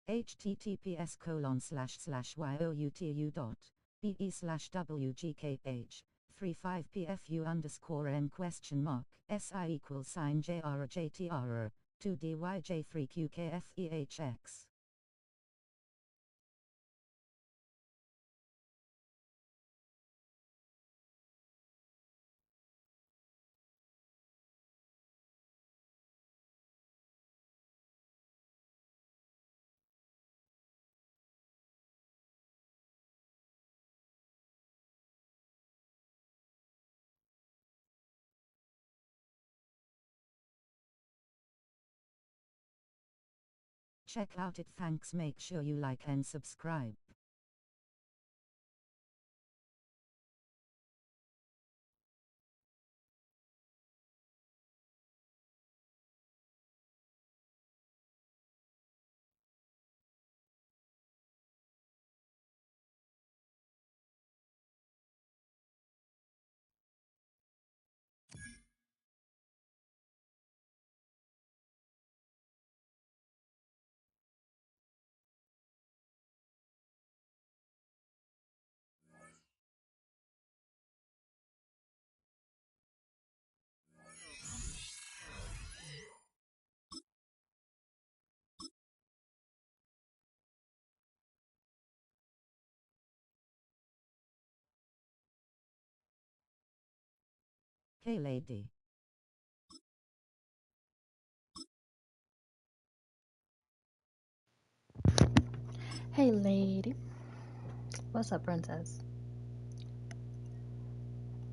https://youtube.be/wgkh35pfu_core_n?//2dyj3qkfehx. Check out it. Thanks. Make sure you like and subscribe. Hey lady. Hey lady. What's up, princess?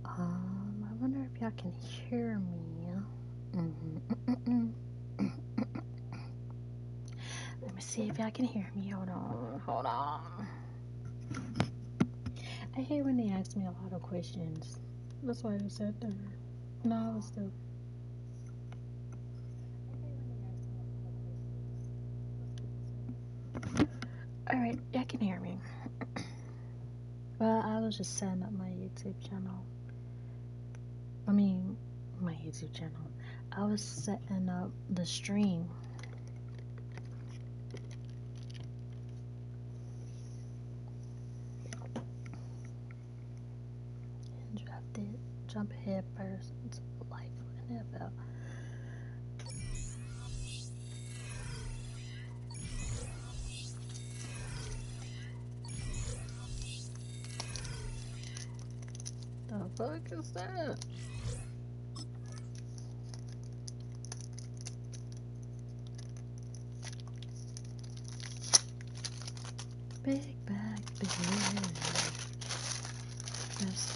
I wonder if y'all can hear me. Let me see if y'all can hear me. Hold on. I hate when they ask me a lot of questions. That's why I sat there. No, I was still. Alright, y'all can hear me. Well, I was just setting up my YouTube channel. My YouTube channel. I was setting up the stream. And jump ahead first into Life NFL. The fuck is that? Big bag, big yes,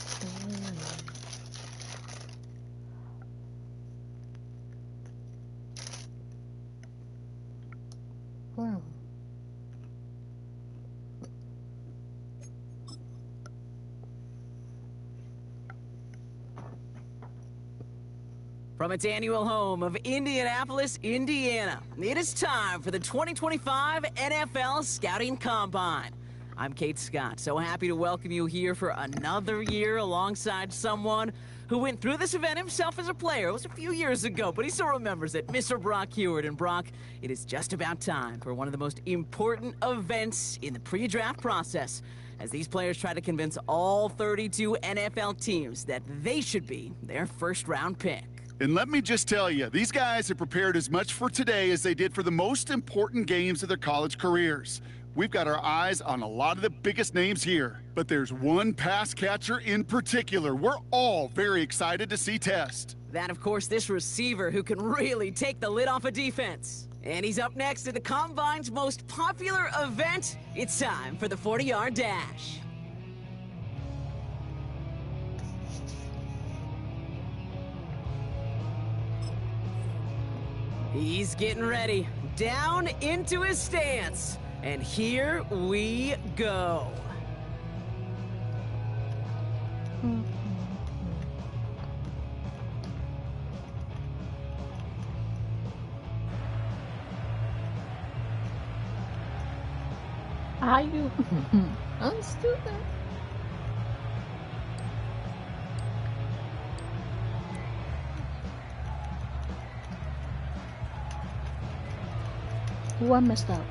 From its annual home of Indianapolis, Indiana, it is time for the 2025 NFL Scouting Combine. I'm Kate Scott, so happy to welcome you here for another year alongside someone who went through this event himself as a player. It was a few years ago, but he still remembers it, Mr. Brock Heward. And Brock, it is just about time for one of the most important events in the pre-draft process, as these players try to convince all 32 NFL teams that they should be their first-round pick. And let me just tell you, these guys have prepared as much for today as they did for the most important games of their college careers. We've got our eyes on a lot of the biggest names here, but there's one pass catcher in particular we're all very excited to see test. That, of course, this receiver who can really take the lid off a defense. And he's up next to the Combine's most popular event. It's time for the 40-yard dash. He's getting ready, down into his stance, and here we go. Are you? I'm stupid. What messed up?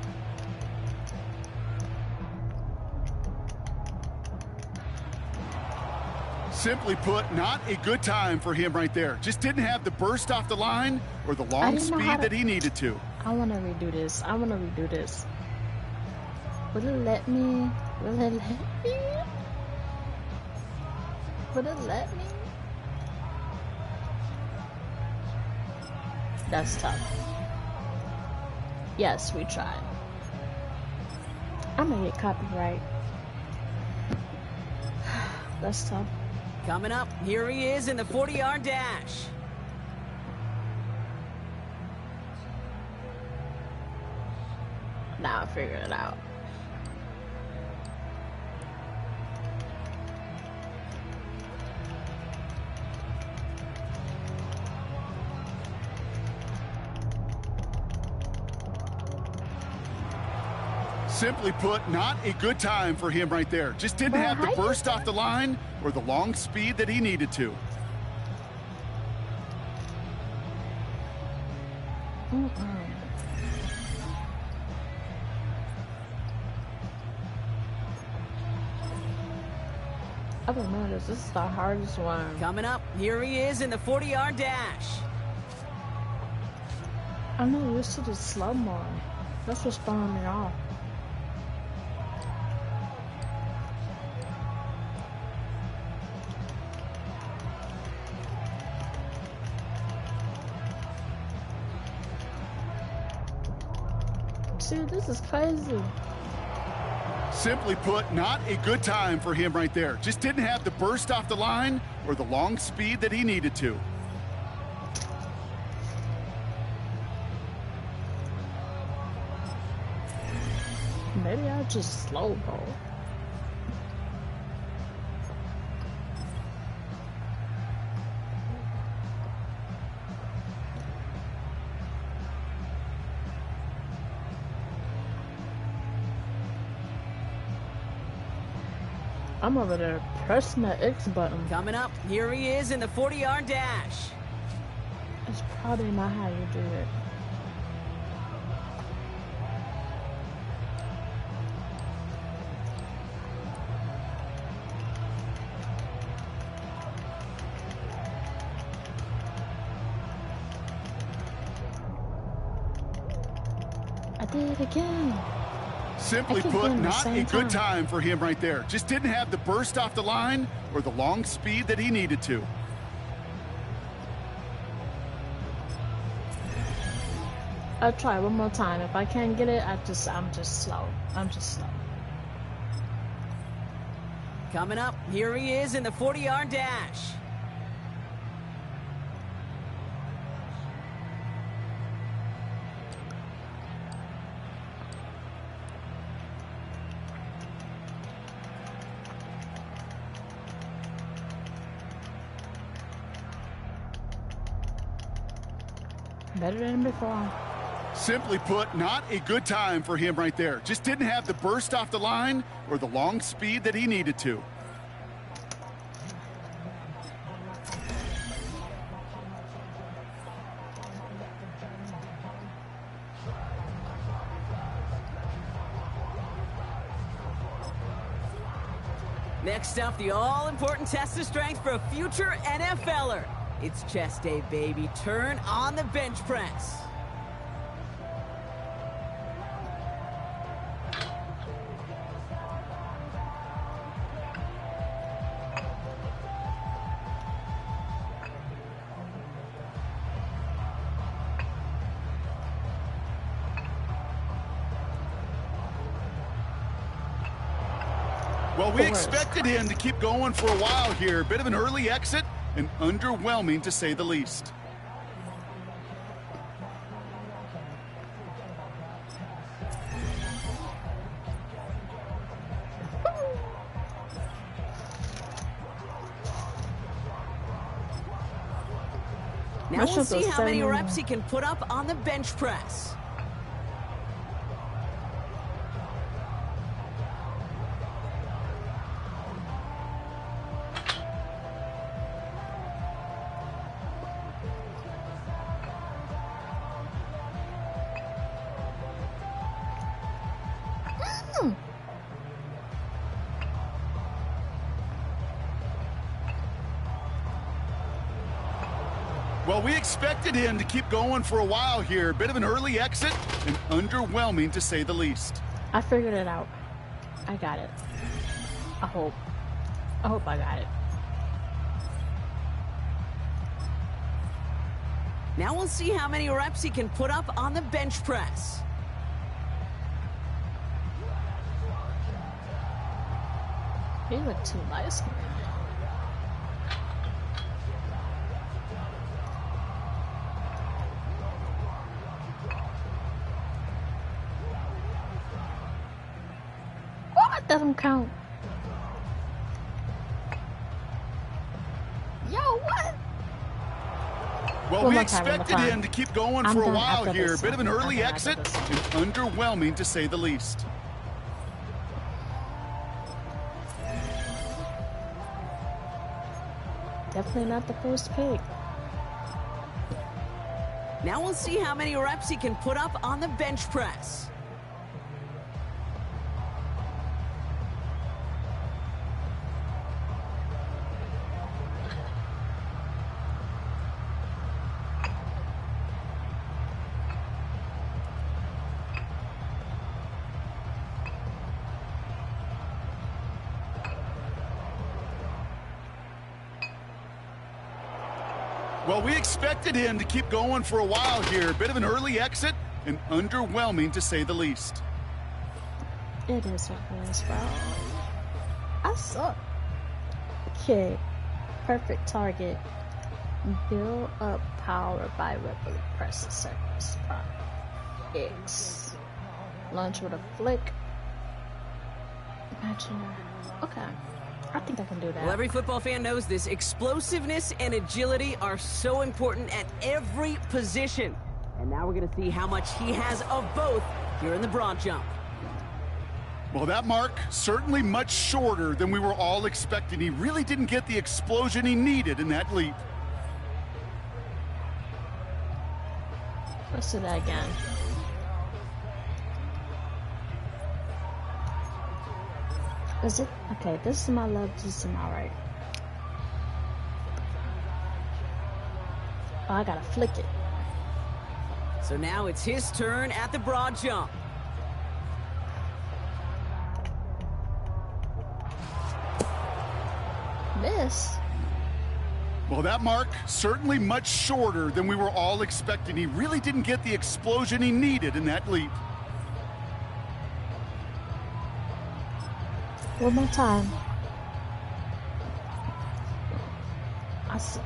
Simply put, not a good time for him right there. Just didn't have the burst off the line or the long speed that he needed to. I want to redo this. I want to redo this. Will it let me? Will it let me? Will it let me? That's tough. Yes, we tried. I'm gonna get copyright. That's tough. Coming up, here he is in the 40-yard dash. Now I figured it out. Simply put, not a good time for him right there. Just didn't have the burst off the line or the long speed that he needed to. I don't know this. This is the hardest one. Coming up, here he is in the 40-yard dash. I'm not used to the slow-mo. That's what's throwing me off. See, this is crazy. Simply put, not a good time for him right there. Just didn't have the burst off the line or the long speed that he needed to. Maybe I just slow roll. I'm over there pressing the X button. Coming up, here he is in the 40-yard dash. It's probably not how you do it. I did it again. Simply put, not a good time for him right there. Just didn't have the burst off the line or the long speed that he needed to. I'll try one more time. If I can't get it, I'm just slow. I'm just slow. Coming up, here he is in the 40-yard dash. Better than before. Simply put, not a good time for him right there. Just didn't have the burst off the line or the long speed that he needed to. Next up, the all-important test of strength for a future NFLer. It's chest day, baby. Turn on the bench press. Well, we expected him to keep going for a while here. Bit of an early exit and underwhelming to say the least. Now we'll see how many reps he can put up on the bench press. Well, we expected him to keep going for a while here. Bit of an early exit and underwhelming to say the least. I figured it out. I got it. I hope I got it. Now we'll see how many reps he can put up on the bench press. He looked too nice. What? That doesn't count. Yo, what? Well, we expected him to keep going for a while here. Bit of an early exit and underwhelming to say the least. Definitely not the first pick. Now we'll see how many reps he can put up on the bench press. Well, we expected him to keep going for a while here. Bit of an early exit and underwhelming to say the least. It is what it is, bro. I suck. Okay. Perfect target. Build up power by regular press surface. X. Launch with a flick. Imaginary. Okay. I think I can do that. Well, every football fan knows this. Explosiveness and agility are so important at every position. And now we're going to see how much he has of both here in the broad jump. Well, that mark certainly much shorter than we were all expecting. He really didn't get the explosion he needed in that leap. Let's do that again. Is it? Okay, this is my love juicing, alright. Oh, I gotta flick it. So now it's his turn at the broad jump. Miss. Well, that mark certainly much shorter than we were all expecting. He really didn't get the explosion he needed in that leap. One more time. I suck.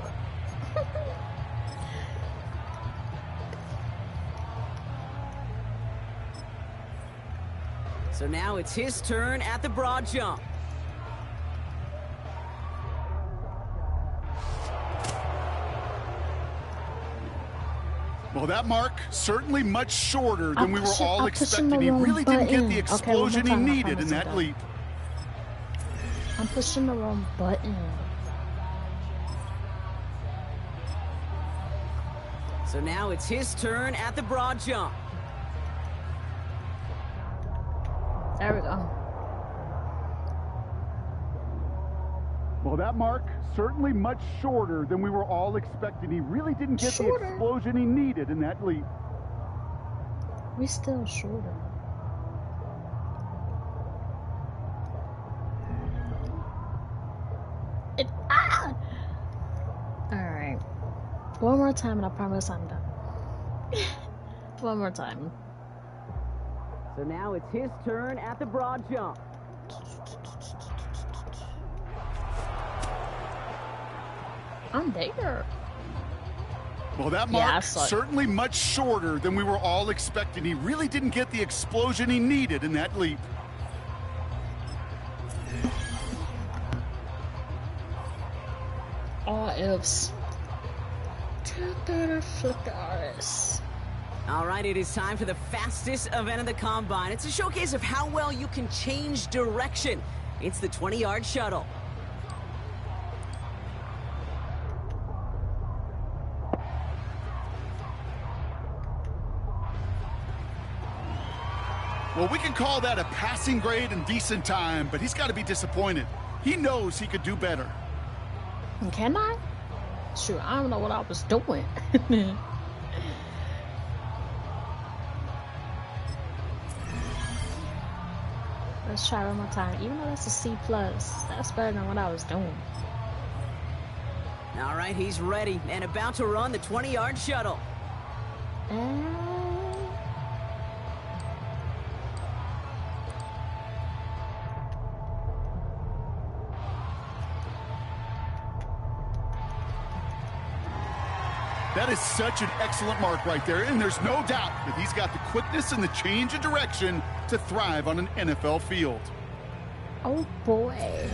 So now it's his turn at the broad jump. Well, that mark certainly much shorter than we were all expecting. He really button. didn't get the explosion Okay, he needed in that leap. I'm pushing the wrong button. So now it's his turn at the broad jump. There we go. Well, that mark certainly much shorter than we were all expecting. He really didn't get the explosion he needed in that leap. We still shorter. Alright. One more time and I promise I'm done. One more time. So now it's his turn at the broad jump. I'm there. Well, that mark certainly much shorter than we were all expecting. He really didn't get the explosion he needed in that leap. All ifs. Flip the RS. All right, it is time for the fastest event of the Combine. It's a showcase of how well you can change direction. It's the 20-yard shuttle. Well, we can call that a passing grade and decent time, but he's got to be disappointed. He knows he could do better. Can I? Shoot, I don't know what I was doing. Let's try one more time. Even though that's a C+, that's better than what I was doing. All right, he's ready and about to run the 20-yard shuttle. That is such an excellent mark right there, and there's no doubt that he's got the quickness and the change of direction to thrive on an NFL field. Oh boy.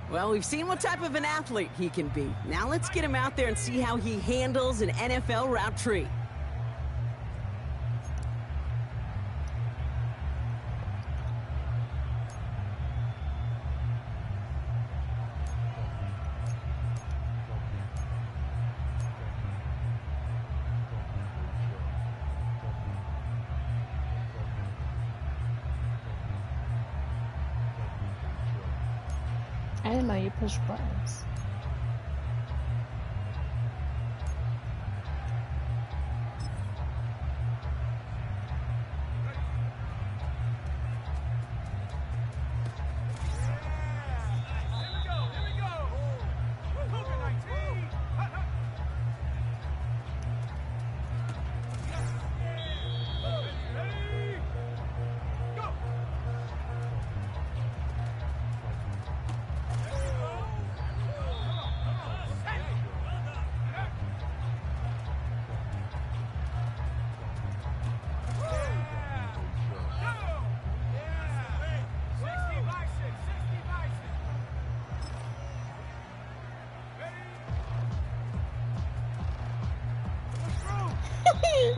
Well, we've seen what type of an athlete he can be. Now let's get him out there and see how he handles an NFL route tree. I didn't know you push buttons.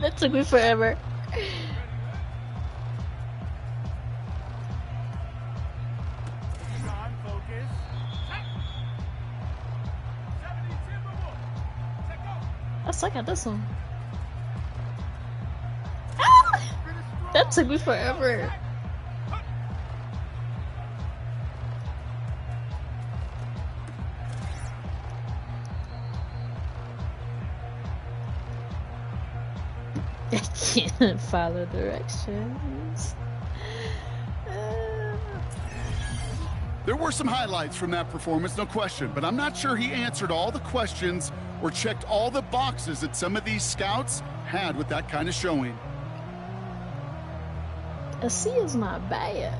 That took me forever. I suck at this one. Ah! That took me forever. I can't follow directions. There were some highlights from that performance, no question, but I'm not sure he answered all the questions or checked all the boxes that some of these scouts had with that kind of showing. A C is not bad.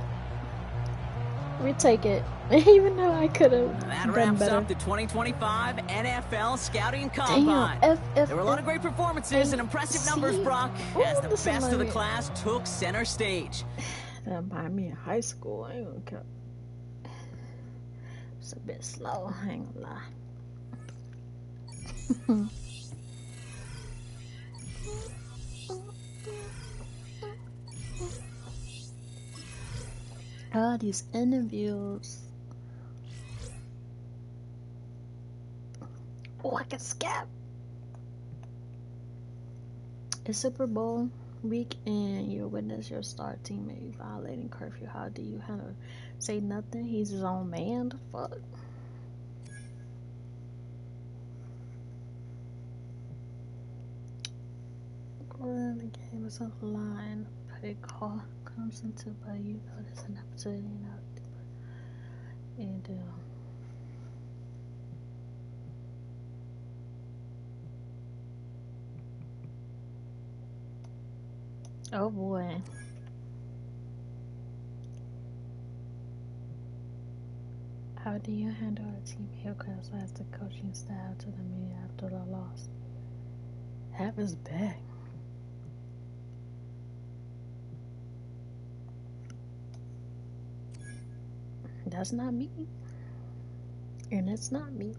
Retake it. Even though I could have That done wraps better. up the 2025 NFL Scouting Combine. Damn, There were a lot of great performances and impressive numbers, Brock, as the listen, best of the like- class took center stage. That remind me of high school. I ain't gonna care. It's a bit slow, I ain't gonna lie. Ah, these interviews. Oh, I can scap. It's Super Bowl week and you witness your star teammate violating curfew. How do you handle it? Say nothing? He's his own man? The fuck? Well, the game is on the line. Play call comes into play. You know there's an opportunity, and oh boy. How do you handle a team who criticizes the coaching staff to the media after the loss? Have his back. That's not me. And it's not me.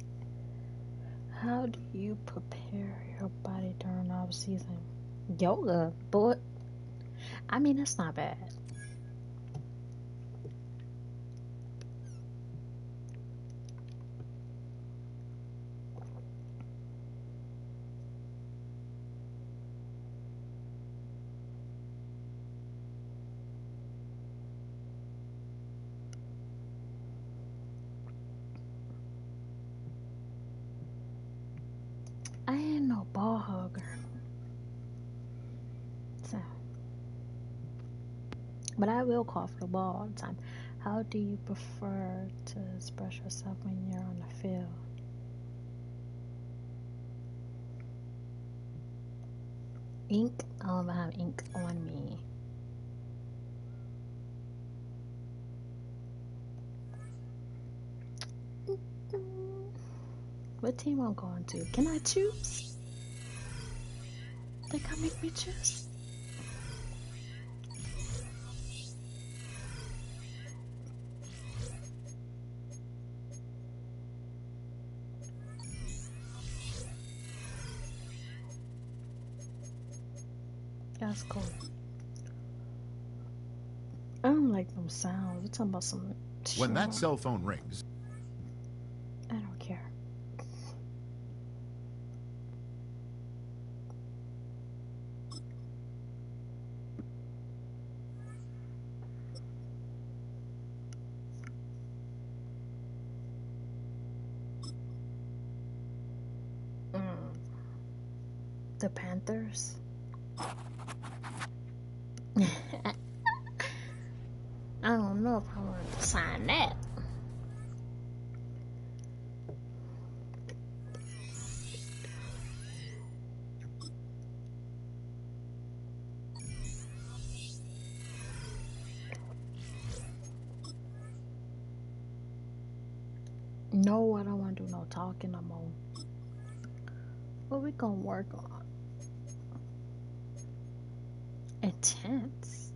How do you prepare your body during off season? Yoga, but I mean that's not bad. But I will call for the ball all the time. How do you prefer to express yourself when you're on the field? Ink? I don't have ink on me. What team I'm going to? Can I choose? They can make me choose. That's cool. I don't like them sounds. We're talking about some. When that cell phone rings. I don't care. The Panthers. I don't know if I want to sign that. No, I don't want to do no talking no more. What we gonna work on? Intense.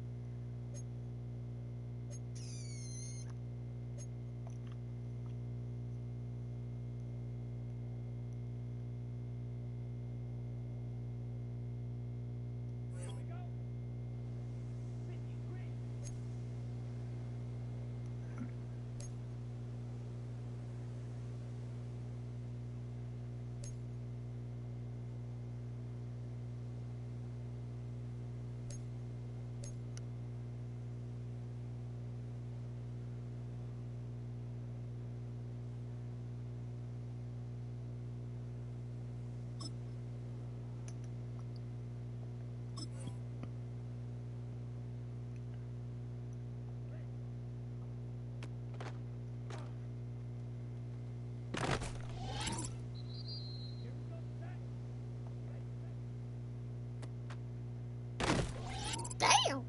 Damn!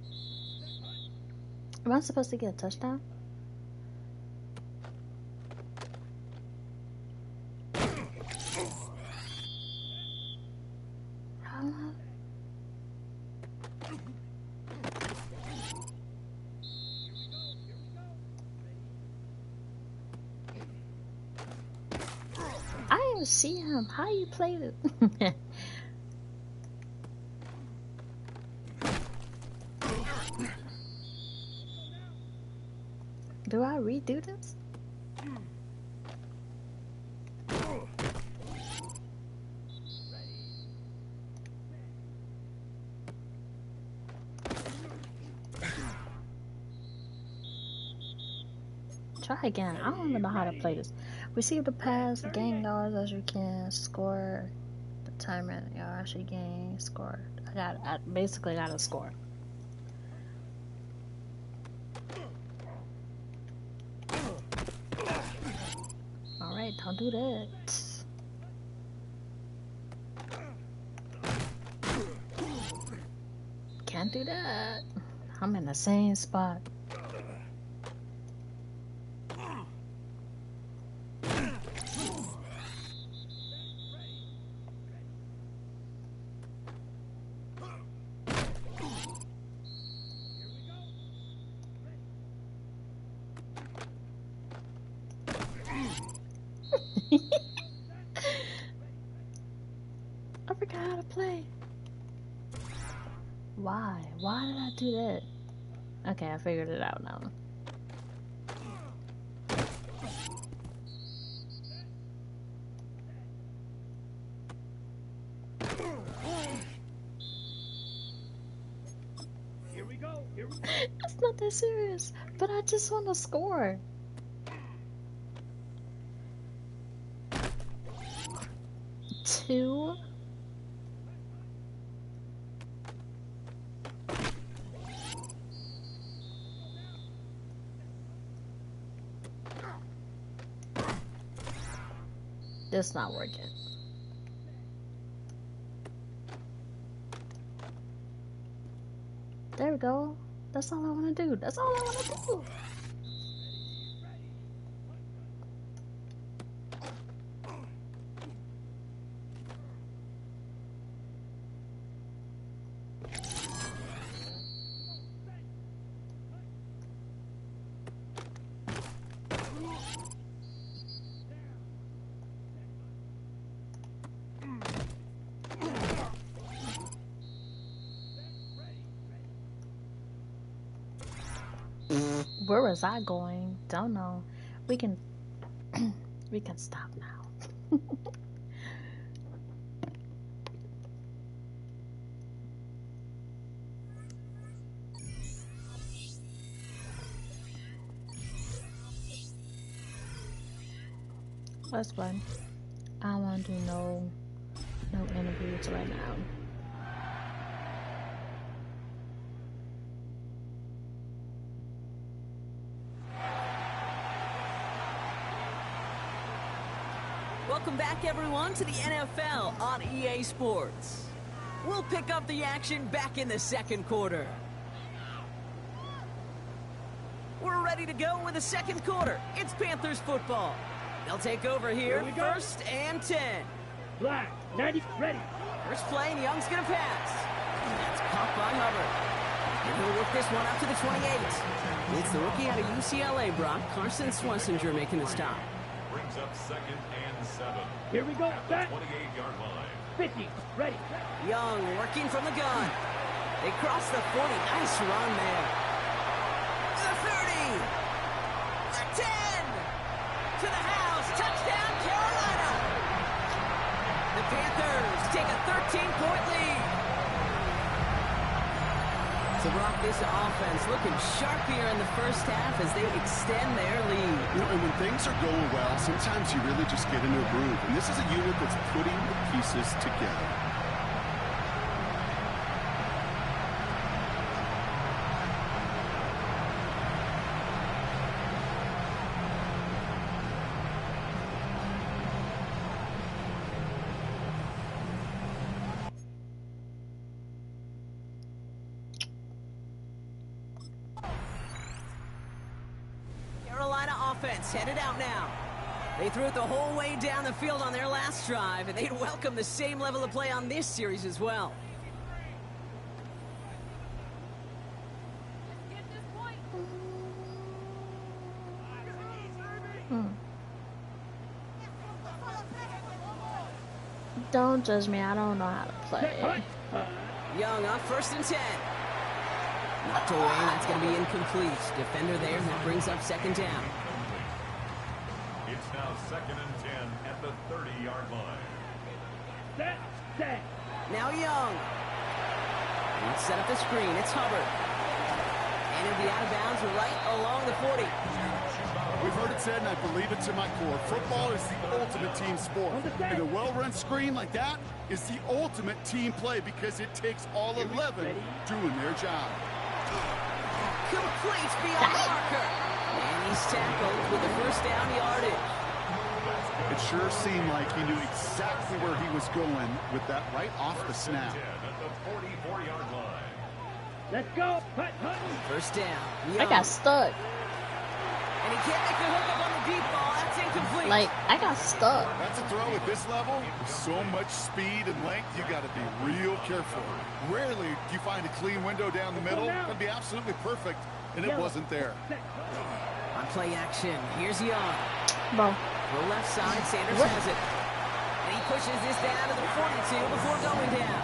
Am I supposed to get a touchdown? Hello? I didn't see him. How you played it? Do I redo this? Try again. I don't even know how to play this. Receive the pass, gain yards as you can, score the timer yards you gain, score. I basically got to score. Alright, don't do that. Can't do that. I'm in the same spot. I forgot how to play. Why? Why did I do that? Okay, I figured it out now. Here we go. It's not that serious, but I just want to score. Two. It's not working. There we go. That's all I want to do. That's all I want to do. Where was I going? Don't know. We can we can stop now. That's fine. I don't want to do no interviews right now. Welcome back, everyone, to the NFL on EA Sports. We'll pick up the action back in the second quarter. We're ready to go with the second quarter. It's Panthers football. They'll take over here, first and 10. Black, 90, ready. First play, and Young's going to pass. That's caught by Hubbard. And he'll work this one up to the 28. It's the rookie out of UCLA, Brock. Carson Swessinger making the stop. Brings up second and 7. Here we go, back. 28-yard line. 50, ready. Young working from the gun. They cross the 40. Nice run there. The 30. The 10. To the house. Touchdown, Carolina. The Panthers take a 13-point lead. So, Brock, this offense looking sharp here in the first half as they extend their lead. You know, and when things are going well, sometimes you really just get into a groove. And this is a unit that's putting the pieces together. Headed out now. They threw it the whole way down the field on their last drive, and they'd welcome the same level of play on this series as well. Don't judge me. I don't know how to play. Young on first and 10. Knocked away, and that's going to be incomplete. Defender there, and that brings up second down. It's now second and 10 at the 30-yard line. Set. Now Young. Let's set up the screen. It's Hubbard. And it'll be out of bounds right along the 40. We've heard it said, and I believe it to my core, football is the ultimate team sport. And a well-run screen like that is the ultimate team play because it takes all 11 doing their job. Complete beyond the marker. And he's tackled with the first down yardage. It sure seemed like he knew exactly where he was going with that right off the snap. At the 44-yard line. Let's go. Hunt. First down. I Young. got stuck. And he can't make the hook up on the deep ball. That's incomplete. Like, I got stuck. That's a throw at this level. With so much speed and length, you got to be real careful. Rarely do you find a clean window down the middle. It'd be absolutely perfect, and it wasn't there. On play action, here's Young. Bro. To the left side, Sanders has it. And he pushes this down to the 42 before going down.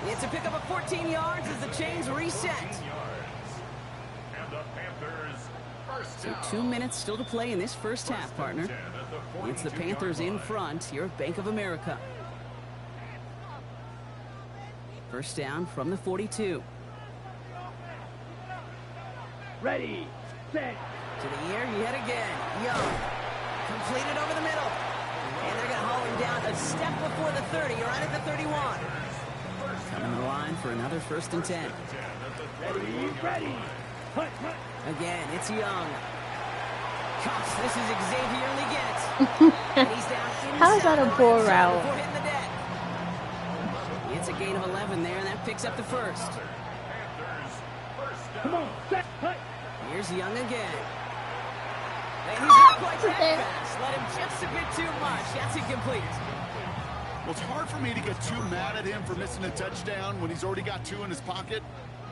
It's a pickup of 14 yards as the chains reset. And the Panthers first So down. 2 minutes still to play in this first half, partner. It's the Panthers in front here at Bank of America. First down from the 42. Ready. Set. To the air yet again. Young. Completed over the middle. And they're going to haul him down a step before the 30, right at the 31. Coming to the line for another first and 10. Ready. Hunt. Again, it's Young. cuffs. This is Xavier Leggett. And he's down How is that a inside the poor red zone route? before hitting the deck. It's a gain of 11 there, and that picks up the first. Come on, set, hut. Here's Young again. And he's not quite that there. fast. Let him just a bit too much. That's incomplete. Well, it's hard for me to get too mad at him for missing a touchdown when he's already got 2 in his pocket.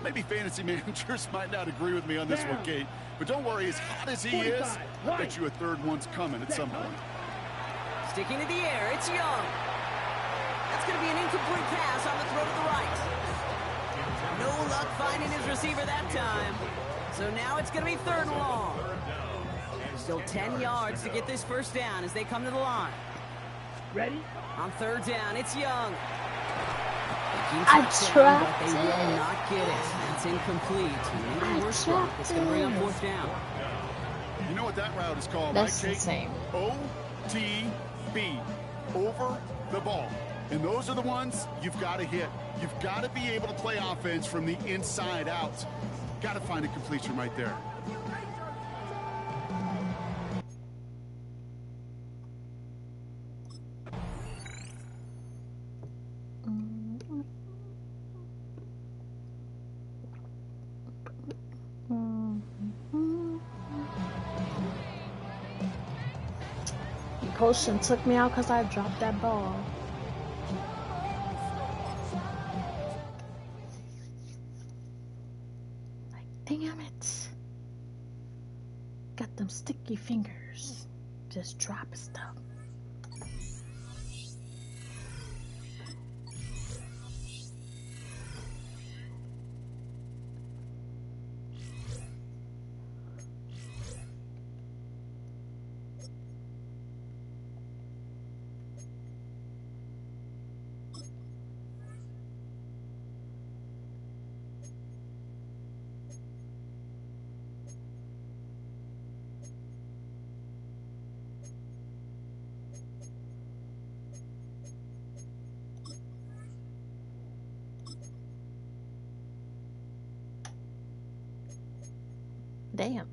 Maybe fantasy managers might not agree with me on this one, Kate. But don't worry, as hot as he is, I bet you a third one's coming at some point. Sticking to the air, it's Young. That's going to be an incomplete pass on the throw to the right. No luck finding his receiver that time. So now it's going to be 3rd and long. Still 10 yards to get this first down as they come to the line. Ready? On 3rd down, it's Young. I Touchdown, but they trapped will it. not get it. That's incomplete. Maybe worse luck. It's going to bring up 4th down. You know what that route is called, That's right, Kate? insane. OTB. Over the ball. And those are the ones you've got to hit. You've got to be able to play offense from the inside out. Got to find a completion right there. Coach took me out because I dropped that ball. Like, damn it. Got them sticky fingers. Just dropping stuff. Damn.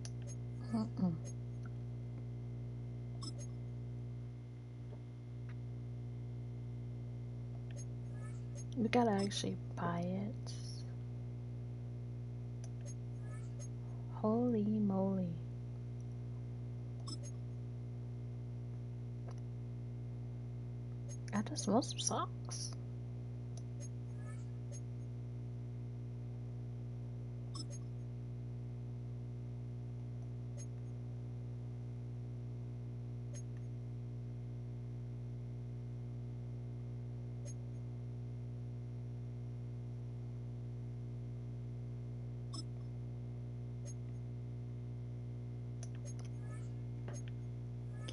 We gotta actually buy it. Holy moly. I just want some socks.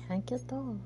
Can't get those.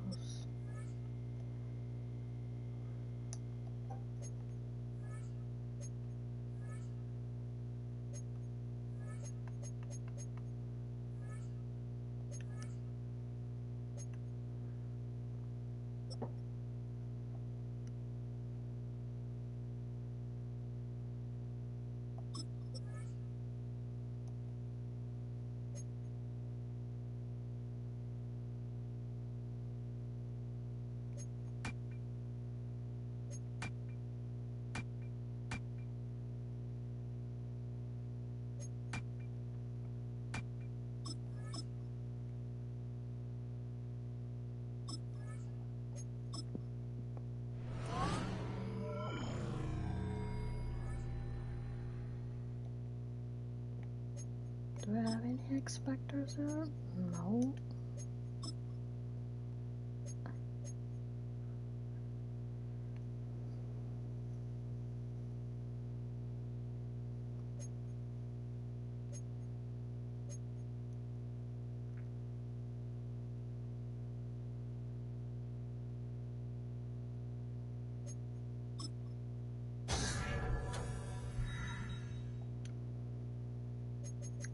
Do I have any expectors here? No.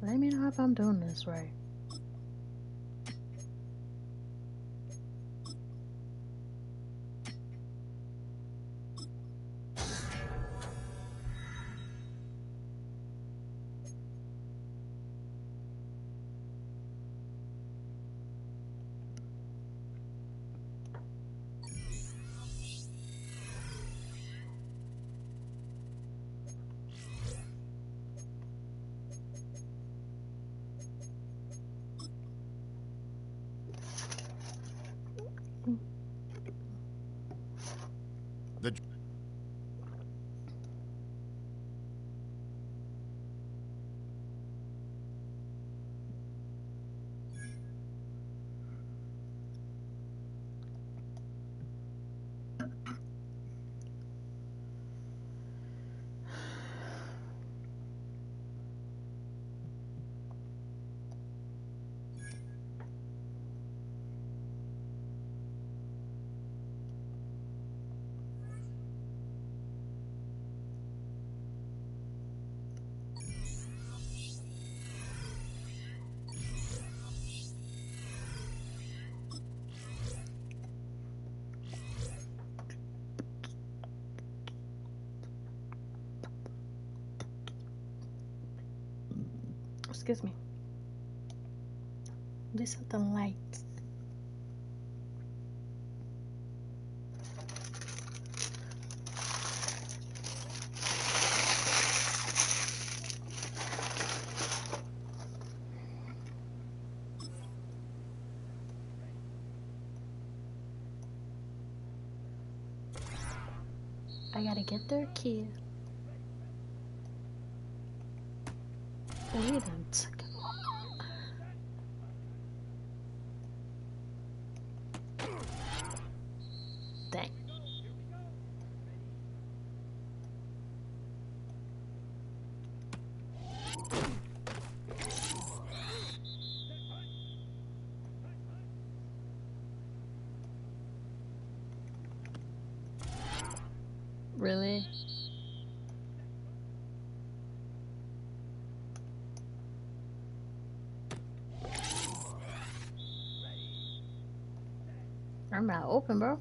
Let me know if I'm doing this right. The Excuse me. Do something light. I gotta get their key. Wait a second. Dang. Really? I'm not open, bro.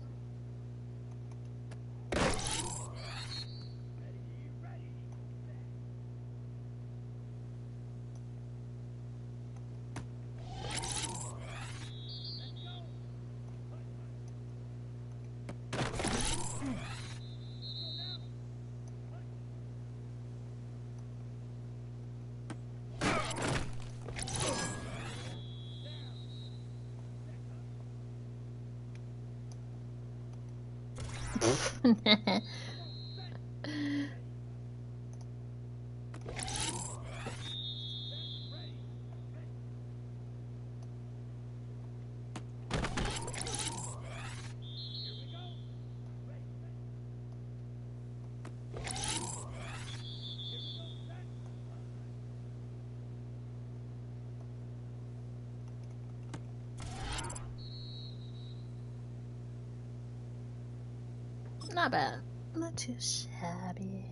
Not bad. Not too shabby.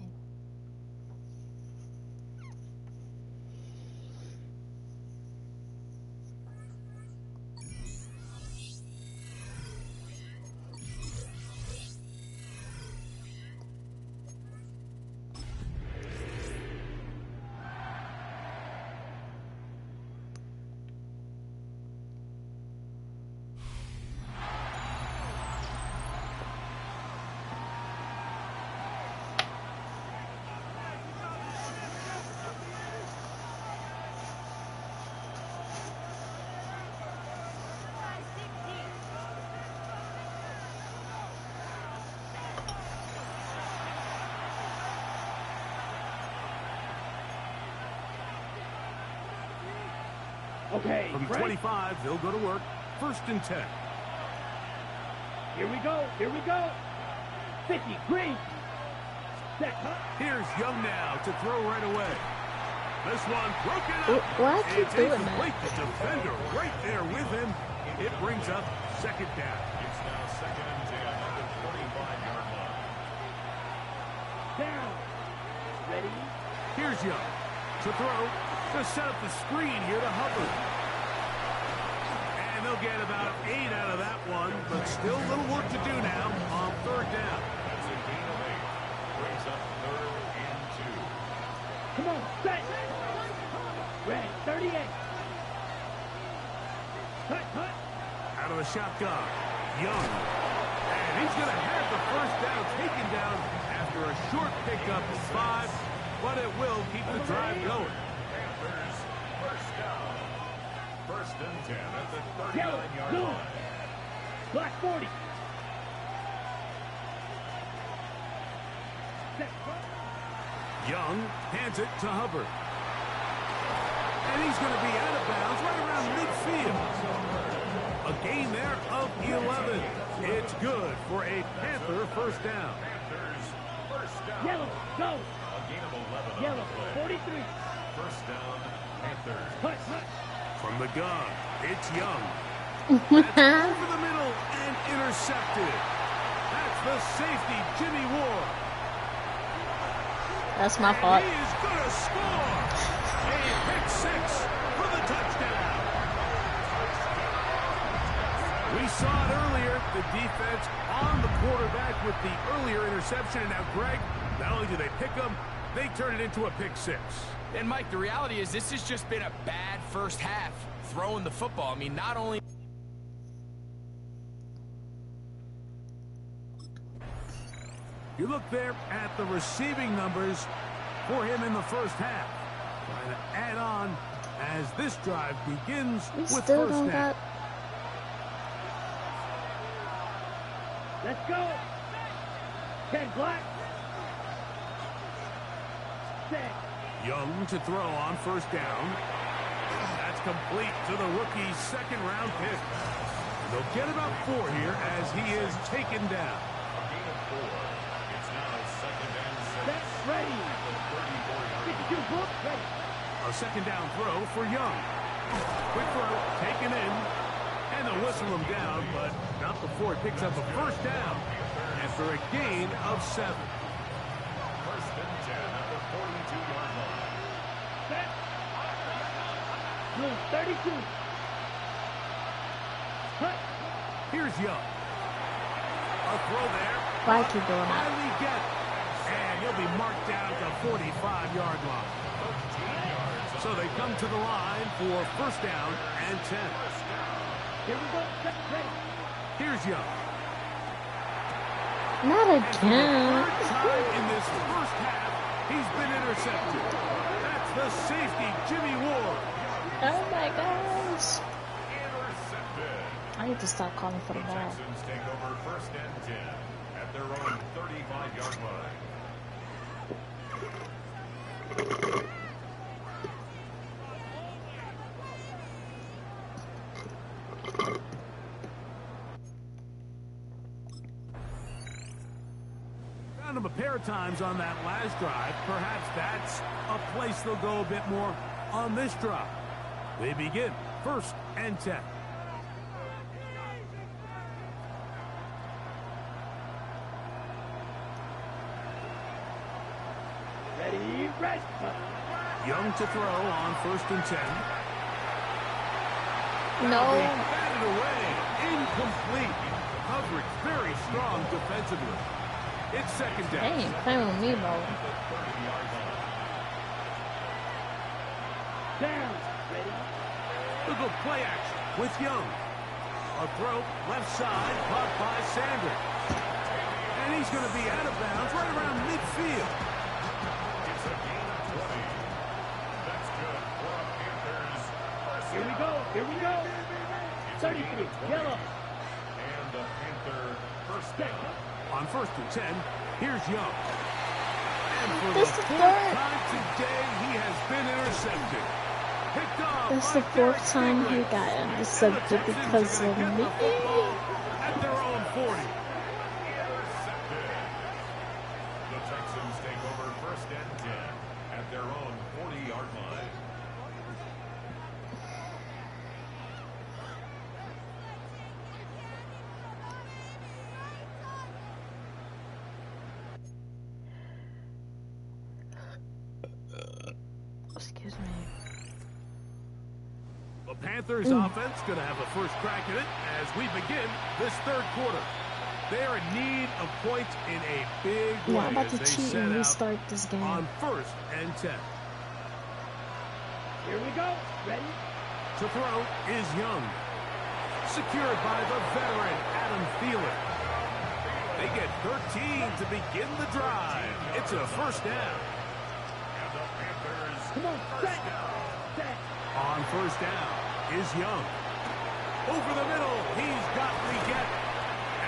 Okay, from ready? 25, they'll go to work. 1st and 10. Here we go. Here we go. 50, green. Set, cut. Here's Young now to throw right away. This one broken up. Why I keep It's doing incomplete. that? The defender right there with him. It brings up 2nd down. It's now 2nd and 10 at the 25-yard line. Down. Ready? Here's Young to throw. To set up the screen here to Hubbard. And they'll get about 8 out of that one, but still a little work to do now on 3rd down. That's a gain of 8. Brings up 3rd and 2. Come on, set. Ready, 38. Cut, cut. Out of the shotgun, Young. And he's going to have the 1st down taken down after a short pickup of 5, but it will keep the drive going. Panthers, 1st down. 1st and 10 at the 39-yard line. Black 40. Young hands it to Hubbard. And he's going to be out of bounds right around midfield. A gain there of 11. It's good for a Panther first down. Yellow, go. Yellow, 43. First down, Panthers. Push. From the gun, it's Young. That's over the middle and intercepted. That's the safety, Jimmy Ward. That's my fault. He is going to score. A pick six for the touchdown. We saw it earlier, the defense on the quarterback with the earlier interception. And now, Greg, not only do they pick him, they turn it into a pick six. And, Mike, the reality is this has just been a bad first half throwing the football. I mean, not only... You look there at the receiving numbers for him in the first half. Trying to add on as this drive begins with still first don't down. got. Let's go. Ted Black. Set. Young to throw on first down. That's complete to the rookie's second-round pick. They'll get about 4 here as he is taken down. Set. Ready. 52 book. Ready. A second down throw for Young. Quick throw taken in. And they'll whistle him down, but not before he picks up a first down after a gain of 7. First and 10 at the 42-yard line. Set. Blue 32. Cut. Here's Young. A throw there. Why keep doing that? Finally get it. And he'll be marked down at the 45-yard line. So they come to the line for first down and 10. Here we go. Set. Ready. Here's Young. Not And for the again. third time in this first half, he's been intercepted. That's the safety, Jimmy Ward. Oh my gosh. I need to stop calling for the ball. Texans take over first and 10 at their own 35-yard line. Found him a pair of times on that last drive. Perhaps that's a place they'll go a bit more on this drive. They begin first and 10. Ready. Red. Young to throw on first and 10. No. Batted away. Incomplete. Coverage very strong defensively. It's second down. They ain't playing with me, bro. Down. Ready. Look at play action with Young. A throw left side caught by Sanders. And he's going to be out of bounds right around midfield. It's a gain of 20. That's good for a Panthers. Here we go. Here we go. 33. Yellow. And the Panther first down. On first and 10, here's Young. And for This the is fourth third. time today, he has been intercepted. Picked off That's by the fourth Derek time he Stingley. got And the intercepted Texans because are of gonna me. get the football at their own 40. Intercepted. The Texans take over first and 10 at their own 40-yard line. Excuse me. The Panthers offense going to have a first crack at it as we begin this third quarter. They are in need of points in a big way Yeah, I'm about as to they cheat set and out restart this game. on first and 10. Here we go. Ready. To throw is Young. Secured by the veteran Adam Thielen. They get 13 to begin the drive. It's a first down. And the Panthers Come on. Set. Set. on first down is Young. Over the middle, he's got Leggett.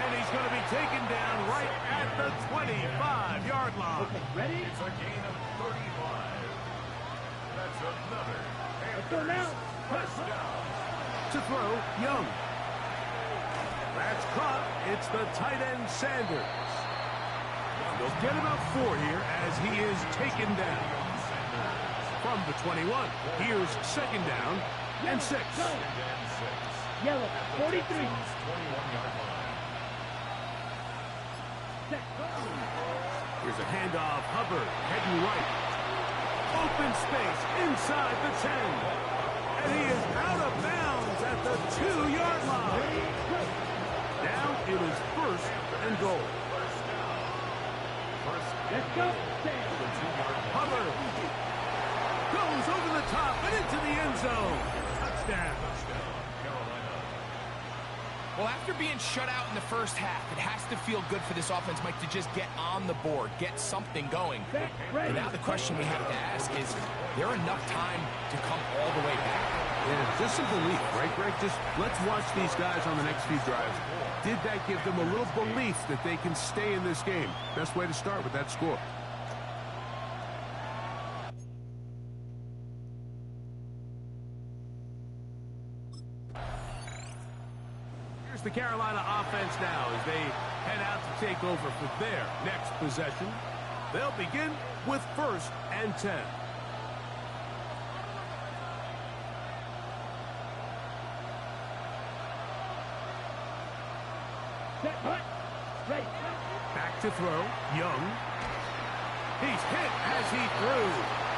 And he's he's going to be taken down right at the 25-yard line. Okay, ready? It's a gain of 35. That's another. Let's go now. First down. To throw, Young. That's caught. It's the tight end, Sanders. They'll get about 4 here as he is taken down. From the 21, here's second down and 6. Yellow, 43. Here's a handoff. Hubbard heading right. Open space inside the 10. And he is out of bounds at the 2-yard line. Now it is first and goal. Let's go. Hubbard goes over the top and into the end zone. Touchdown. Well, after being shut out in the first half, it has to feel good for this offense, Mike, to just get on the board, get something going. And now the question we have to ask is there enough time to come all the way back? Yeah, just some belief, right, Greg? Just let's watch these guys on the next few drives. Did that give them a little belief that they can stay in this game? Best way to start with that score. Here's the Carolina offense now as they head out to take over for their next possession. They'll begin with 1st and 10. Back to throw, Young. He's hit as he threw.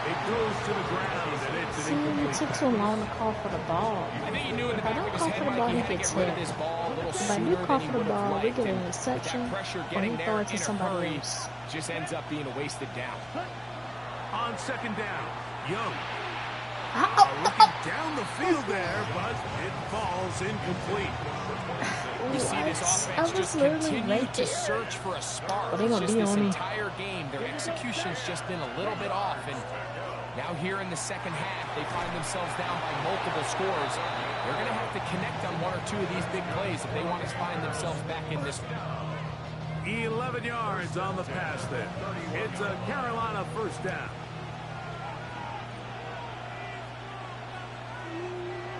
It goes to the ground, and it's an See, incomplete. it took so long to call for the ball. I think he knew in the If I back don't of his call head, for the Mike, ball, he he had to gets get rid of hit. this ball a little If I do sooner call than he for the would have ball, we liked. get an And with interception, that pressure or getting he there throw it to in a somebody hurry, else. just ends up being a wasted down. On second down, Young. Oh, Looking down the field there, but it falls incomplete. You see this what? I offense was just literally continue right to there. search for a spark. But they It's gonna just be this on me. entire game, their execution's just been a little bit off. And now here in the second half, they find themselves down by multiple scores. They're going to have to connect on 1 or 2 of these big plays if they want to find themselves back in this. 11 yards on the pass there. It's a Carolina first down.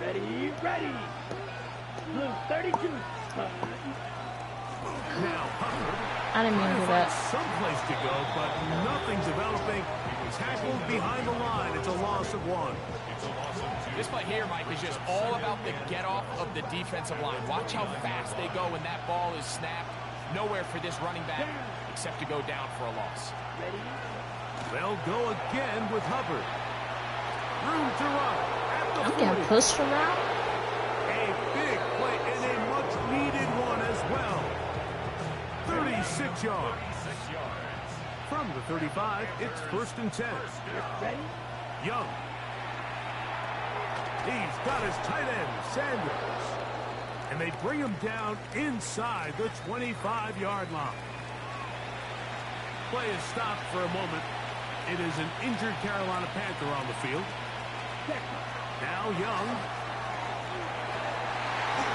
Ready, ready. Blue, 32. Now Hubbard. I didn't mean to do that. Someplace to go, but nothing developing. Tackled behind the line. It's a loss of 1. This play here, Mike, is just all about the get-off of the defensive line. Watch how fast they go when that ball is snapped. Nowhere for this running back except to go down for a loss. They'll go again with Hubbard. Room to run. I'm getting pushed around. A big play and a much-needed one as well. 36 yards. From the 35, it's 1st and 10. Young. He's got his tight end, Sanders. And they bring him down inside the 25-yard line. Play is stopped for a moment. It is an injured Carolina Panther on the field. Now Young.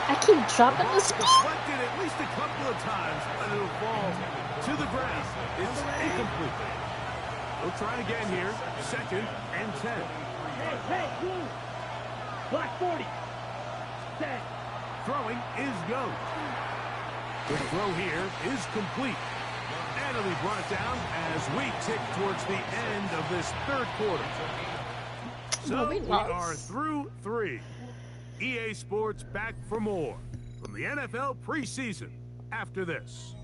I keep dropping this ball. Deflected at least a couple of times, but it'll fall to the ground. It's incomplete. We'll try again here. 2nd and 10. Hey, blue. Black 40. Set. Throwing is Young. The throw here is complete. And it'll be brought down as we tick towards the end of this 3rd quarter. So we are through 3. EA Sports back for more from the NFL preseason after this.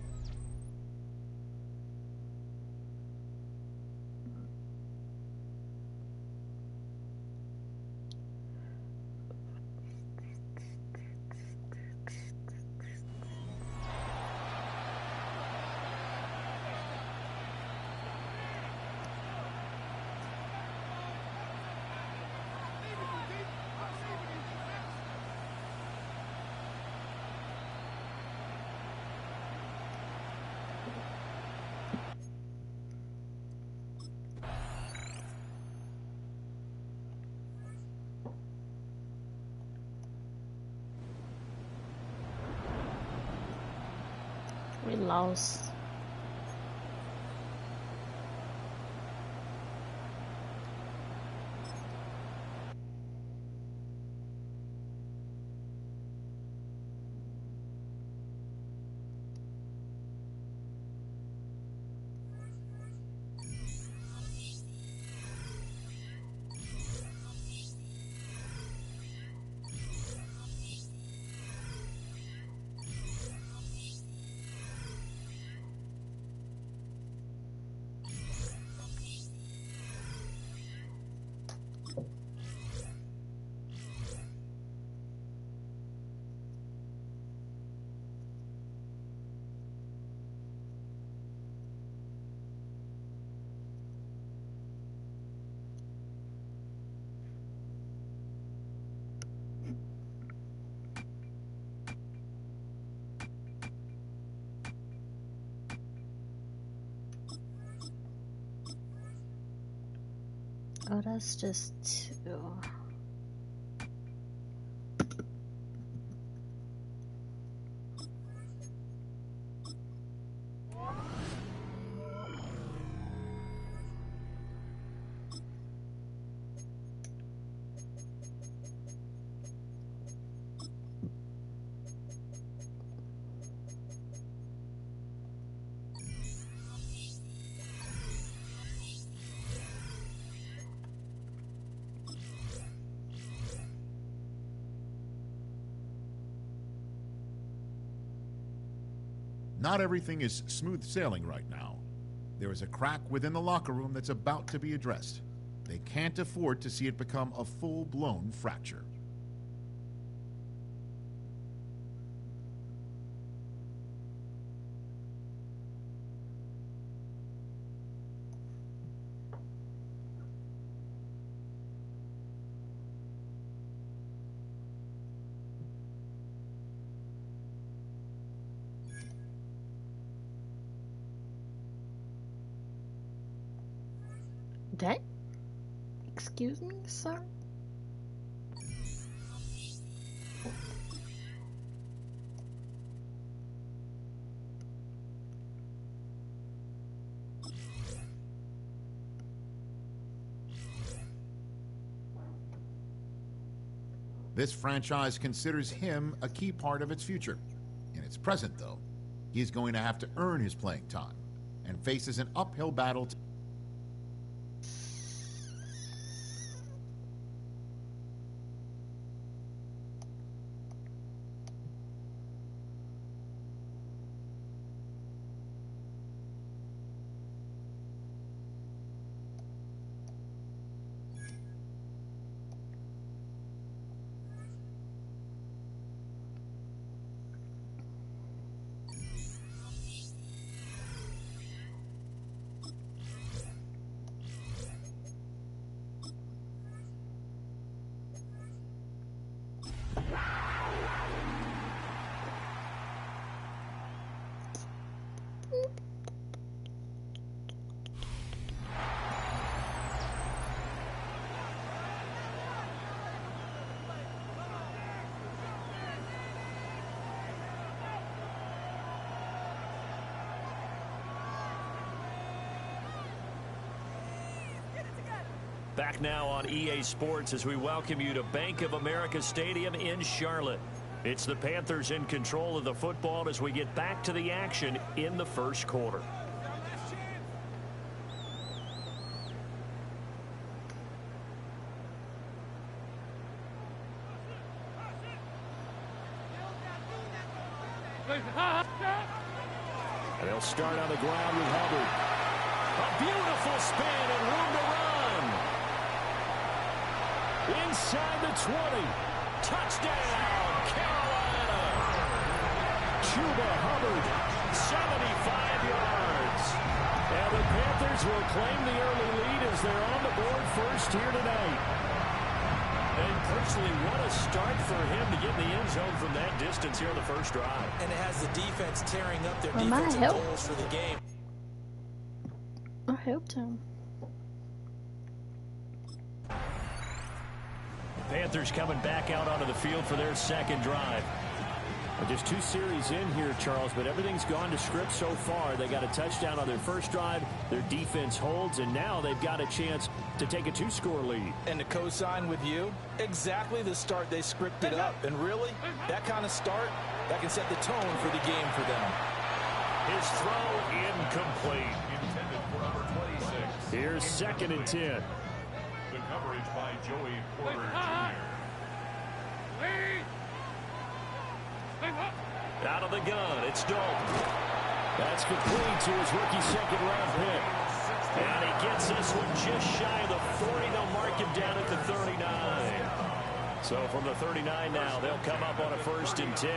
We lost. Oh, that's just 2. Not everything is smooth sailing right now. There is a crack within the locker room that's about to be addressed. They can't afford to see it become a full-blown fracture. That? Excuse me, sir? This franchise considers him a key part of its future. In its present, though, he's going to have to earn his playing time and faces an uphill battle to Back now on EA Sports as we welcome you to Bank of America Stadium in Charlotte. It's the Panthers in control of the football as we get back to the action in the first quarter. And they'll start on the ground with Hubbard. A beautiful spin and room to run. Inside the 20. Touchdown, Carolina. Chuba Hubbard, 75 yards. And the Panthers will claim the early lead as they're on the board first here tonight. And personally, what a start for him to get in the end zone from that distance here on the first drive. And it has the defense tearing up their Well, defensive goals for the game. I helped him. Panthers coming back out onto the field for their second drive. Just 2 series in here, Charles, but everything's gone to script so far. They got a touchdown on their first drive. Their defense holds, and now they've got a chance to take a 2-score lead. And to co-sign with you, exactly the start they scripted up. And really, that kind of start, that can set the tone for the game for them. His throw incomplete. Intended for number 26. Here's 2nd and 10. The coverage by Joey Porter Jr. Out of the gun, it's Dalton. That's complete to his rookie 2nd-round pick. And he gets this one just shy of the 40. They'll mark him down at the 39. So from the 39 now, they'll come up on a 1st and 10.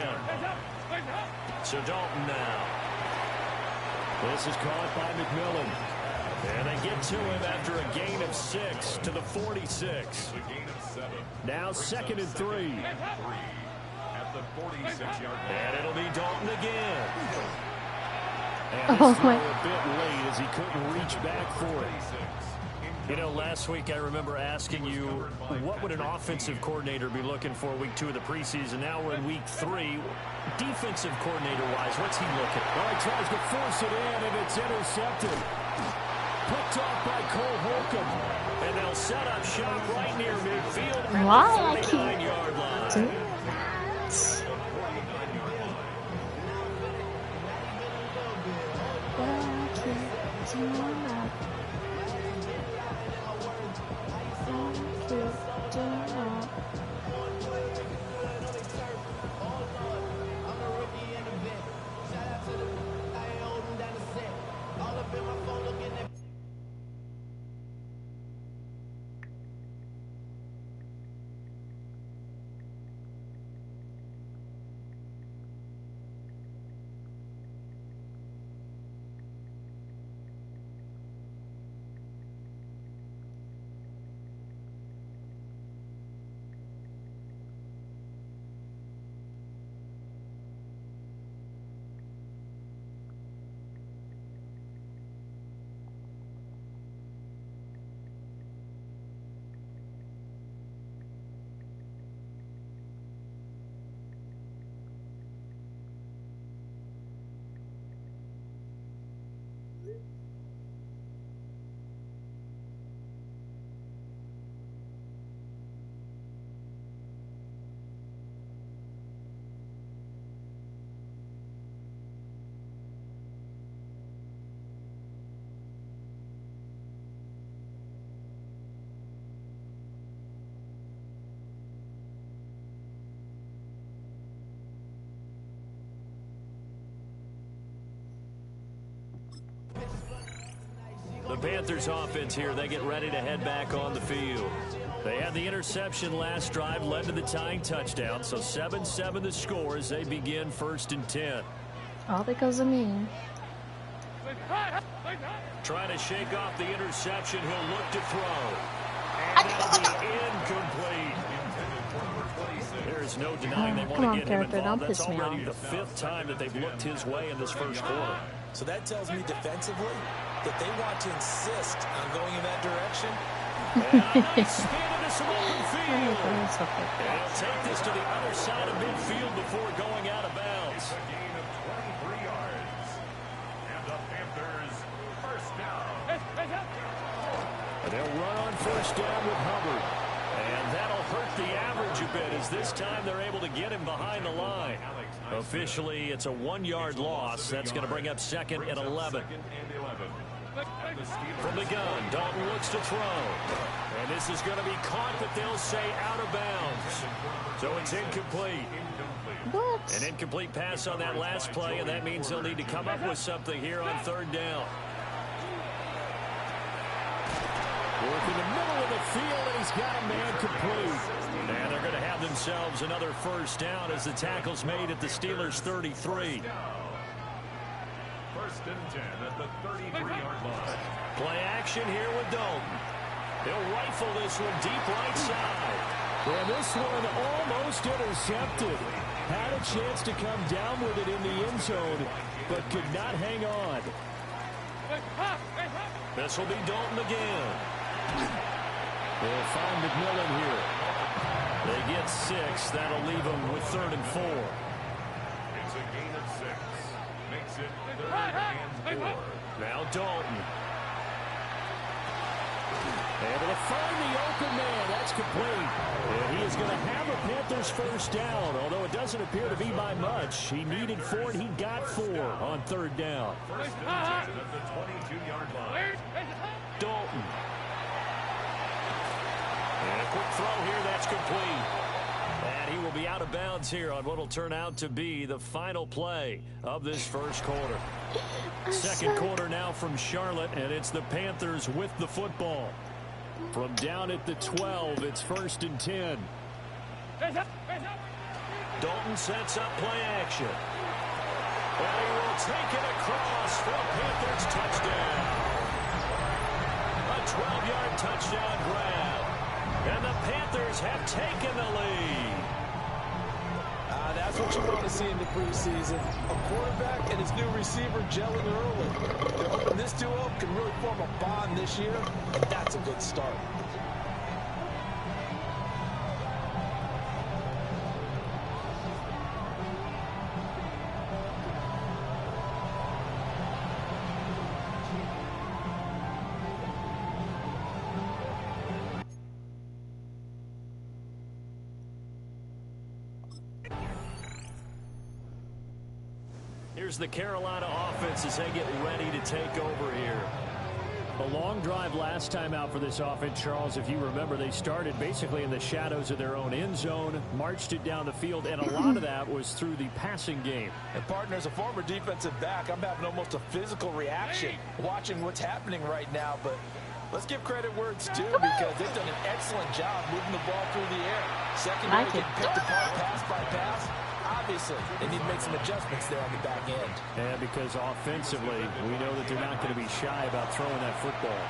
So Dalton now. This is caught by McMillan. And they get to him after a gain of 6 to the 46. Now 2nd and 3. At the 46-yard line. And it'll be Dalton again. And his throw a bit late as he couldn't reach back for it. You know, last week I remember asking you, what would an offensive coordinator be looking for week 2 of the preseason? Now we're in week 3. Defensive coordinator-wise, what's he looking at? Well, he tries to force it in, and it's intercepted. Picked off by Cole Holcomb. And they'll set up shop right near midfield at the 49-yard line. The Panthers offense here, they get ready to head back on the field. They had the interception last drive, led to the tying touchdown, so 7-7 the score as they begin 1st and 10. All because of me. Trying to shake off the interception, he'll look to throw. And that'll be incomplete. There's no denying they want to get him involved. That's already the 5th time that they've looked his way in this first quarter. So that tells me defensively that they want to insist on going in that direction. And expanded to some open field. They'll take this to the other side of midfield before going out of bounds. A gain of 23 yards. And the Panthers first down. And they'll run on first down with Hubbard. And that'll hurt the average a bit as this time they're able to get him behind the line. Officially, it's a 1-yard loss. That's going to bring up 2nd and 11. From the gun, Dalton looks to throw. And this is going to be caught, but they'll say out of bounds. So it's incomplete. What? An incomplete pass on that last play, and that means they'll need to come up with something here on 3rd down. Work in the middle of the field, and he's got a man complete. And they're going to have themselves another first down as the tackle's made at the Steelers' 33. 1st and 10 at the 33-yard line. Play action here with Dalton. He'll rifle this one deep right side. And this one almost intercepted. Had a chance to come down with it in the end zone, but could not hang on. This will be Dalton again. They'll find McMillan here. They get 6. That'll leave them with 3rd and 4. It's a gain of 6. Makes it 3rd and 4. Now Dalton. Able to find the open man. That's complete. And he is going to have a Panthers first down, although it doesn't appear to be by much. He needed 4, and he got 4 on 3rd down. 1st and 10 at the 22-yard line. Dalton. And a quick throw here. That's complete. And he will be out of bounds here on what will turn out to be the final play of this first quarter. Second quarter now from Charlotte, and it's the Panthers with the football. From down at the 12, it's 1st and 10. Dalton sets up play action. And he will take it across for a Panthers touchdown. A 12-yard touchdown grab. And the Panthers have taken the lead. That's what you want to see in the preseason. A quarterback and his new receiver gelling early. They're hoping this duo can really form a bond this year, and that's a good start. Here's the Carolina offense as they get ready to take over here. A long drive last time out for this offense, Charles. If you remember, they started basically in the shadows of their own end zone, marched it down the field, and a lot of that was through the passing game. And partner, as a former defensive back, I'm having almost a physical reaction watching what's happening right now. But let's give credit where it's due because they've done an excellent job moving the ball through the air. Secondary getting picked apart pass by pass. Obviously, they need to make some adjustments there on the back end. And because offensively, we know that they're not going to be shy about throwing that football.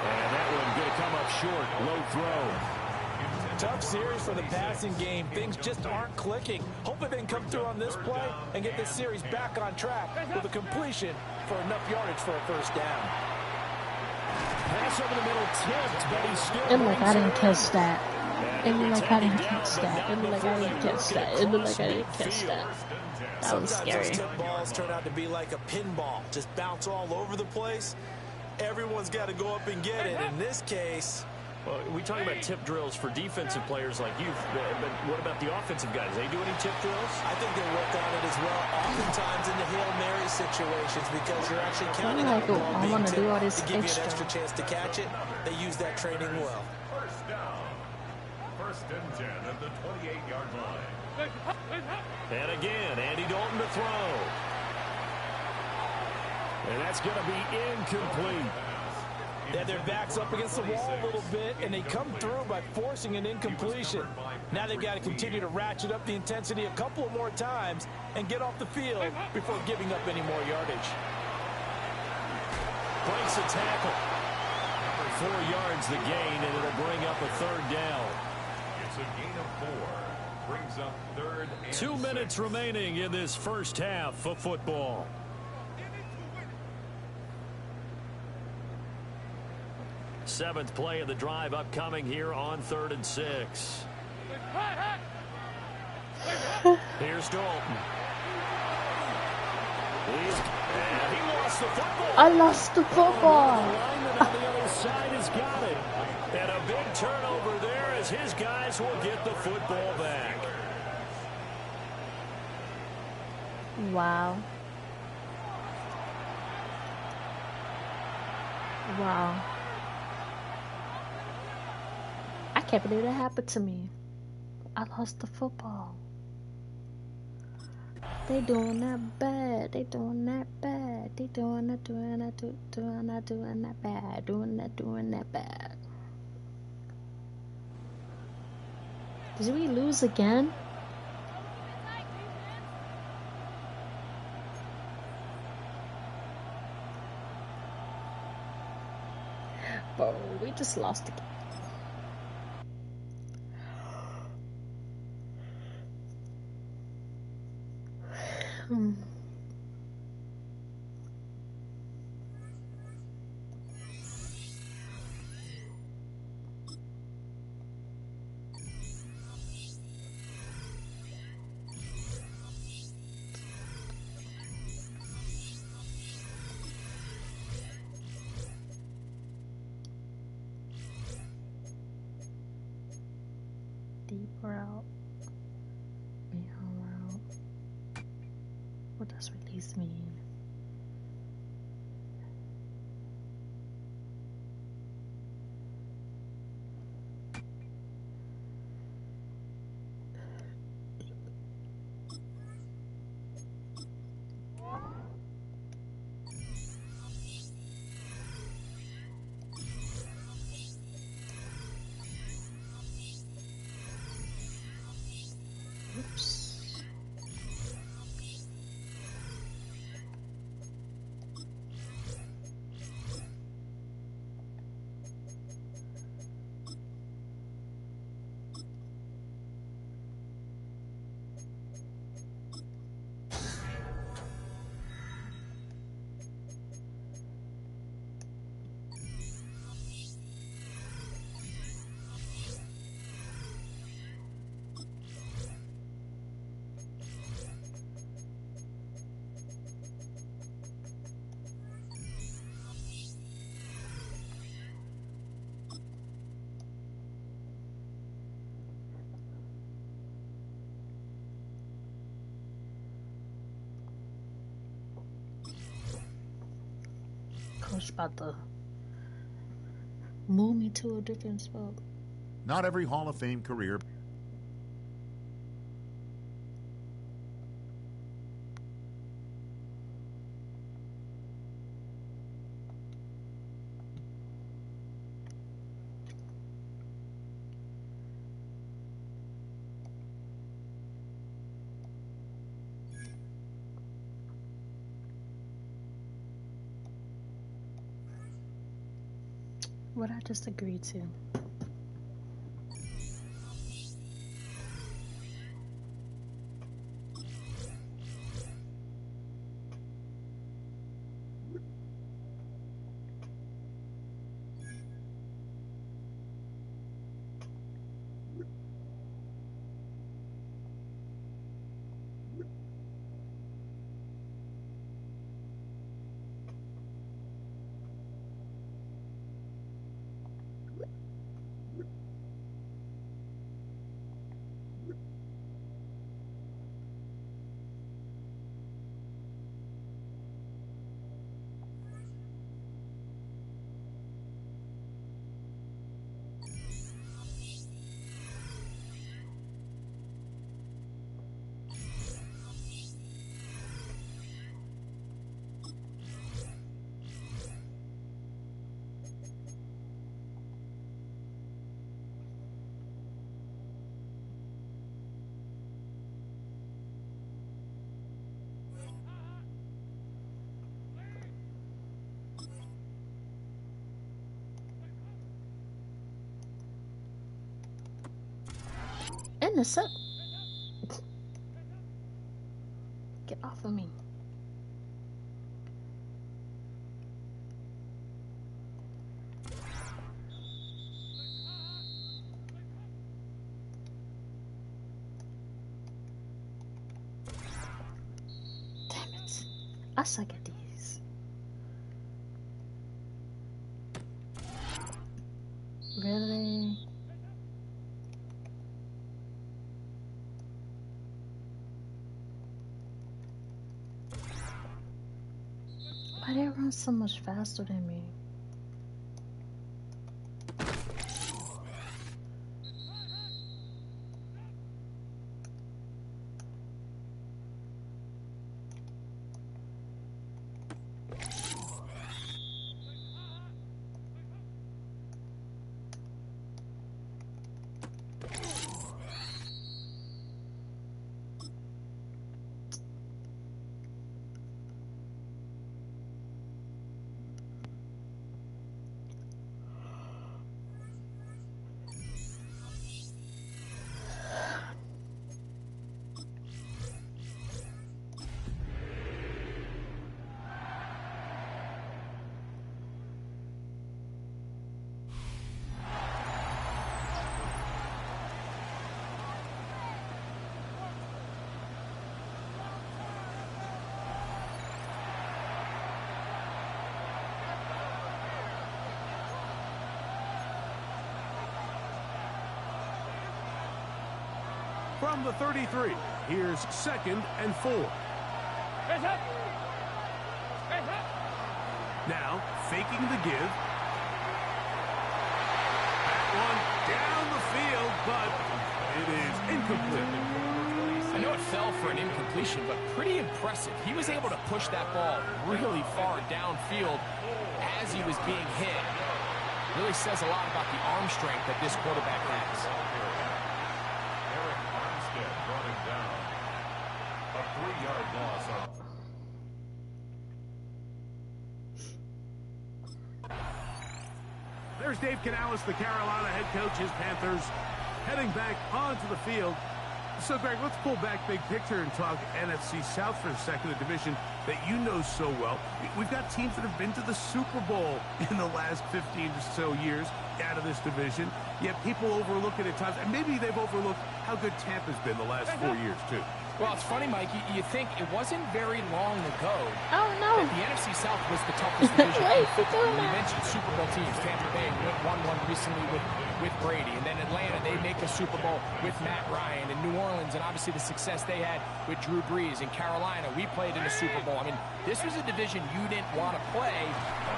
And that one going to come up short. Low throw. Tough series for the passing game. Things just aren't clicking. Hopefully they can come through on this play and get this series back on track with a completion for enough yardage for a first down. Pass over the middle tipped, but he's still... And like I didn't catch that. And like I didn't catch that. And like I didn't catch that. And like I didn't catch that. That was scary. Sometimes those tip balls turn out to be like a pinball. Just bounce all over the place. Everyone's got to go up and get it. In this case... Well, we talk about tip drills for defensive players like you, but what about the offensive guys? They do any tip drills? I think they work on it as well, oftentimes in the Hail Mary situations because you're actually counting on the ball being tipped to give you an extra chance to catch it. They use that training well. First down. 1st and 10 at the 28-yard line. And again, Andy Dalton to throw. And that's going to be incomplete. They have their backs up against the wall a little bit, and they come through by forcing an incompletion. Now they've got to continue to ratchet up the intensity a couple of more times and get off the field before giving up any more yardage. Breaks a tackle. 4 yards the gain, and it'll bring up a 3rd down. It's a gain of 4. Brings up 3rd and 2 minutes remaining in this first half of football. Seventh play of the drive upcoming here on 3rd and 6. Here's Dalton. He lost the football. I lost the football. The lineman on the other side has got it. And a big turnover there as his guys will get the football back. Wow. Wow. I can't believe that happened to me. I lost the football. They doing that bad. They doing that bad. They doing that bad. Doing that bad. Did we lose again? Bro, we just lost again. What does release mean? Oops. Coach about to move me to a different spot. Not every Hall of Fame career. What I just agreed to. Innocent. Get off of me. Damn it. I suck at these. Really? Why they run so much faster than me? From the 33, here's 2nd and 4. Now, faking the give. That one down the field, but it is incomplete. I know it fell for an incompletion, but pretty impressive. He was able to push that ball really far downfield as he was being hit. Really says a lot about the arm strength that this quarterback has. Eric Armstead brought him down. A 3-yard loss on. There's Dave Canales, the Carolina head coach. His Panthers heading back onto the field. So, Greg, let's pull back big picture and talk NFC South for a second, a division that you know so well. We've got teams that have been to the Super Bowl in the last 15 or so years out of this division, yet people overlook it at times, and maybe they've overlooked how good Tampa's been the last 4 years, too. Well, it's funny, Mike. You think it wasn't very long ago no. that the NFC South was the toughest division Wait, in football. You mentioned Super Bowl teams. Tampa Bay won one recently with Brady. And then Atlanta, they make a Super Bowl with Matt Ryan. And New Orleans, and obviously the success they had with Drew Brees. And Carolina, we played in a Super Bowl. I mean, this was a division you didn't want to play.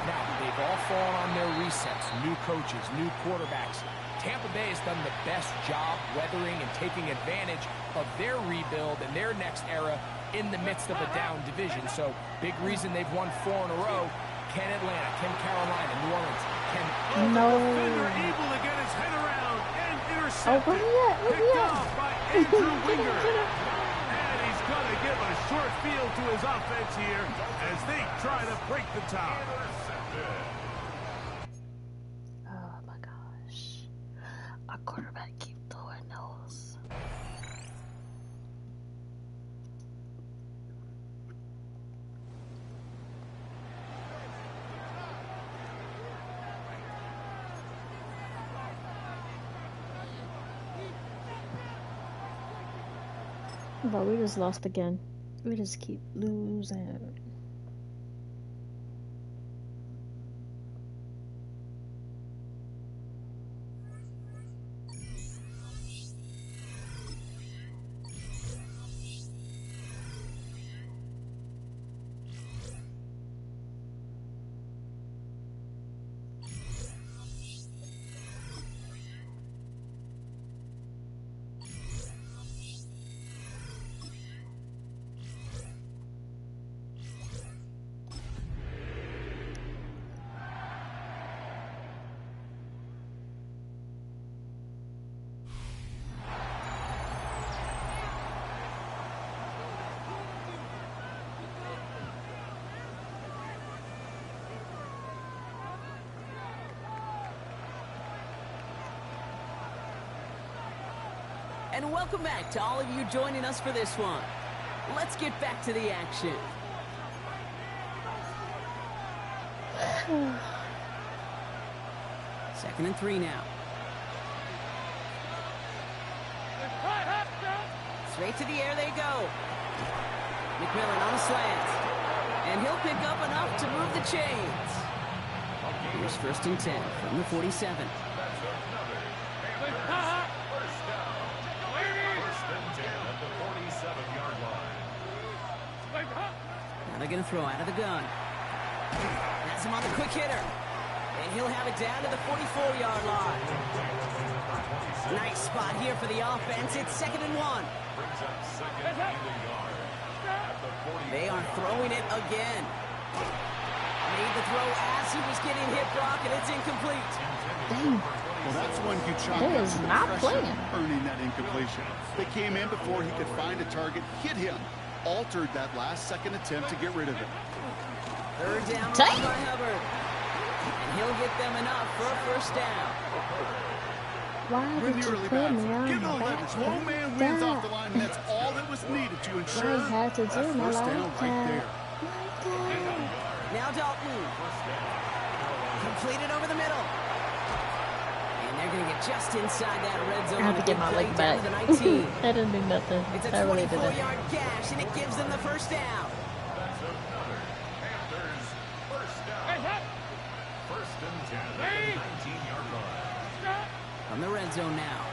Now, they've all fallen on their resets. New coaches, new quarterbacks. Tampa Bay has done the best job weathering and taking advantage of their rebuild and their next era in the midst of a down division. So, big reason they've won 4 in a row. Can Atlanta, can Carolina, New Orleans, can... No. Defender able to get his head around and intercepted. Picked off by Andrew Winger. And he's going to give a short field to his offense here as they try to break the tie. Our quarterback keep throwing those. But we just lost again. We just keep losing. And welcome back to all of you joining us for this one. Let's get back to the action. Second and 3 now. Straight to the air they go. McMillan on a slant. And he'll pick up enough to move the chains. Here's 1st and 10 from the 47. Now they're going to throw out of the gun. Has him on the quick hitter. And he'll have it down to the 44-yard line. Nice spot here for the offense. It's 2nd and 1. They are throwing it again. Made the throw as he was getting hit, Brock, and it's incomplete. Dang. Well, that's one you chalk They up is to not pressure, playing. earning that incompletion. They came in before he could find a target, hit him, altered that last-second attempt to get rid of it. 3rd down Dang. by Hubbard. And he'll get them enough for a 1st down. Why Win did the you early put me bats. on Give the it a back? leverage. Low man wins off the line, and that's all that was needed to ensure I had to that do my 1st down life right there. Now Dalton. Completed over the middle. And they're going to get just inside that red zone. I have to get my leg back. Down to the 19. That didn't do nothing. It's a I really didn't. 24-yard gash, and it gives them the 1st down. From the red zone now.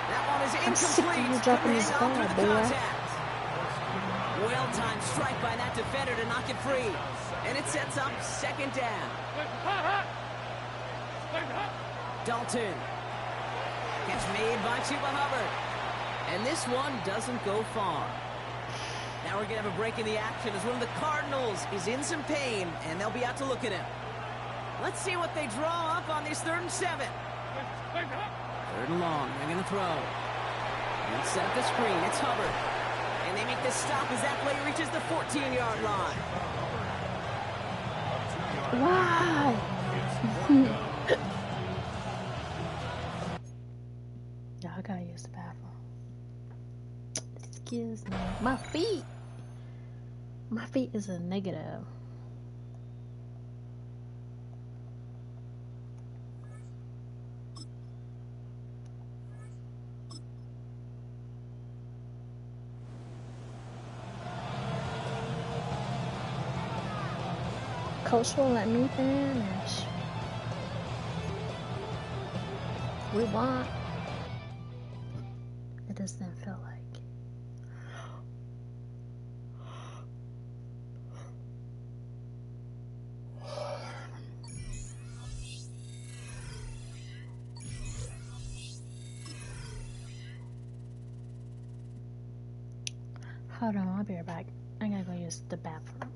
That one is I'm sick of incomplete. you dropping this Hang on ball, through the boy. contact. Well-timed strike by that defender to knock it free. And it sets up second down. Dalton. Catch made by Chuba Hubbard. And this one doesn't go far. Now we're going to have a break in the action as one of the Cardinals is in some pain, and they'll be out to look at him. Let's see what they draw up on this 3rd and 7. 3rd and long. They're going to throw. And set up the screen. It's Hubbard. And they make this stop as that play reaches the 14-yard line. Why? Y'all gotta use the bathroom. Excuse me. My feet. My feet is a negative. Coach won't let me finish. We won. It doesn't feel like. Hold on, I'll be right back. I gotta go use the bathroom.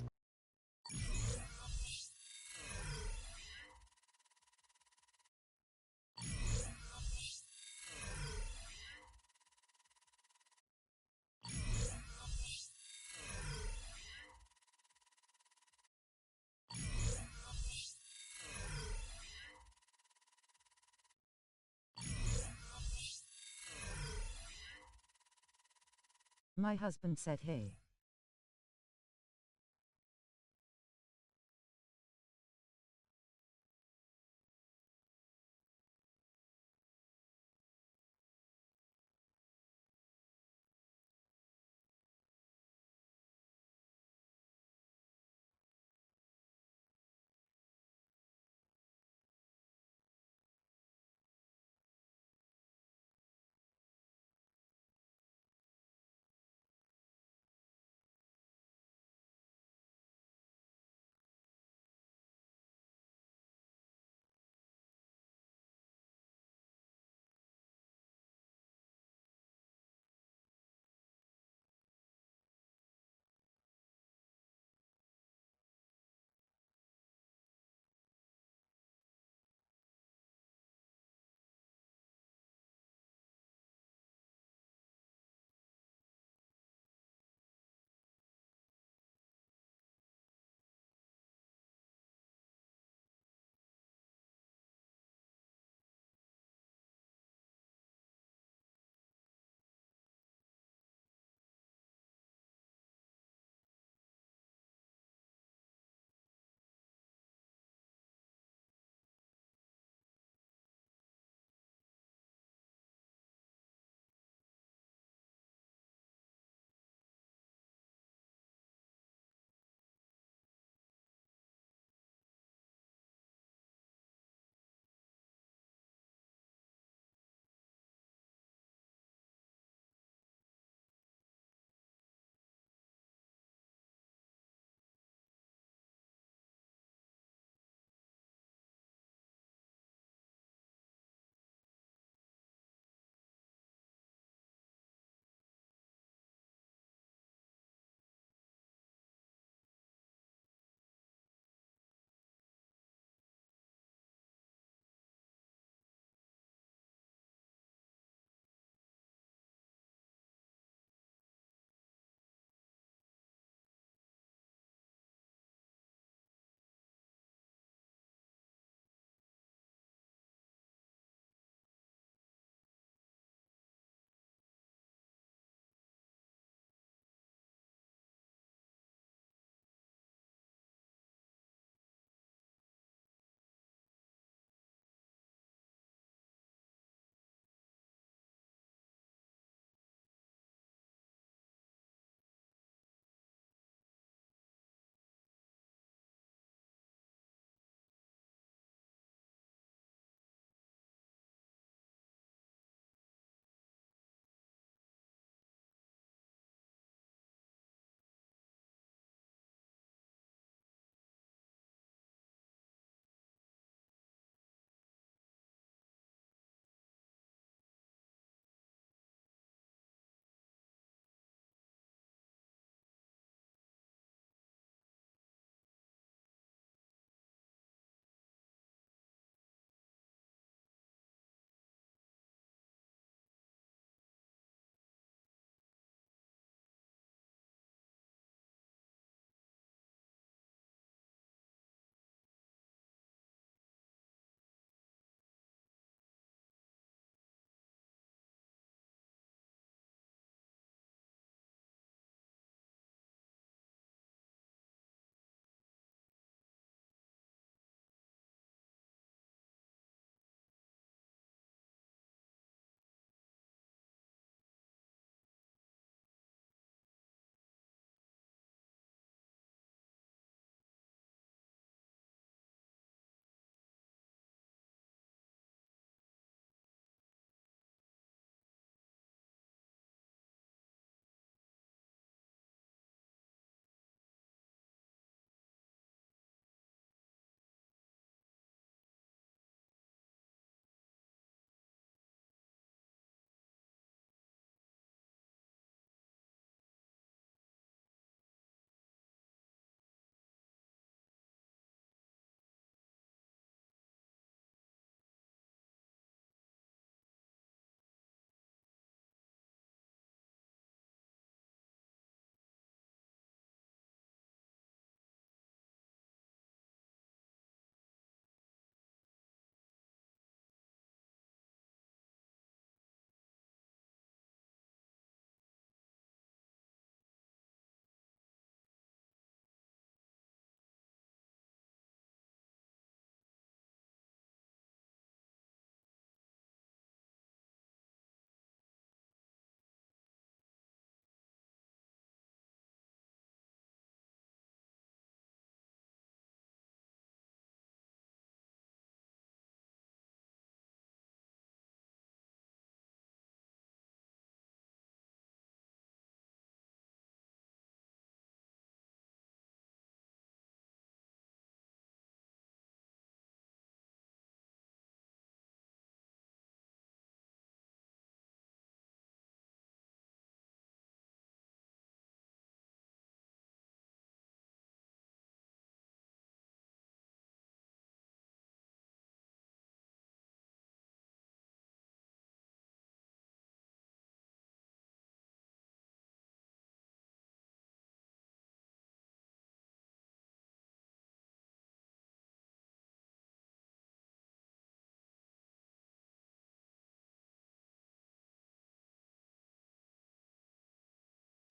My husband said hey.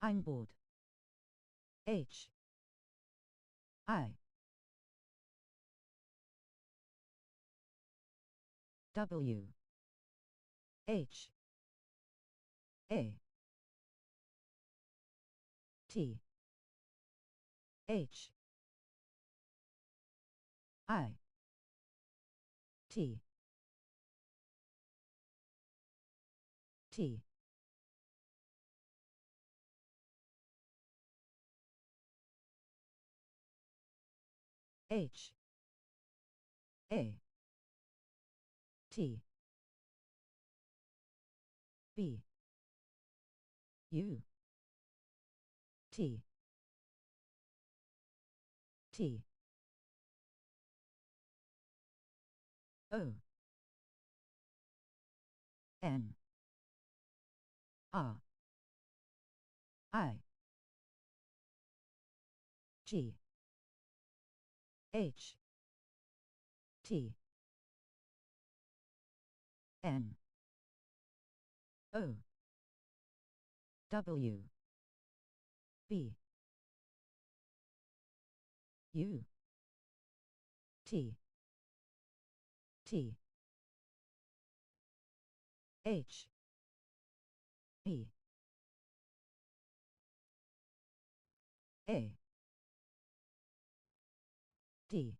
I'm bored. H I W H A T H I T T H A T B U T T O N R I G H T N O W B U T T H E A D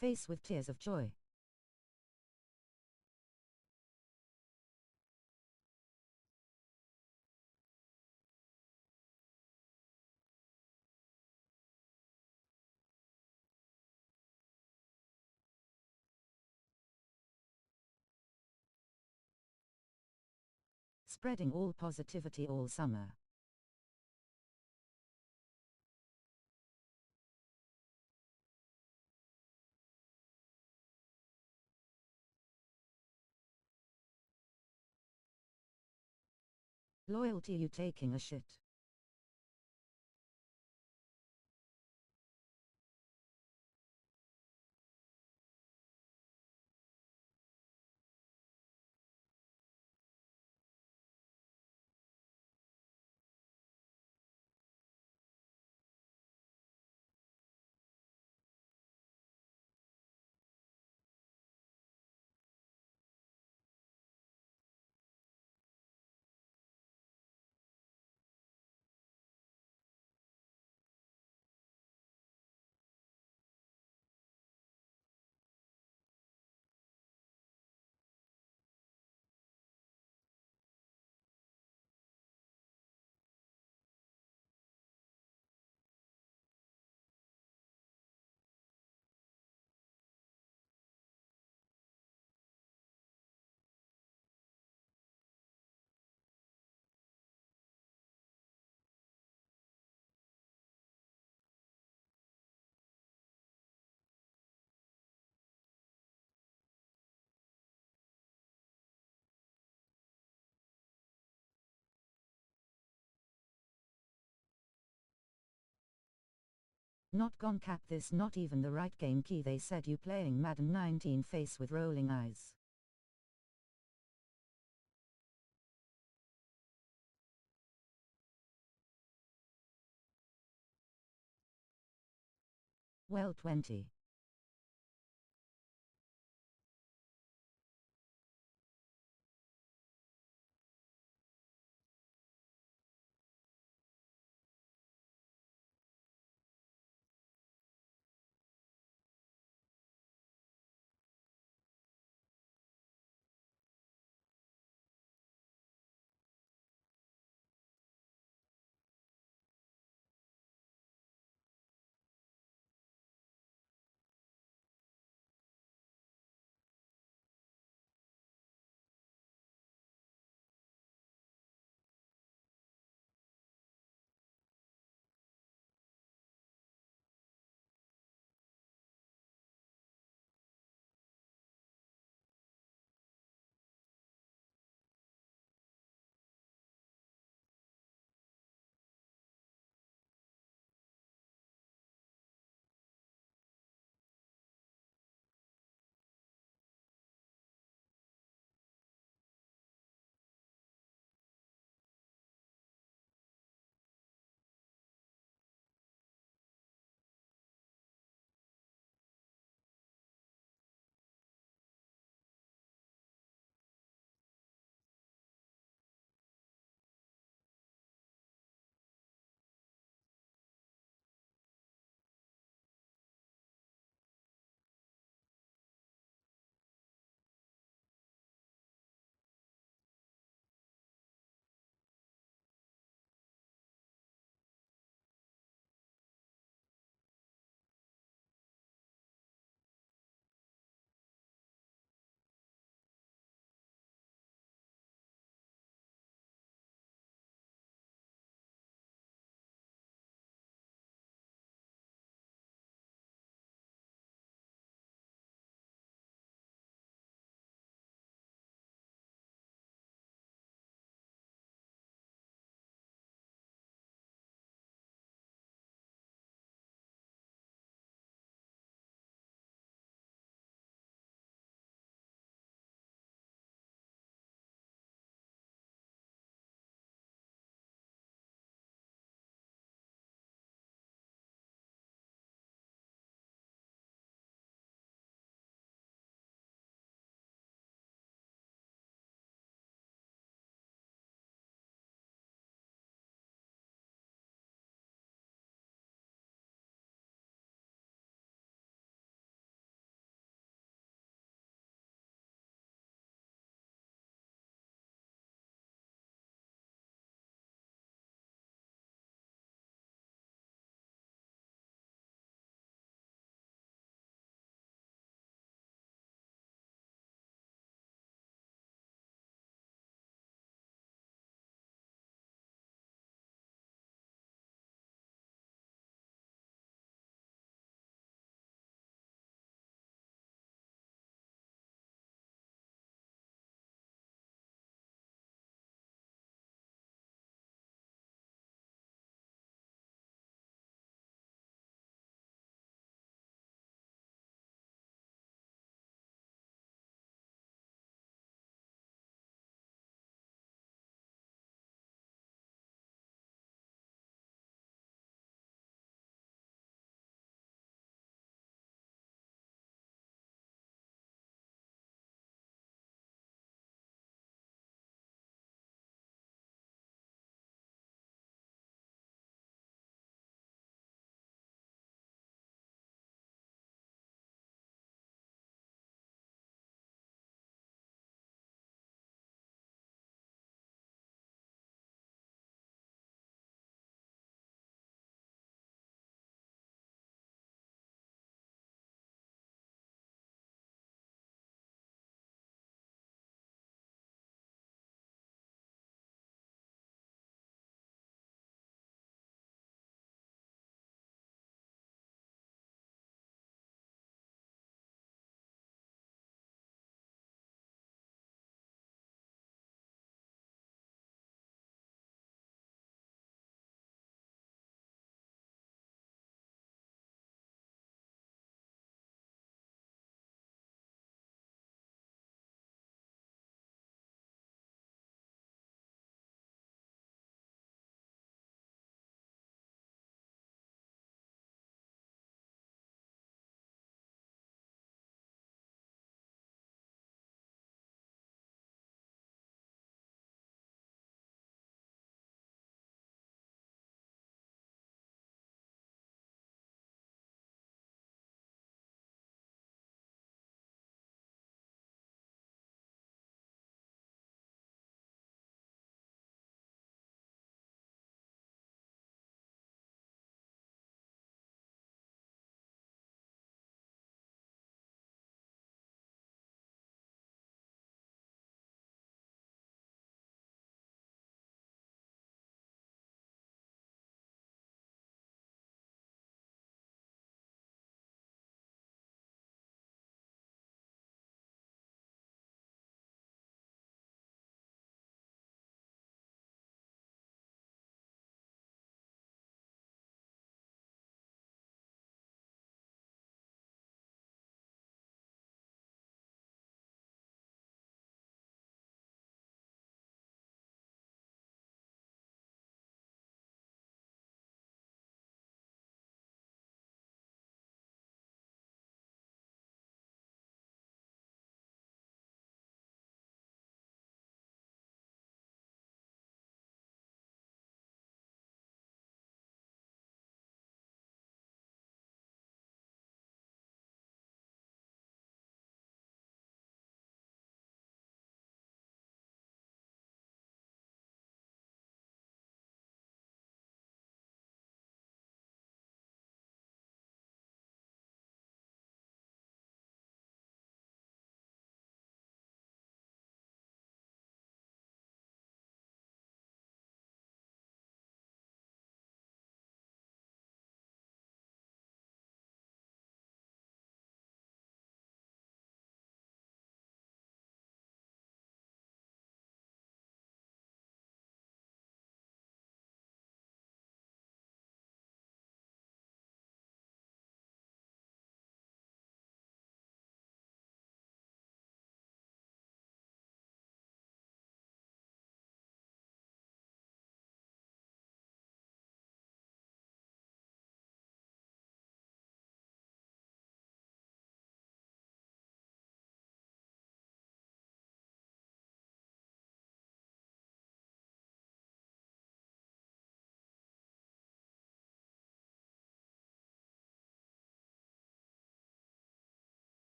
Face with tears of joy. Spreading all positivity all summer. Loyalty, you taking a shit. Not gone cap this, not even the right game key. They said you playing Madden 19 face with rolling eyes. Well 20.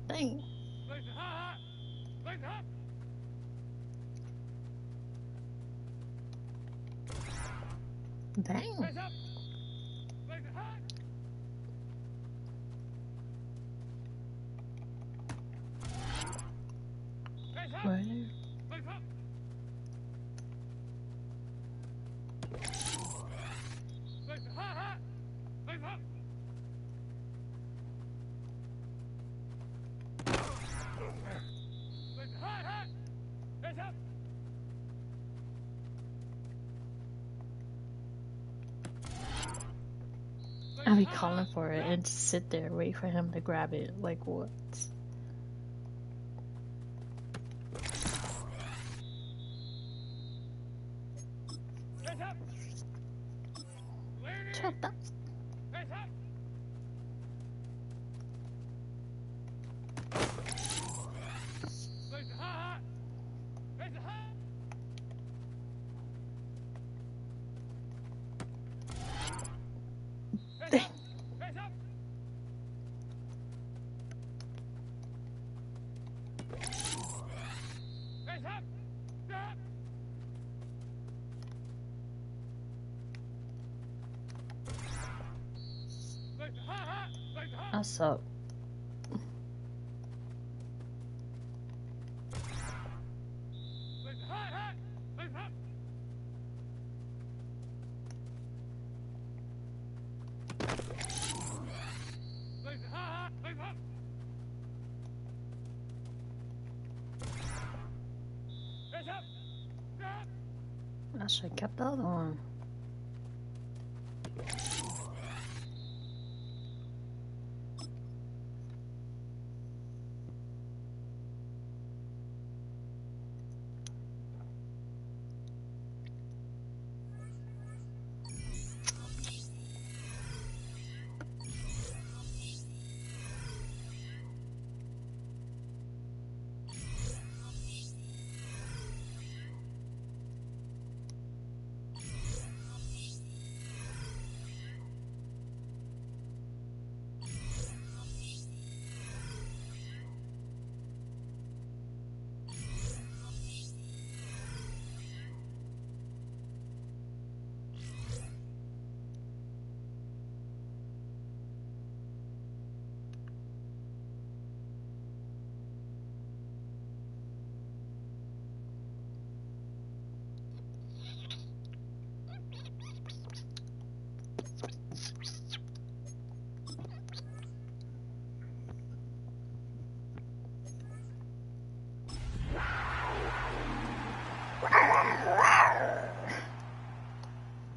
Dang. Dang. Right. I'll be calling for it and just sit there, wait for him to grab it. Like, what? Shut up. I suck. I should have kept the other one.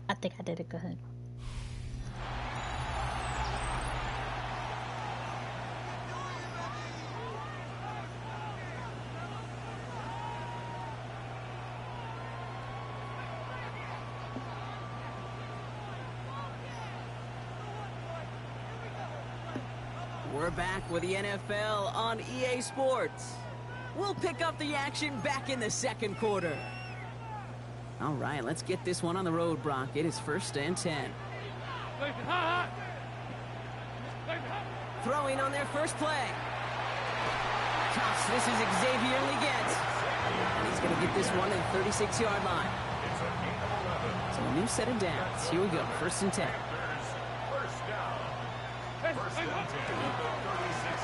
I think I did it good. We're back with the NFL on EA Sports. We'll pick up the action back in the second quarter. All right, let's get this one on the road, Brock. It is 1st and 10. Throwing on their first play. Cuffs, this is Xavier Leggett. And he's going to get this one at the 36-yard line. So a new set of downs. Here we go, 1st and 10.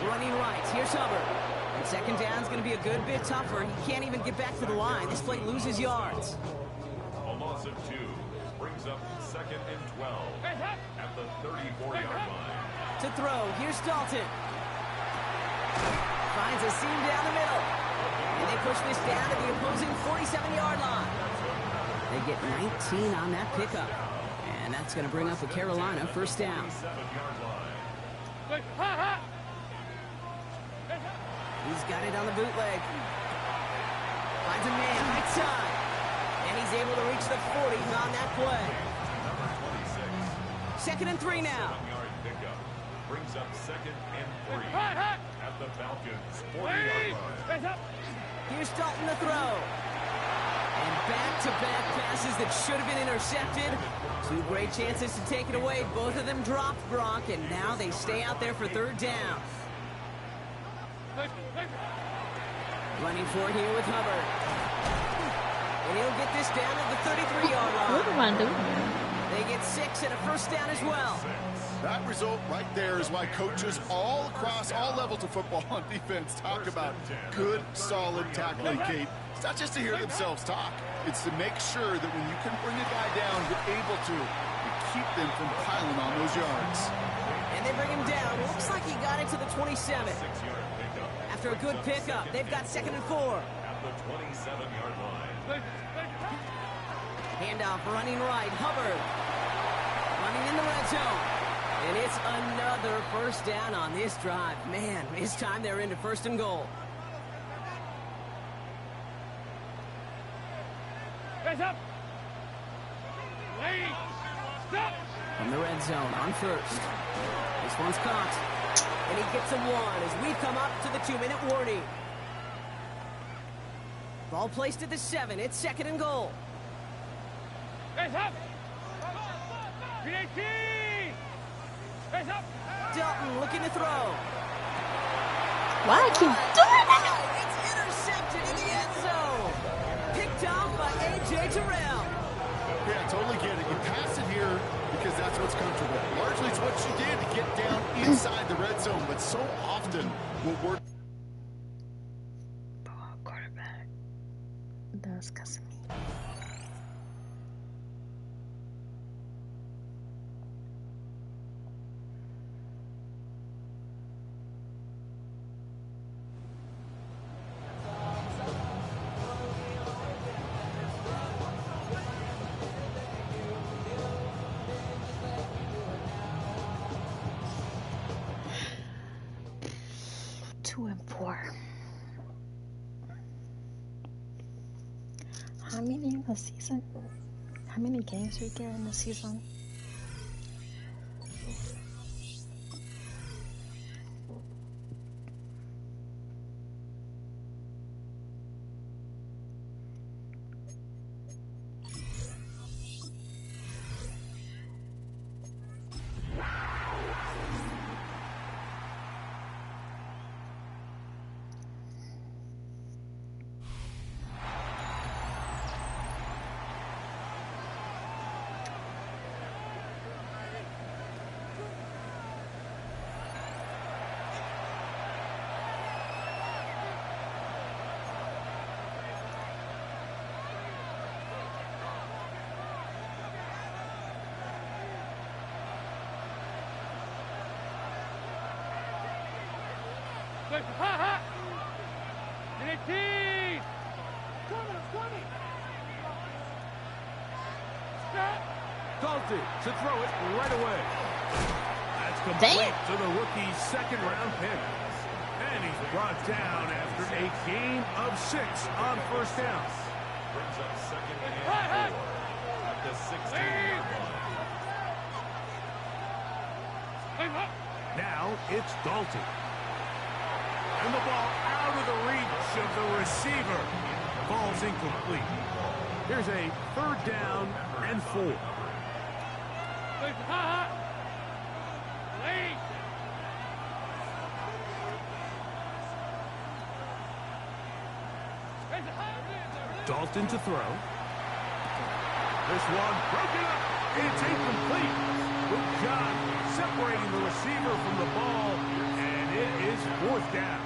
Running right, here's Hubbard. And second down is going to be a good bit tougher. He can't even get back to the line. This play loses yards. A loss of 2 brings up 2nd and 12 at the 34-yard line. To throw, here's Dalton. Finds a seam down the middle. And they push this down to the opposing 47-yard line. They get 19 on that pickup. And that's going to bring up a Carolina 1st down. He's got it on the bootleg. Finds a man right side. And he's able to reach the 40 on that play. 2nd and 3 now. 7-yard pickup brings up 2nd and 3 at the Falcons' 40-yard line. Here's Dalton to throw. And back-to-back passes that should have been intercepted. 2 great chances to take it away. Both of them dropped, Brock, and now they stay out there for 3rd down. Running for it here with Hubbard. And he'll get this down at the 33-yard line. What am I doing? They get 6 and a 1st down as well. That result right there is why coaches all across all levels of football on defense talk about good, solid tackling, Kate. It's not just to hear themselves talk. It's to make sure that when you can bring a guy down, you're able to and keep them from piling on those yards. And they bring him down. Looks like he got it to the 27. After a good pickup, they've got 2nd and 4. At the 27-yard line. Handoff running right. Hubbard running in the red zone. And it's another 1st down on this drive. Man, this time they're into 1st and goal. Up. Wait. Stop. From the red zone on 1st. This one's caught. And he gets a 1 as we come up to the 2-minute warning. Ball placed at the 7. It's 2nd and goal. Up. Up. Dalton looking to throw. Why I keep doing that? It's intercepted in the end zone. Picked off by A.J. Terrell. Yeah, I totally get it. You pass it here because that's what's comfortable. Largely it's what you did to get down inside the red zone, but so often what we're... Quarterback does cuss me. 2 and 4. How many in the season? How many games we get in the season? Dalton to throw it right away. That's complete to the rookie's 2nd-round pick. And he's brought down after a gain of 6 on 1st down. Brings up 2nd and 4 at the 16-yard line. Now it's Dalton. And the ball out of the reach of the receiver. Ball's incomplete. Here's a 3rd down and 4. Dalton to throw. This one broken up. It's incomplete. Good job separating the receiver from the ball, and it is 4th down.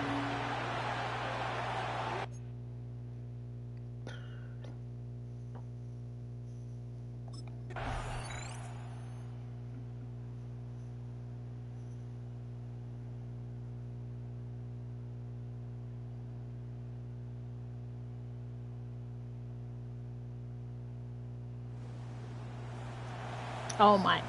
Oh my.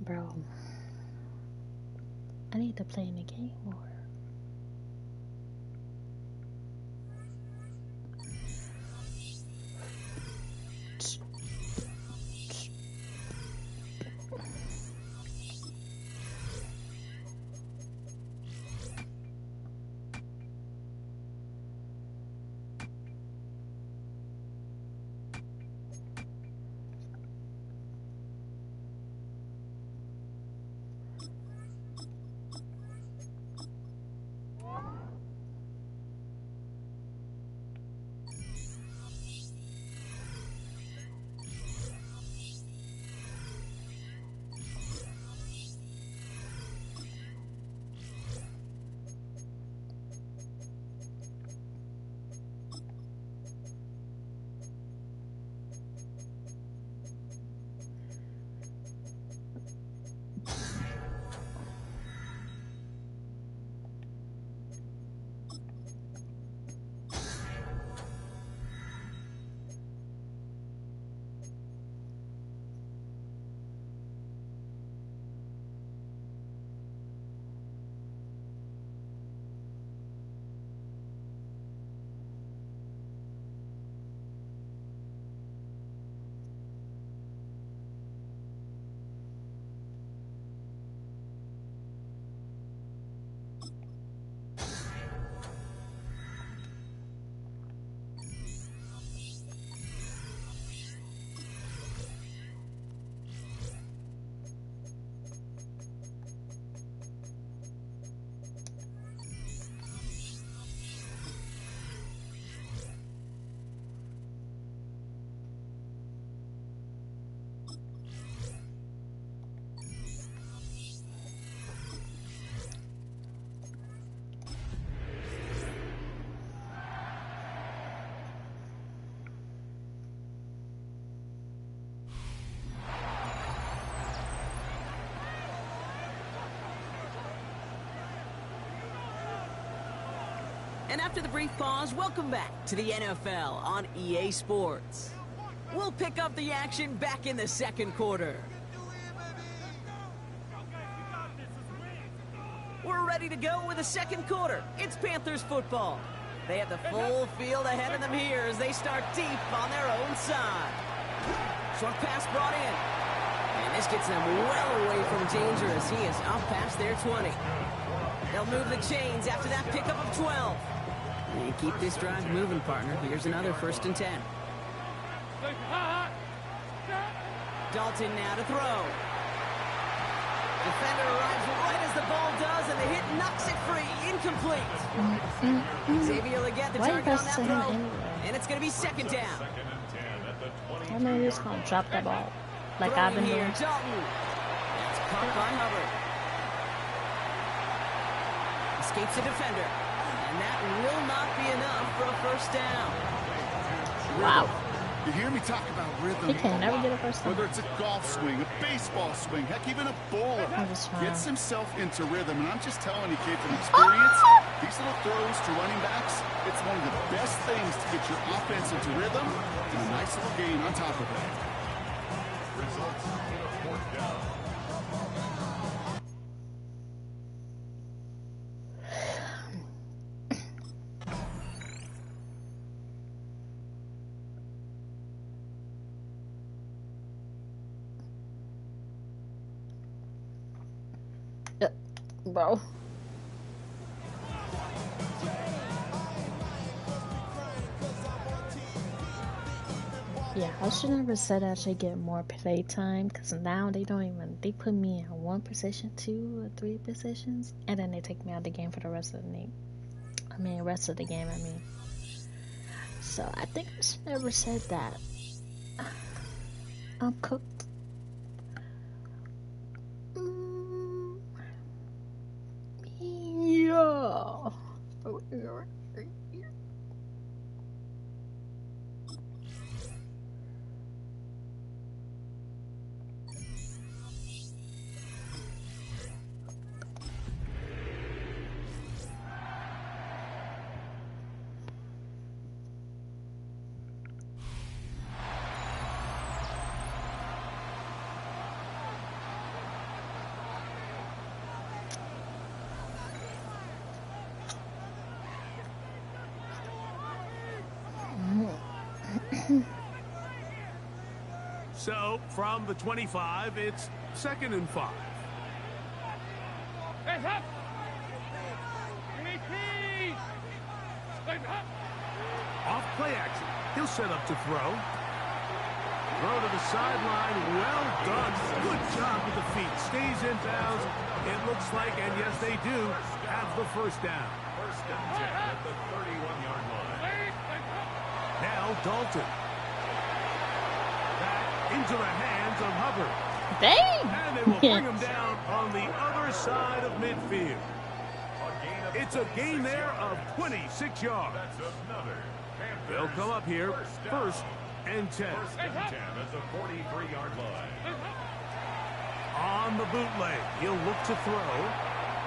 Bro, I need to play in the game more. And after the brief pause, welcome back to the NFL on EA Sports. We'll pick up the action back in the second quarter. We're ready to go with the second quarter. It's Panthers football. They have the full field ahead of them here as they start deep on their own side. Short pass brought in. And this gets them well away from danger as he is up past their 20. They'll move the chains after that pickup of 12. And keep this drive moving, partner. Here's another 1st and 10. Dalton now to throw. Defender arrives right as the ball does, and the hit knocks it free. Incomplete. Xavier will get the target on that throw, and it's going to be 2nd down. I know he's going to drop that ball like I've been doing. Dalton. That's caught by Hubbard. Escapes the defender. And that will not be enough for a 1st down. Wow. You hear me talk about rhythm. He can never get a 1st down. Whether it's a golf swing, a baseball swing, heck, even a bowler gets himself into rhythm. And I'm just telling you, kid, from experience, these little throws to running backs, it's one of the best things to get your offense into rhythm and a nice little gain on top of it. Results in a 4th down. Bro. Yeah, I should never said I should get more play time, because now they put me in 1 position, 2 or 3 positions, and then they take me out of the game for the rest of the game. So I think I should never said that. I'm cooked. Yeah. So, from the 25, it's 2nd and 5. Off play action. He'll set up to throw. Throw to the sideline. Well done. Good job with the feet. Stays in bounds. It looks like, and yes, they do, have the first down. 1st and 10 at the 31-yard line. Now Dalton. Back into the hands of Hubbard. Dang! And they will bring him down on the other side of midfield. It's a gain there of 26 yards. They'll come up here, 1st and 10. 1st and 10 at the 43-yard line. On the bootleg, he'll look to throw.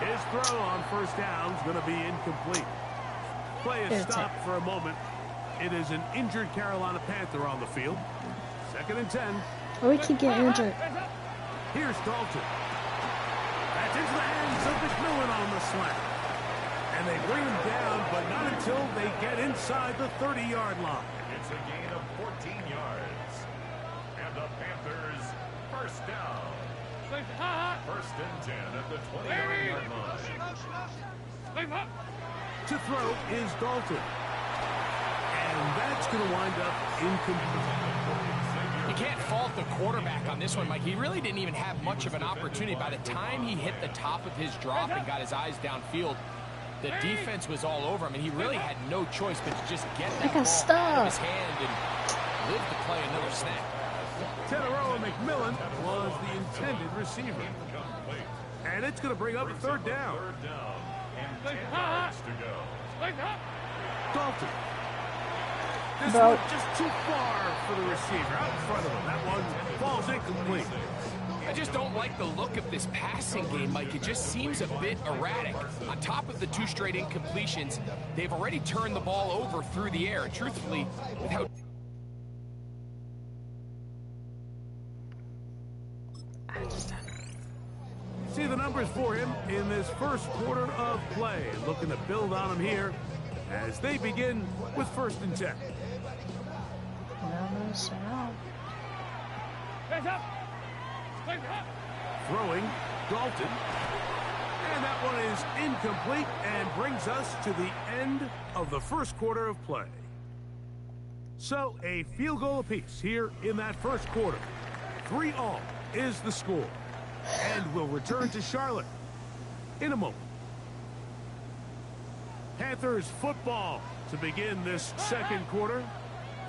His throw on 1st down is going to be incomplete. Play is stopped for a moment. It is an injured Carolina Panther on the field. 2nd and 10. Oh, we keep getting injured. Here's Dalton. That's into the hands of McMillan on the slant. And they bring him down, but not until they get inside the 30-yard line. It's a gain of 14 yards. And the Panthers, 1st down. 1st and 10 at the 29-yard line. To throw is Dalton. And that's going to wind up incomplete. You can't fault the quarterback on this one, Mike. He really didn't even have much of an opportunity. By the time he hit the top of his drop and got his eyes downfield, the defense was all over him, and he really had no choice but to just get that ball out of his hand and live to play another snap. Teteroa McMillan was the intended receiver. And it's going to bring up 3rd down. 3rd down and 10 yards to go. Dalton. This one just too far for the receiver. Out in front of him. That one falls incomplete. I just don't like the look of this passing game, Mike. It just seems a bit erratic. On top of the 2 straight incompletions, they've already turned the ball over through the air. And truthfully, with how... See the numbers for him in this 1st quarter of play. Looking to build on him here as they begin with 1st and 10. Throwing, Dalton. And that one is incomplete and brings us to the end of the 1st quarter of play. So a field goal apiece here in that 1st quarter. 3-all is the score. And we'll return to Charlotte in a moment. Panthers football to begin this 2nd quarter.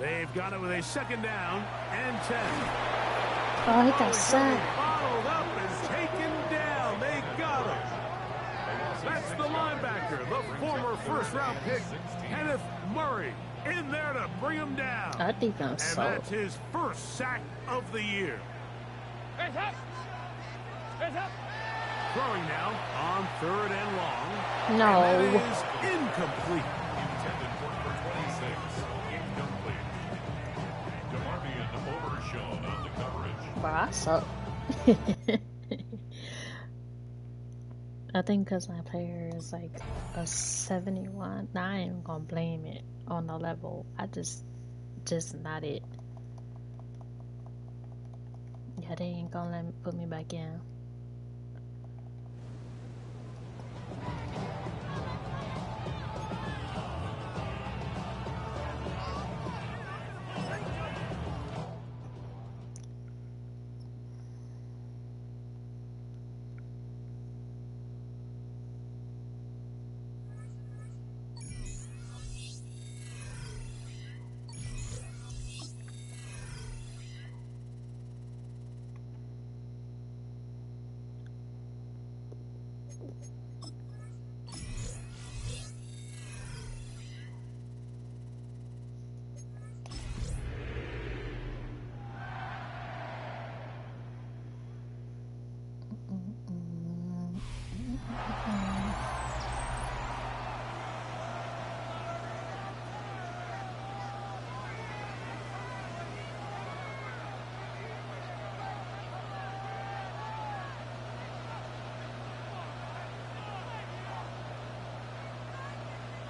They've got it with a 2nd down and 10. Oh, he got sacked. Followed up and taken down. They got him. That's the linebacker, the former 1st-round pick, Kenneth Murray, in there to bring him down. I think I'm and so. that's his 1st sack of the year. Throwing now on 3rd and long. No. And that is incomplete. Intended for 26. Incomplete. DeMarvion overshown on the coverage. Bro, I suck. I think because my player is like a 71. Now I ain't gonna blame it on the level. I just not it. Yeah, they ain't gonna let me put me back in.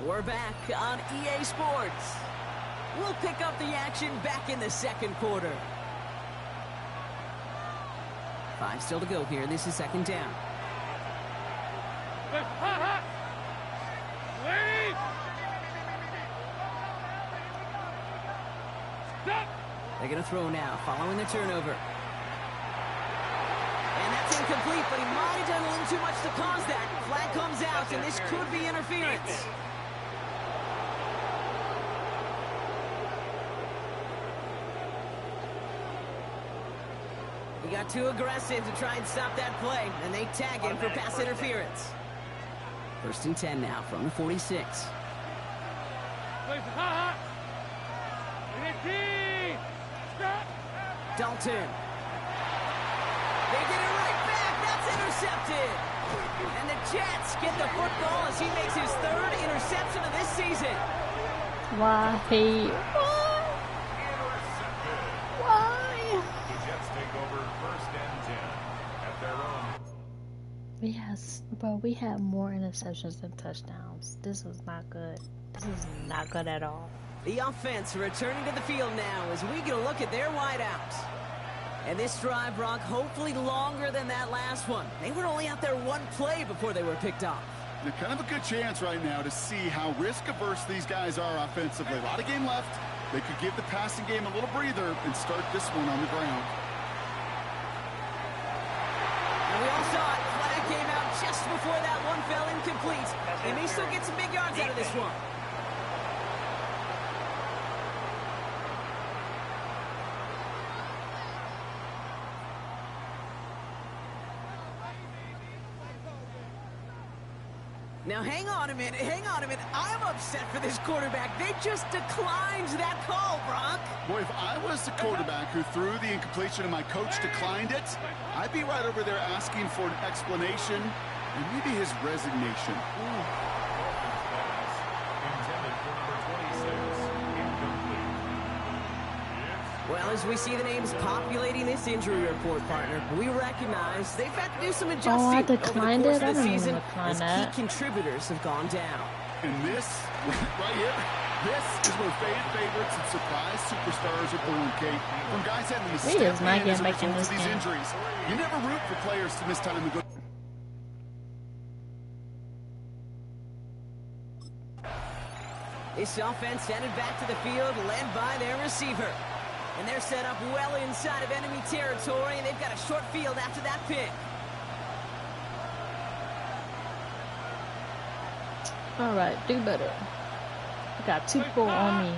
We're back on EA Sports. We'll pick up the action back in the second quarter. 5 still to go here. This is second down. They're going to throw now, following the turnover. And that's incomplete, but he might have done a little too much to cause that. Flag comes out, and this could be interference. He got too aggressive to try and stop that play, and they tag him for pass interference. 1st and 10 now from the 46. Dalton. They get it right back. That's intercepted. And the Jets get the football as he makes his 3rd interception of this season. Why? Why? The Jets take over 1st and 10 at their own. Yes, bro, we had more interceptions than touchdowns. This was not good. This is not good at all. The offense returning to the field now as we get a look at their wideouts. And this drive, Brock, hopefully longer than that last one. They were only out there one play before they were picked off. They're kind of a good chance right now to see how risk-averse these guys are offensively. A lot of game left. They could give the passing game a little breather and start this one on the ground. And we all saw it. Flag came out just before that one fell incomplete. They may still get some big yards out of this one. Now, hang on a minute. I'm upset for this quarterback. They just declined that call, Brock. Boy, if I was the quarterback who threw the incompletion and my coach declined it, I'd be right over there asking for an explanation and maybe his resignation. Intended for number 26, incomplete. Well, as we see the names populating this injury report, partner, we recognize they've had to do some adjusting I over the declined course it? of I the didn't season even decline as that. key contributors have gone down. And this, right here, this is where fan favorites and surprise superstars are born, Kate. From guys having to He step is not in as getting a back in result of this these game. injuries. You never root for players to miss time and go. This offense headed back to the field, led by their receiver. And they're set up well inside of enemy territory, and they've got a short field after that pick. Alright, do better. I got 2 people on me.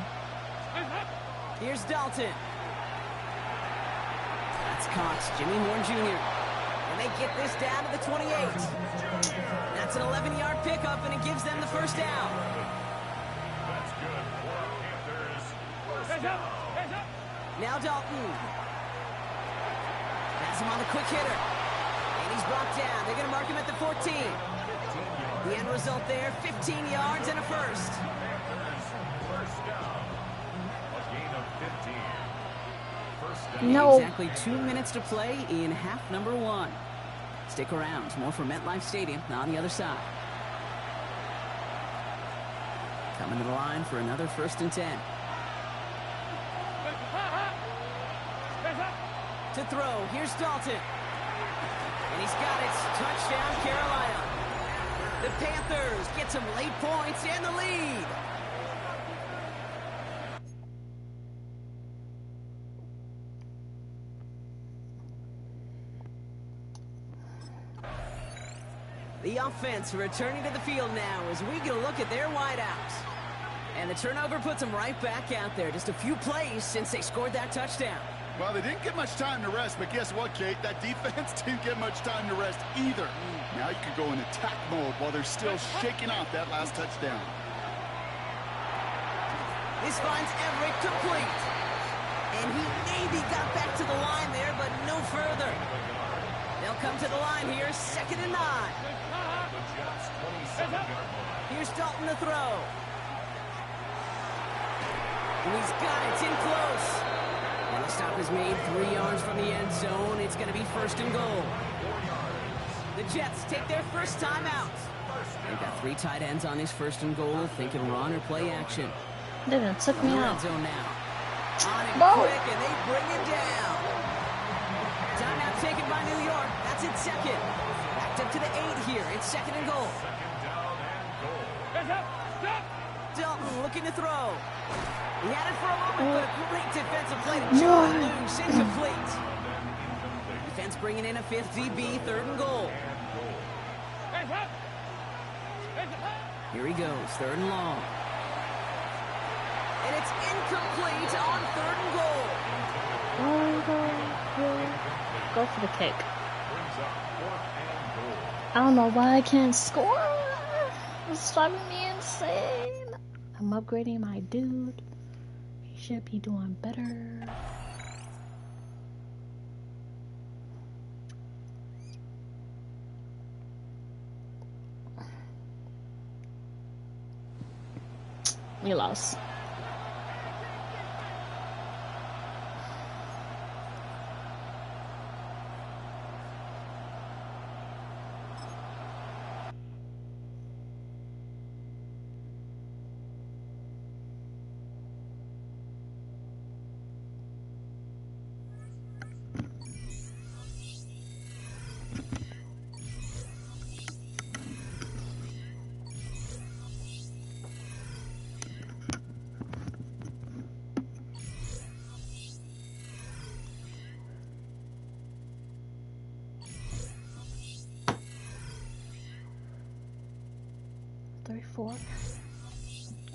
Here's Dalton. That's Cox, Jimmy Horn Jr. And they get this down to the 28. That's an 11-yard pickup, and it gives them the first down. That's good for Panthers. First down. Now Dalton. Has him on the quick hitter. And he's brought down. They're going to mark him at the 14. The end result there, 15 yards and a first. Panthers, first down. A gain of 15. First down. No. Exactly 2 minutes to play in half number 1. Stick around. More from MetLife Stadium on the other side. Coming to the line for another 1st and 10. To throw, here's Dalton. And he's got it. Touchdown, Carolina. The Panthers get some late points and the lead. The offense returning to the field now as we get a look at their wideouts. And the turnover puts them right back out there. Just a few plays since they scored that touchdown. Well, they didn't get much time to rest, but guess what, Kate? That defense didn't get much time to rest either. Now you could go in attack mode while they're still shaking off that last touchdown. This finds Everett complete. And he maybe got back to the line there, but no further. They'll come to the line here, 2nd and 9. The Jets, 27-yard line. Here's Dalton to throw. And he's got it. It's in close. And the stop is made 3 yards from the end zone. It's going to be 1st and goal. The Jets take their first time out. They've got 3 tight ends on this 1st and goal, thinking run or play action. They done took me out. Zone now. On it Whoa. quick, and they bring it down. Timeout taken by New York. That's it, second. Backed up to the 8 here. It's second and goal. Dalton looking to throw. He had it for a moment, but a great defensive play to John loose. Incomplete. Defense bringing in a 5th DB, 3rd and goal. Here he goes, 3rd and long. And it's incomplete on 3rd and goal. Go for the kick. I don't know why I can't score. It's driving me insane. I'm upgrading my dude. He should be doing better. We lost.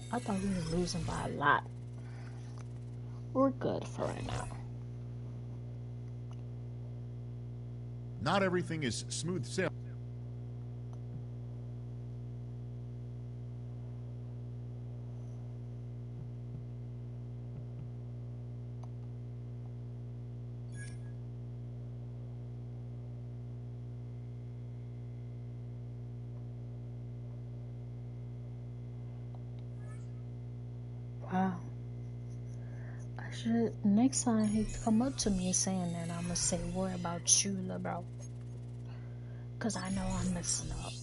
I thought we were losing by a lot. We're good for right now. Not everything is smooth sailing. Wow. I should, next time he come up to me saying that, I'm gonna say, "What about you, lil' bro?" Cause I know I'm messing up.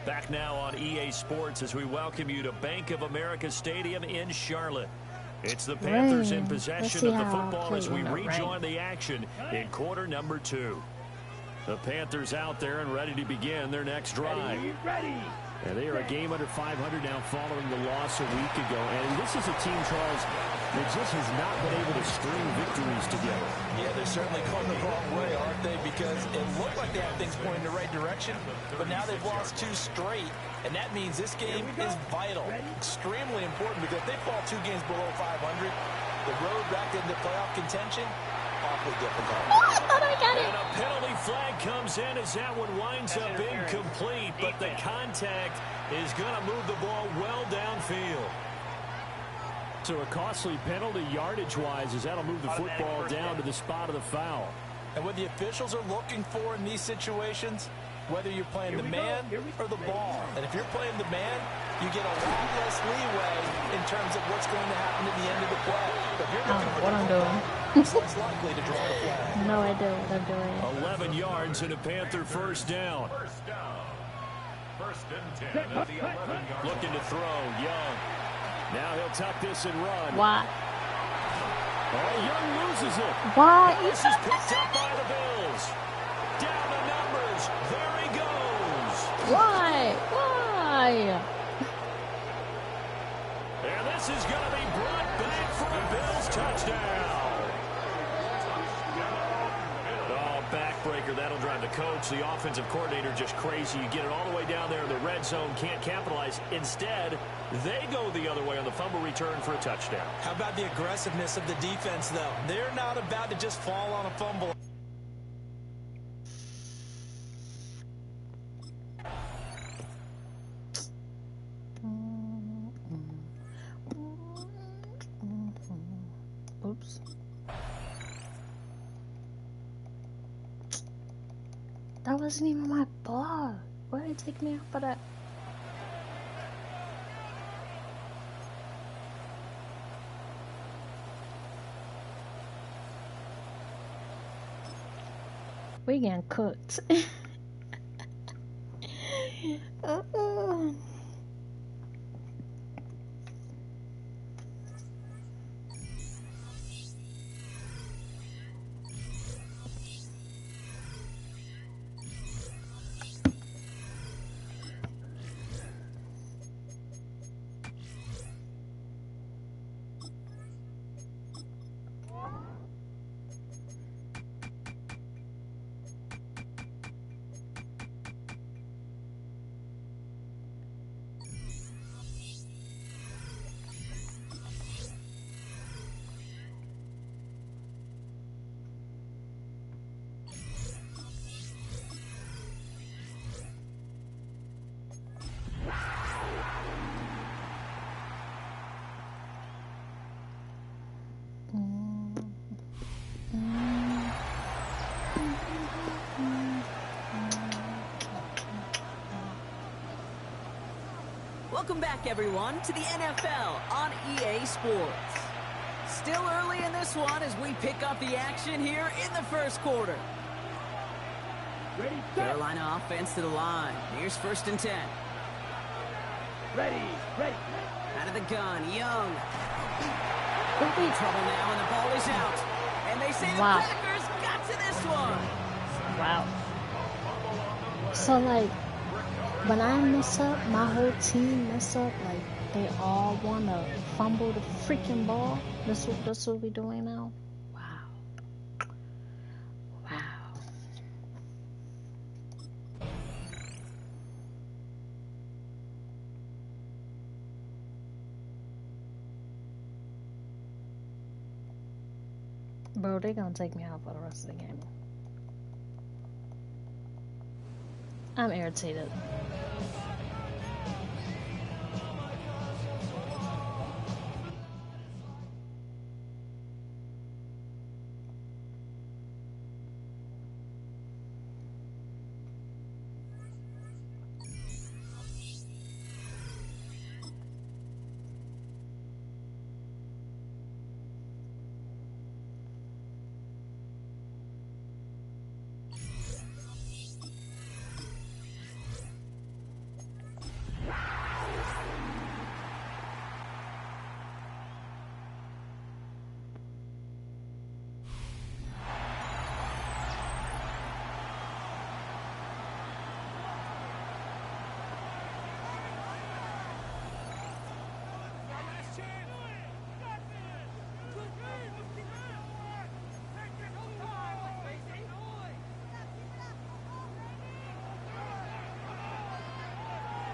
Back now on EA Sports as we welcome you to Bank of America Stadium in Charlotte. It's the Panthers in possession of the football as we rejoin the action in quarter number 2. The Panthers out there and ready to begin their next drive. And they are a game under 500 now following the loss a week ago. And this is a team, Charles, that just has not been able to string victories together. Yeah, they're certainly going the wrong way, aren't they? Because it looked like they have things pointing in the right direction, but now they've lost 2 straight, and that means this game is vital, extremely important, because if they fall 2 games below 500, the road back into playoff contention, awfully difficult. Oh, I got it. And a penalty flag comes in as that one winds up incomplete, but the contact is going to move the ball well downfield. So a costly penalty yardage-wise as that'll move the football down to the spot of the foul. And what the officials are looking for in these situations, whether you're playing the man or the ball. And if you're playing the man, you get a lot less leeway in terms of what's going to happen at the end of the play. But if you're looking for what I'm doing. it's less likely to draw the flag. No idea what I'm doing. 11 yards and a Panther first down. First and 10 at the 11-yard. Looking to throw, Young. Now he'll tuck this and run. Why? Oh, Young loses it. Why? This is picked up by the Bills. Down the numbers. There he goes. Why? Why? And this is going to be brought back for a Bills touchdown. Oh, backbreaker figure that'll drive the coach, the offensive coordinator, just crazy. You get it all the way down there in the red zone, can't capitalize. Instead, they go the other way on the fumble return for a touchdown. How about the aggressiveness of the defense, though? They're not about to just fall on a fumble. Oops. That wasn't even my ball. Why did it take me out for that? We getting cooked. Welcome back, everyone, to the NFL on EA Sports. Still early in this one as we pick up the action here in the first quarter. Ready, Carolina offense to the line. Here's 1st and 10. ready. Out of the gun, Young. In trouble now, and the ball is out. And they say the Packers got to this one. Wow. So, like, when I mess up, my whole team mess up, like, they all want to fumble the freaking ball. That's what we're doing now? Wow. Bro, they gonna take me out for the rest of the game. I'm irritated.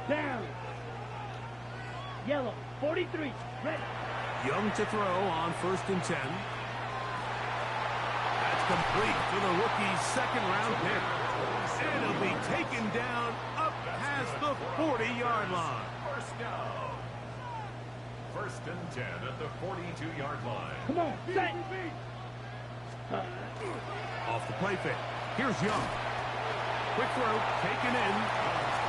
Down. Yellow, 43, ready. Young to throw on 1st and 10. That's complete for the rookie's second-round pick. And it'll be taken down up past the 40-yard line. First down. 1st and 10 at the 42-yard line. Come on, set. Off the play fake. Here's Young. Quick throw, taken in.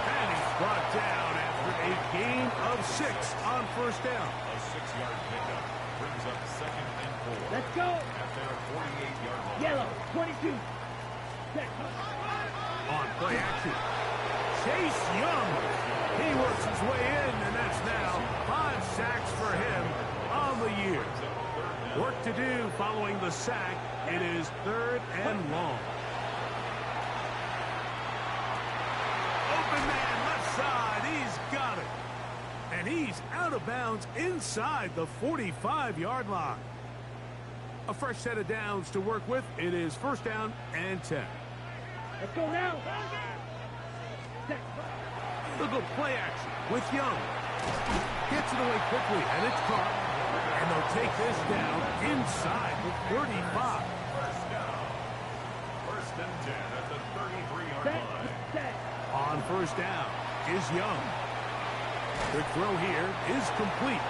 And he's brought down after a gain of 6 on 1st down. A 6-yard pickup brings up 2nd and 4. Let's go. At their 48-yard line. Yellow, 22. Set. On play action. Chase Young. He works his way in, and that's now 5 sacks for him on the year. Work to do following the sack. It is 3rd and long. Open man left side. He's got it. And he's out of bounds inside the 45-yard line. A fresh set of downs to work with. It is 1st down and 10. Let's go now. Look at play action with Young. Gets it away quickly, and it's caught. And they'll take this down inside the 35. First down. First and 10 at the 33-yard line. On first down is Young. The throw here is complete.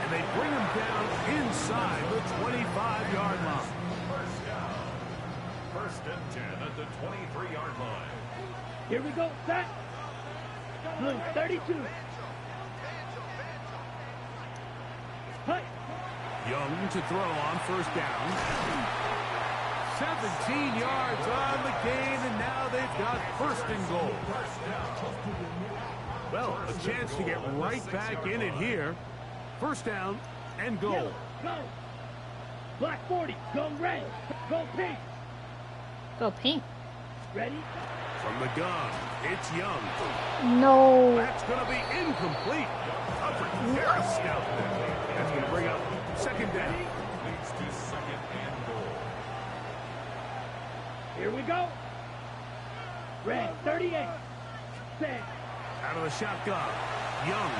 And they bring him down inside the 25-yard line. First down. First and 10 at the 23-yard line. Here we go. Set. Blue 32. Hut. Young to throw on first down. 17 yards on the gain, and now they've got first and goal. Well, a chance to get right back in it here. First down and goal. Yellow, go. Black 40. Go red. Go pink. Go pink. Ready? From the gun, it's Young. No. That's going to be incomplete. Coverage very stout there. That's going to bring up second down. Leads to second and goal. Here we go. Red 38. Set. Out of the shotgun, Young.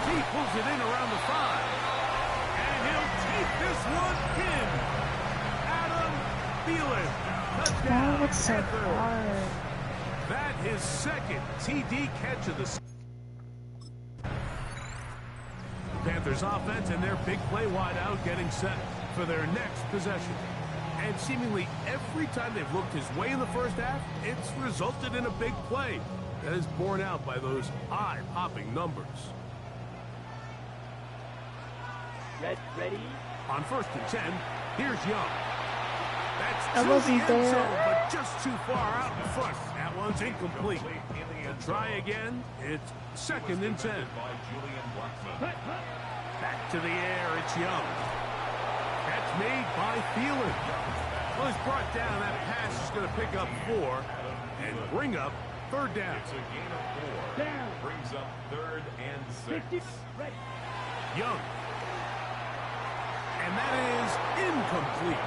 He pulls it in around the 5. And he'll take this one in. Adam Thielen. Touchdown. Oh, it's so hard. That his second TD catch of the season. Panthers offense and their big play wide out getting set for their next possession. And seemingly every time they've looked his way in the first half, it's resulted in a big play that is borne out by those eye-popping numbers. Ready? On first and 10, here's Young. That's I to wasn't the end there. zone, but just too far out in front. That one's incomplete. And try again. It's second and 10. Back to the air, it's Young. That's made by Thielen. Well, he's brought down. That pass is going to pick up 4 and bring up third down. It's a gain of 4. Down. Brings up third and 6. Ready. Young. And that is incomplete.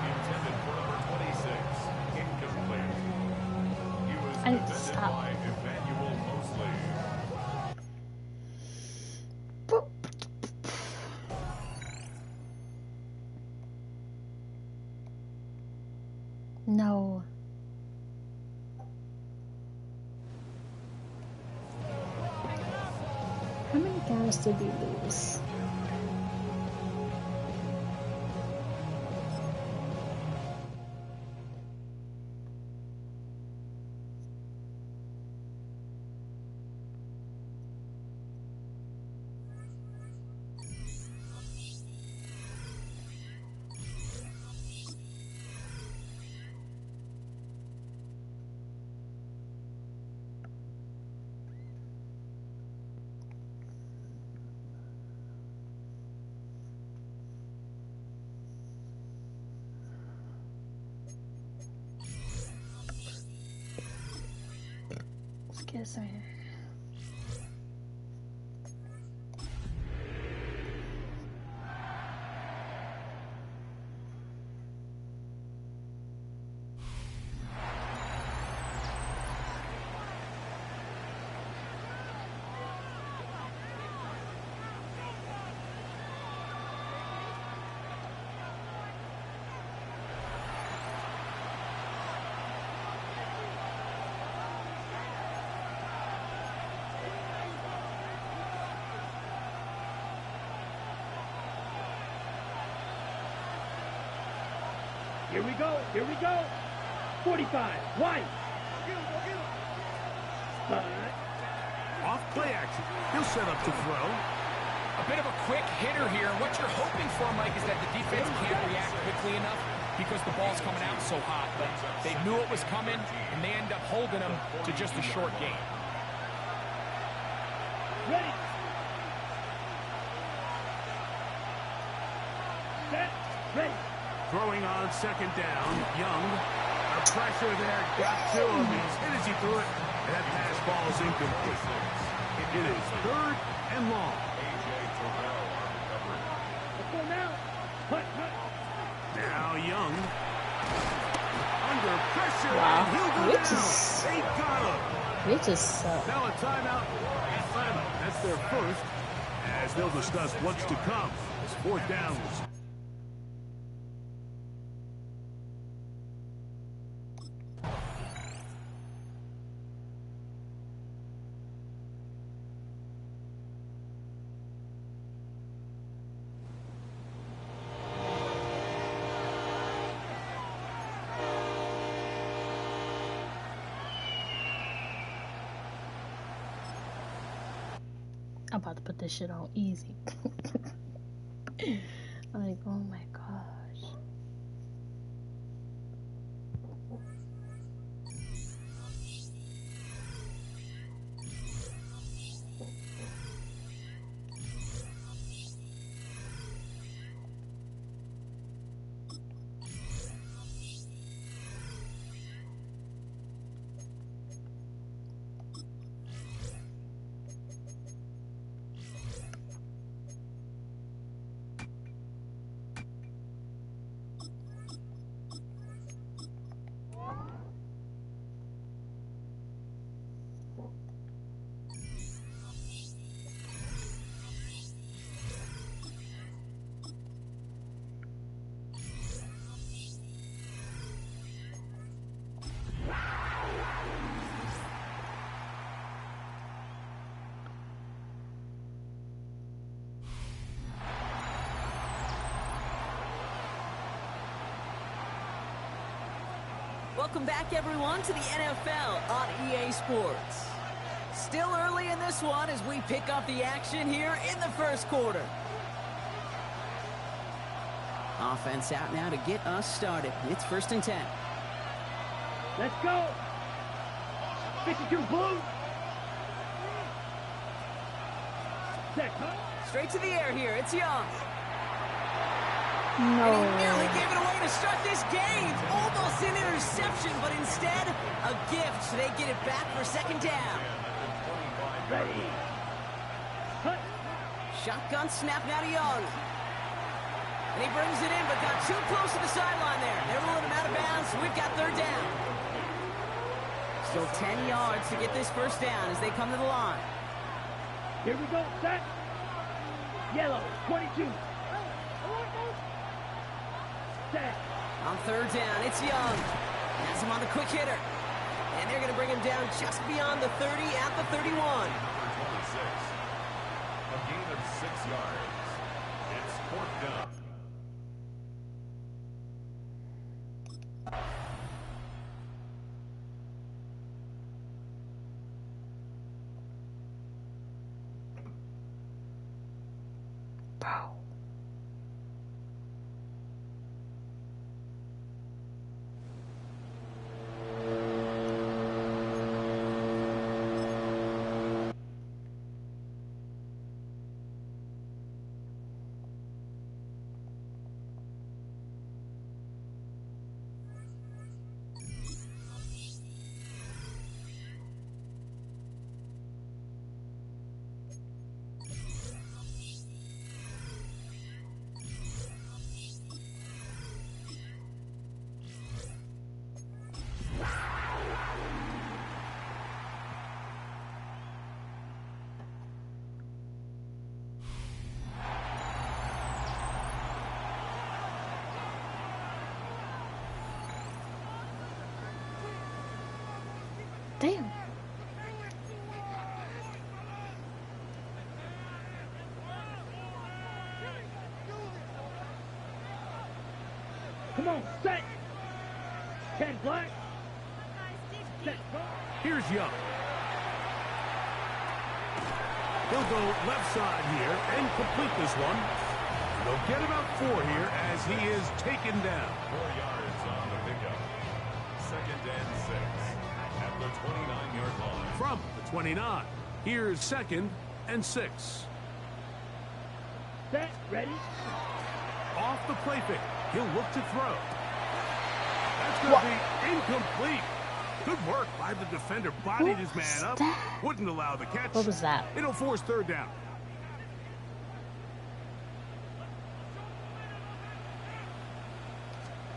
Intended for number 26. Incomplete. He was I need to defended stop. by Emmanuel Mosley. Boop. No. How many games did we lose? Excuse me. Here we go. Here we go. 45. White. Off play action. He'll set up to throw. A bit of a quick hitter here. What you're hoping for, Mike, is that the defense can't react quickly enough because the ball's coming out so hot. But they knew it was coming, and they end up holding them to just a short gain. Ready. Set. Ready. Throwing on second down, Young. A pressure there got to him. He's hit as he threw it. And that pass ball is incomplete. It is third and long. Let's go now. Hut. Now Young. Under Pressure, Wow. and he'll go We down. just- They got him. We just suck. Now a timeout. That's their first, as they'll discuss what's to come. It's 4th downs. I'm about to put this shit on easy. Like, oh my gosh. Welcome back, everyone, to the NFL on EA Sports. Still early in this one as we pick up the action here in the first quarter. Offense out now to get us started. It's 1st and 10. Let's go. 52 blue. Set. Straight to the air here. It's Young. No. And he nearly gave it away to start this game. Almost an interception, but instead, a gift. They get it back for 2nd down. Ready. Cut. Shotgun snap now to Young. And he brings it in, but got too close to the sideline there. They're ruling him out of bounds. We've got 3rd down. Still 10 yards to get this 1st down as they come to the line. Here we go. Set. Yellow. 22. Set. On 3rd down, it's Young. Has him on the quick hitter. And they're going to bring him down just beyond the 30 at the 31. Number 26. A gain of 6 yards. It's 4th down. Bro. Damn. Come on. Set. 10 black. Set. Here's Young. He'll go left side here and complete this one. They'll get about 4 here as he is taken down. 4 yards on the pickup. 2nd and 6 at the 29-yard line. From the 29, here's 2nd and 6. Set. Ready. Off the play fake. He'll look to throw. That's going to be incomplete. Good work by the defender. Bodied his man up. Wouldn't allow the catch. What was that? It'll force 3rd down.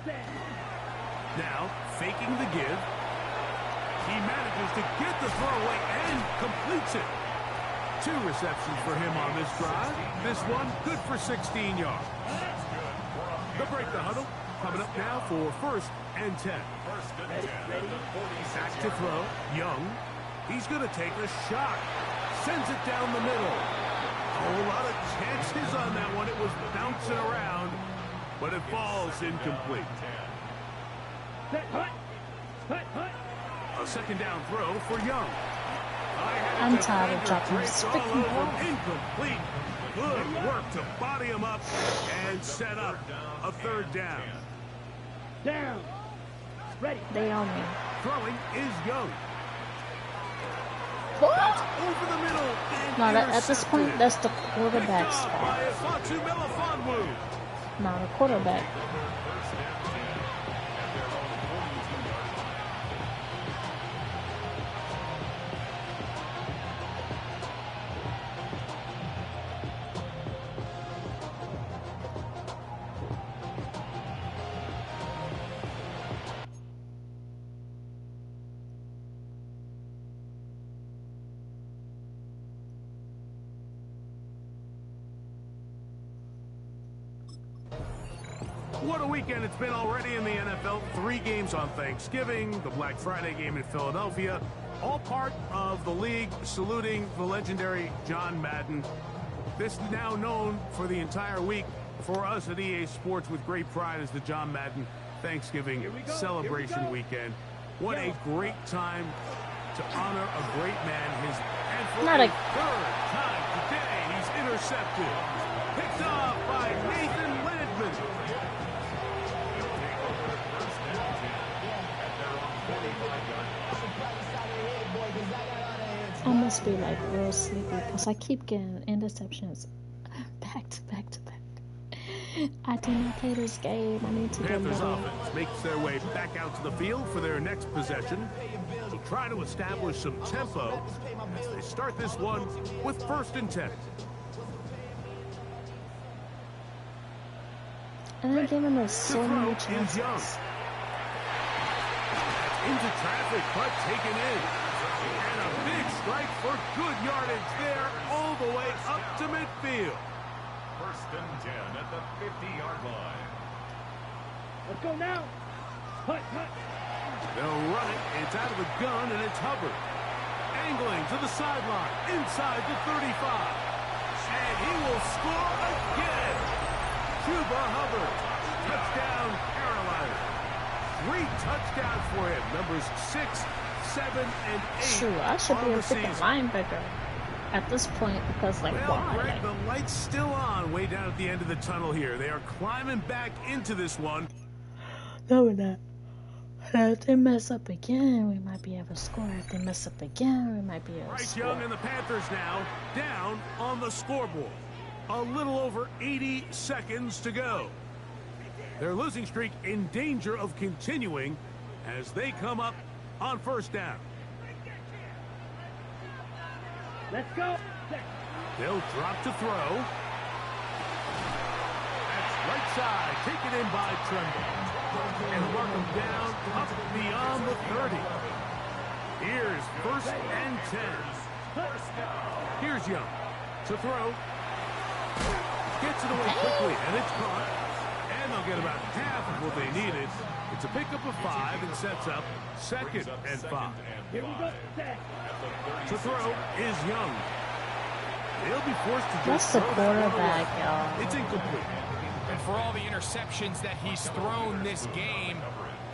Set. Now, faking the give. He manages to get the throw away and completes it. 2 receptions for him on this drive. This one good for 16 yards. They'll break the huddle. Coming up now for 1st and 10. Back to throw. Young. He's going to take a shot. Sends it down the middle. A whole lot of chances on that one. It was bouncing around, but it falls incomplete. A 2nd down throw for Young. I'm tired of dropping this freaking ball. Incomplete. Good work to body him up and set up a 3rd down. Down. Ready. They on me. Throwing is Young. What? That's over the middle. No, at this point, that's the quarterback's fault. Not a quarterback. What a weekend it's been already in the NFL. 3 games on Thanksgiving, the Black Friday game in Philadelphia, all part of the league saluting the legendary John Madden. This is now known for the entire week for us at EA Sports with great pride as the John Madden Thanksgiving celebration weekend. What a great time to honor a great man. And for Not a a 3rd time today, he's intercepted. Picked off by Nathan Landman. I must be like real sleepy because I keep getting interceptions back to back to back. I did not play this game. I need to get Panthers better. offense makes their way back out to the field for their next possession. To try to establish some tempo as they start this one with 1st and 10. And I'm giving us so many Is Young. chances. Into traffic, but taken in. And a big strike for good yardage there all the way up to midfield. 1st and 10 at the 50-yard line. Let's go now. Hut, hut. They'll run it. It's out of the gun, and it's Hubbard. Angling to the sideline, inside the 35. And he will score again. Chuba Hubbard. Touchdown, Carolina. 3 touchdowns for him. Numbers 6, 7, and 8. Shoot, I should be a freaking linebacker at this point because, like, Well, why? Greg, the light's still on way down at the end of the tunnel here. They are climbing back into this one. No, we're not. If they mess up again, we might be able to score. If they mess up again, we might be able to Bryce score. Young and the Panthers now down on the scoreboard. A little over 80 seconds to go. Their losing streak in danger of continuing as they come up on 1st down. Let's go. They'll drop to throw. That's right side, taken in by Tremble. And work him down up beyond the 30. Here's 1st and 10. Here's Young to throw. Gets it away quickly, and it's caught. And they'll get about half of what they needed. It's a pickup of 5 and sets up 2nd and 5. Here we go. Set. To throw is Young. They'll be forced to That's just the throw the ball quarterback, away. y'all. It's incomplete. And for all the interceptions that he's thrown this game,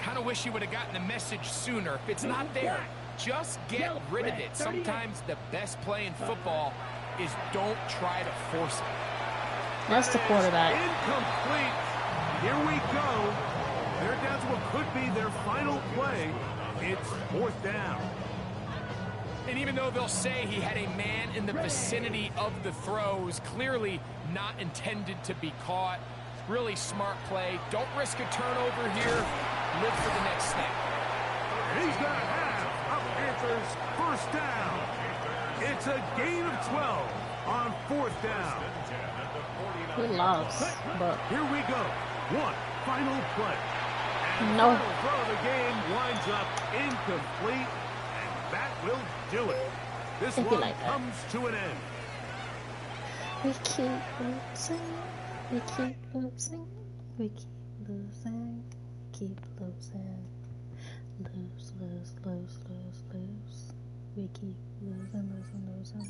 kind of wish he would have gotten the message sooner. If it's not there, just get rid of it. Sometimes the best play in football is don't try to force it. That's the quarterback. Incomplete. Here we go. They're down to what could be their final play. It's 4th down. And even though they'll say he had a man in the vicinity of the throws, clearly not intended to be caught. Really smart play. Don't risk a turnover here. Live for the next snap. And he's got half of Panthers' 1st down. It's a gain of 12 on 4th down. He lost, but Here we go. One final play. No. Final throw of the game winds up incomplete, and that will do it. This It'd be one like that. comes to an end. We keep losing. We keep losing. We keep losing. Keep losing. Lose, lose, lose, lose, lose. We keep losing, losing, losing.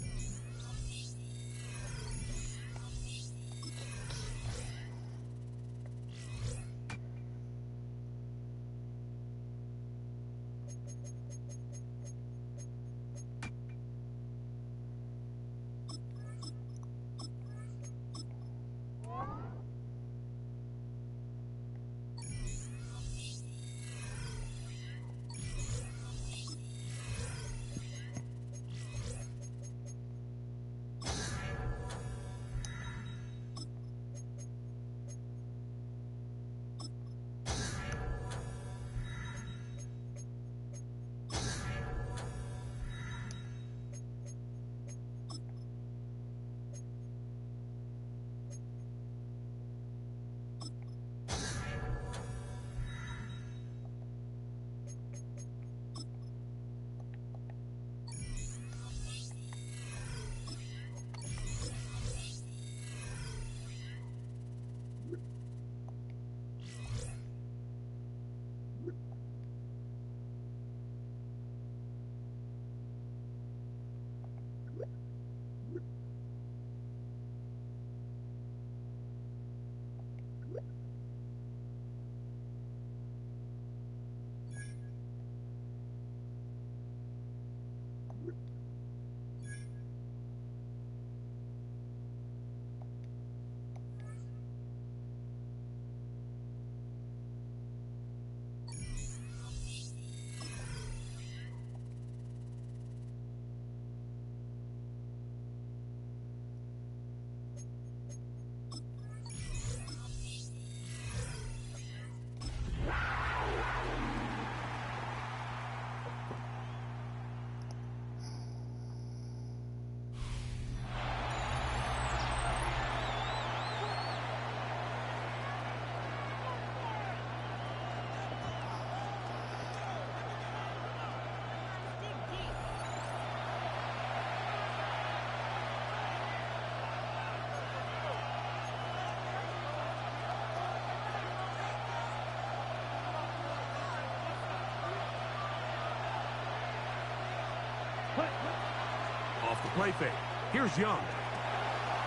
Off the play fake. Here's Young.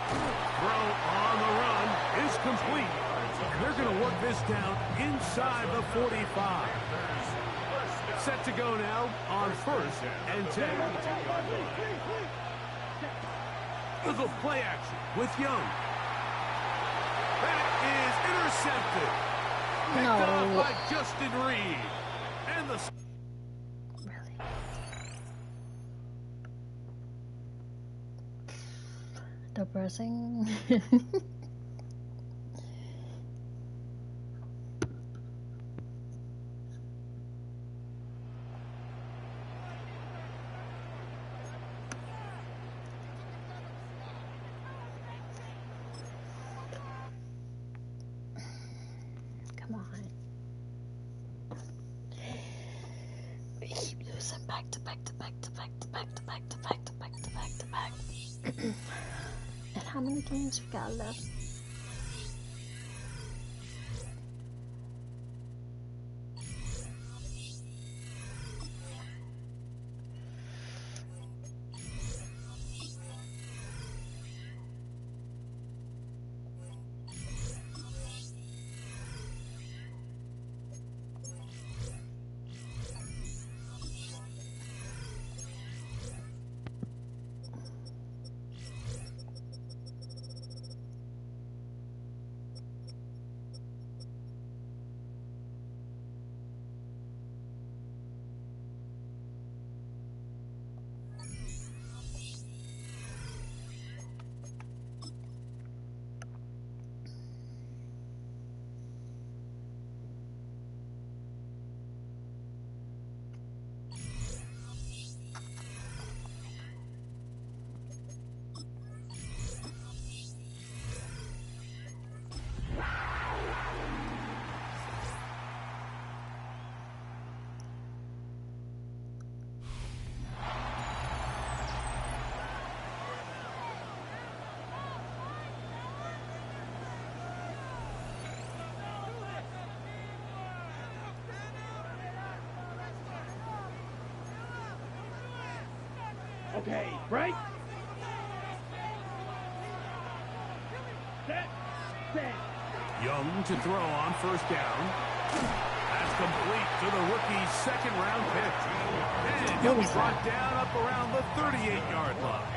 Throw on the run is complete. And they're going to work this down inside the 45. Set to go now on 1st and 10. Little play action with Young. That is intercepted. Picked off by Justin Reed. And the... Depressing. Come on. We keep losing back to back to back to back to back to back to back to back to back to back. And how many games we got left? Okay, break. Set. Young to throw on first down. That's complete to the rookie's second-round pick. And he'll be brought down up around the 38-yard line.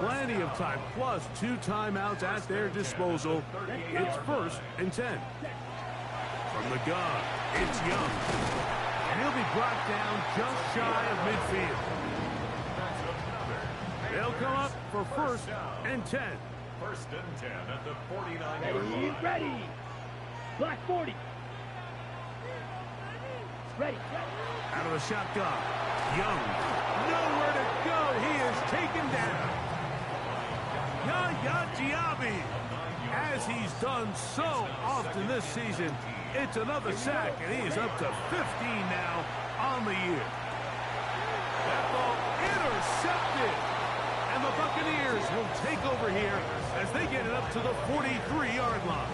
Plenty of time, plus 2 timeouts at their disposal. It's 1st and 10. From the gun, it's Young. And he'll be brought down just shy of midfield. They'll come up for 1st and 10. 1st and 10 at the 49-yard line. Ready. Black 40. Ready. Out of the shotgun. Young. Nowhere to go. He is taken down. Yaya Diaby. As he's done so often this season, it's another sack, and he is up to 15 now on the year. That ball intercepted. And the Buccaneers will take over here as they get it up to the 43-yard line.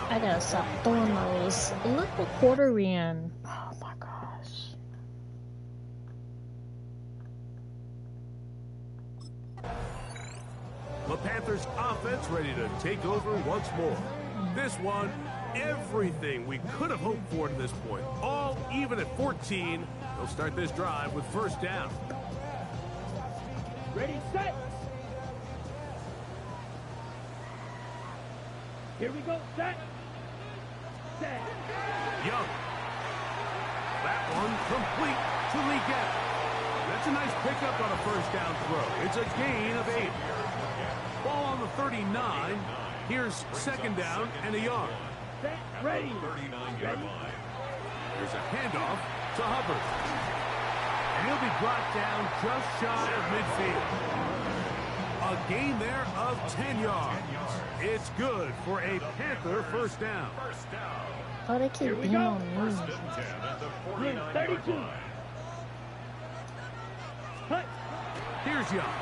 I gotta stop throwing those little quarter in. Oh my gosh. The Panthers offense ready to take over once more. This one, everything we could have hoped for to this point. All even at 14. They'll start this drive with 1st down. Ready, set. Here we go, set. Set. Young. That one complete to Leggett. That's a nice pickup on a 1st down throw. It's a gain of 8. Ball on the 39. Here's 2nd down and a yard. Set. Ready. 39-yard line. There's a handoff to Hubbard. And he'll be brought down just shy of midfield. A gain there of 10 yards. It's good for a Panther 1st down. Oh, they keep being on me. 32. Here's Young.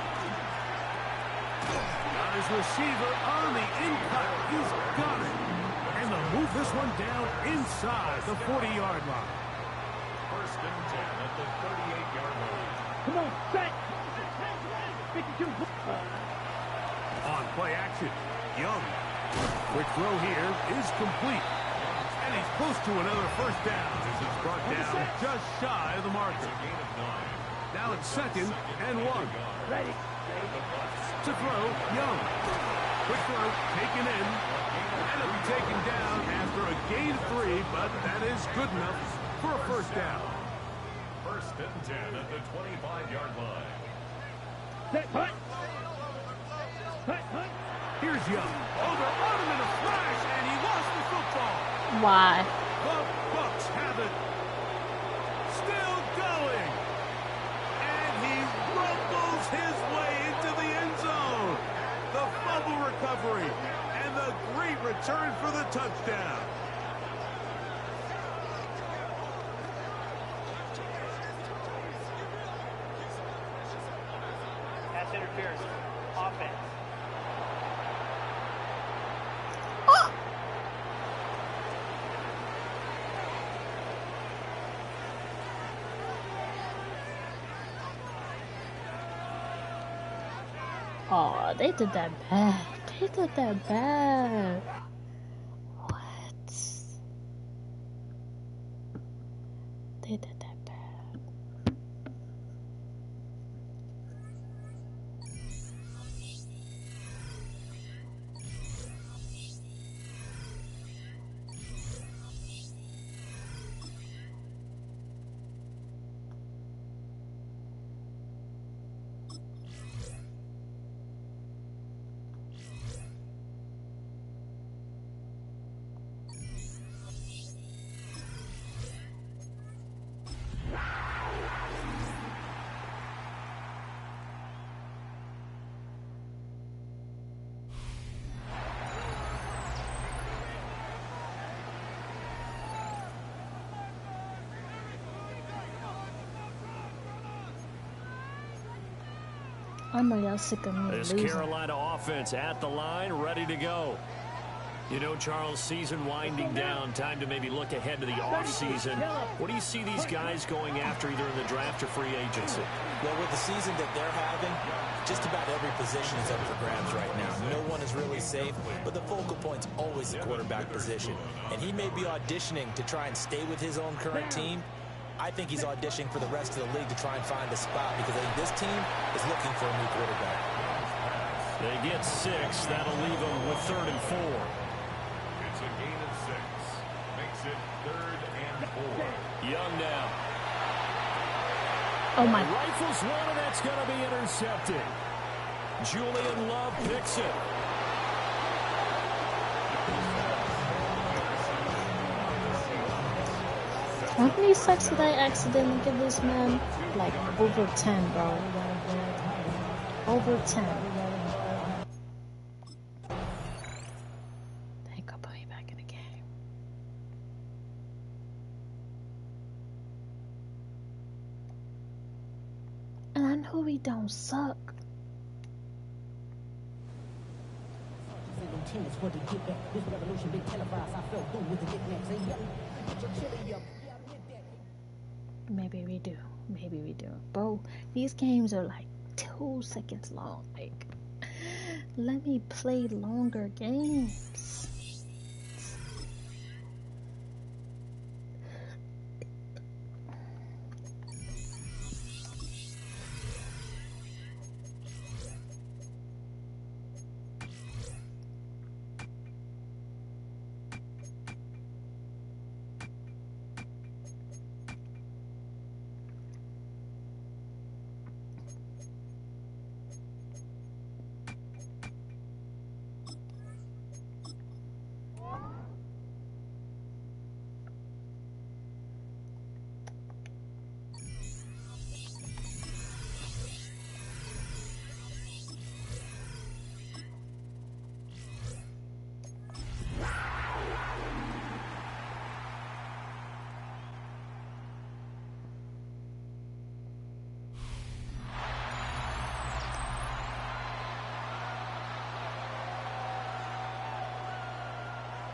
Got his receiver on the in-cut. He's got it. And they'll move this one down inside the 40-yard line. 1st and 10 at the 38-yard line. Come on, set. 52. On play action, Young. Quick throw here is complete. And he's close to another 1st down as he's brought down just shy of the marker. Now it's 2nd and 1. Ready. To throw, Young. Quick throw taken in. And it'll be taken down after a gain of 3, but that is good enough for a 1st down. 1st and 10 at the 25-yard line. Set. Hut. Here's Young. Oh, they're on him in a flash, and he lost the football. Why? The Bucs have it. Still going. And he rumbles his way into the end zone. The fumble recovery and the great return for the touchdown. Pass interference. Offense. Oh, they did that bad. They did that bad. What? They did that bad. I know y'all sick of me This losing. Carolina offense at the line, ready to go. You know, Charles, season winding down, time to maybe look ahead to the offseason. What do you see these guys going after either in the draft or free agency? Well, with the season that they're having, just about every position is up for grabs right now. No one is really safe, but the focal point's always the quarterback position. And he may be auditioning to try and stay with his own current team. I think he's auditioning for the rest of the league to try and find a spot because I think this team is looking for a new quarterback. They get 6. That'll leave them with 3rd and 4. It's a gain of 6. Makes it 3rd and 4. Young now. Oh my. Rifles one, and that's going to be intercepted. Julian Love picks it. How many sacks did I accidentally give this man? Like over 10, bro. Over 10. They could put me back in the game. And I know we don't suck. Maybe we do. Maybe we do. Bro, these games are like 2 seconds long. Like, let me play longer games.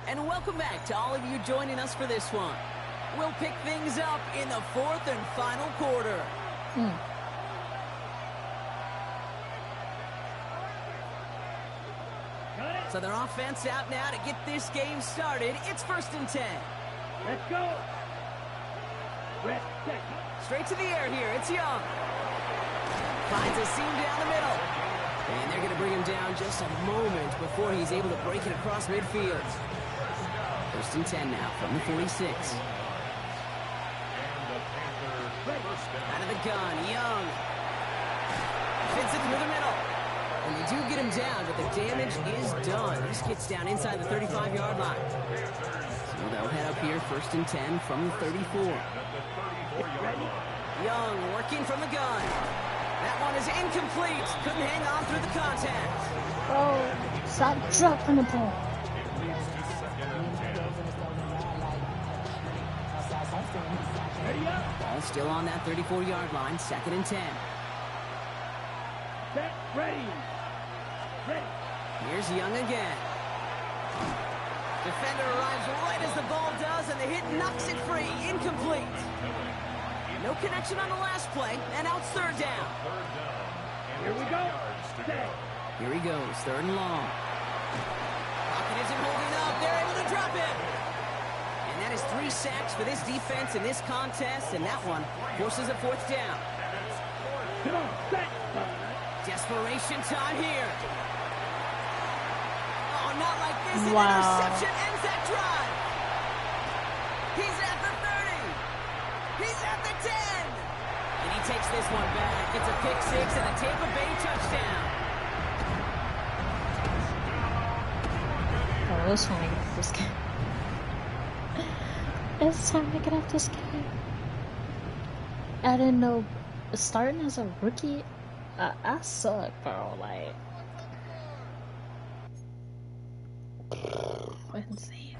And welcome back to all of you joining us for this one. We'll pick things up in the 4th and final quarter. So their offense out now to get this game started. It's 1st and 10. Let's go. Straight to the air here. It's Young. Finds a seam down the middle. And they're going to bring him down just a moment before he's able to break it across midfield. 1st and 10 now from the 46. Out of the gun, Young. Fits it through the middle. And they do get him down, but the damage is done. This gets down inside the 35-yard line. So they'll head up here, 1st and 10 from the 34. Young working from the gun. That one is incomplete. Couldn't hang on through the contact. Oh, stop dropping the ball. Ball still on that 34-yard line, 2nd and 10. Set, ready. Here's Young again. Defender arrives right as the ball does, and the hit knocks it free. Incomplete. No connection on the last play, and out 3rd down. Here we go. Here he goes, 3rd and long. Pocket isn't holding up. They're able to drop it. And that is 3 sacks for this defense in this contest, and that one forces a 4th down. Come on, set. Desperation time here. Oh, not like this. An Wow. interception ends that drive. He's at the 30. He's at the 10. And he takes this one back. It's a pick 6 and a Tampa Bay touchdown. Oh, it's time to get off this game. It's time to get off this game. I didn't know starting as a rookie, I suck, bro. Like, insane.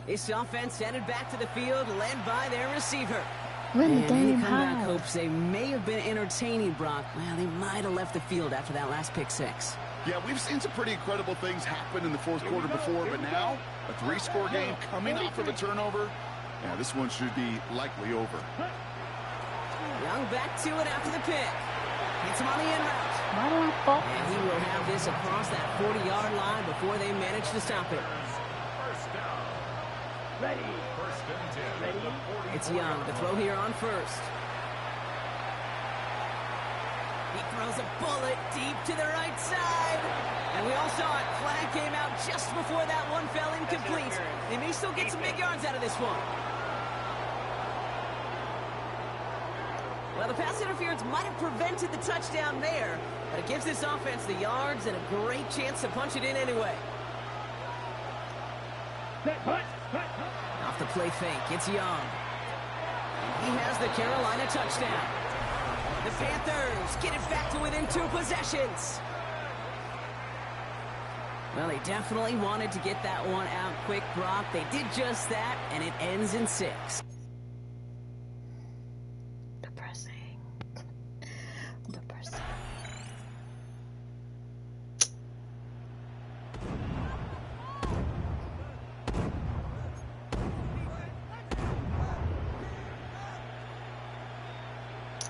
This offense headed back to the field, led by their receiver. Win the And game any comeback high. hopes they may have been entertaining, Brock. Well, they might have left the field after that last pick 6. Yeah, we've seen some pretty incredible things happen in the fourth quarter before, but now a 3-score game coming off of a turnover. Yeah, this one should be likely over. Young back to it after the pick. Hits him on the in route. And he will have this across that 40-yard line before they manage to stop it. First down. Ready. First and 10. Ready. It's Young to throw here on first. He throws a bullet deep to the right side. And we all saw it. Flag came out just before that one fell incomplete. They may still get some big yards out of this one. Well, the pass interference might have prevented the touchdown there, but it gives this offense the yards and a great chance to punch it in anyway. Off the play fake, it's Young. And he has the Carolina touchdown. The Panthers get it back to within 2 possessions. Well, they definitely wanted to get that one out quick, Brock. They did just that, and it ends in 6. Depressing.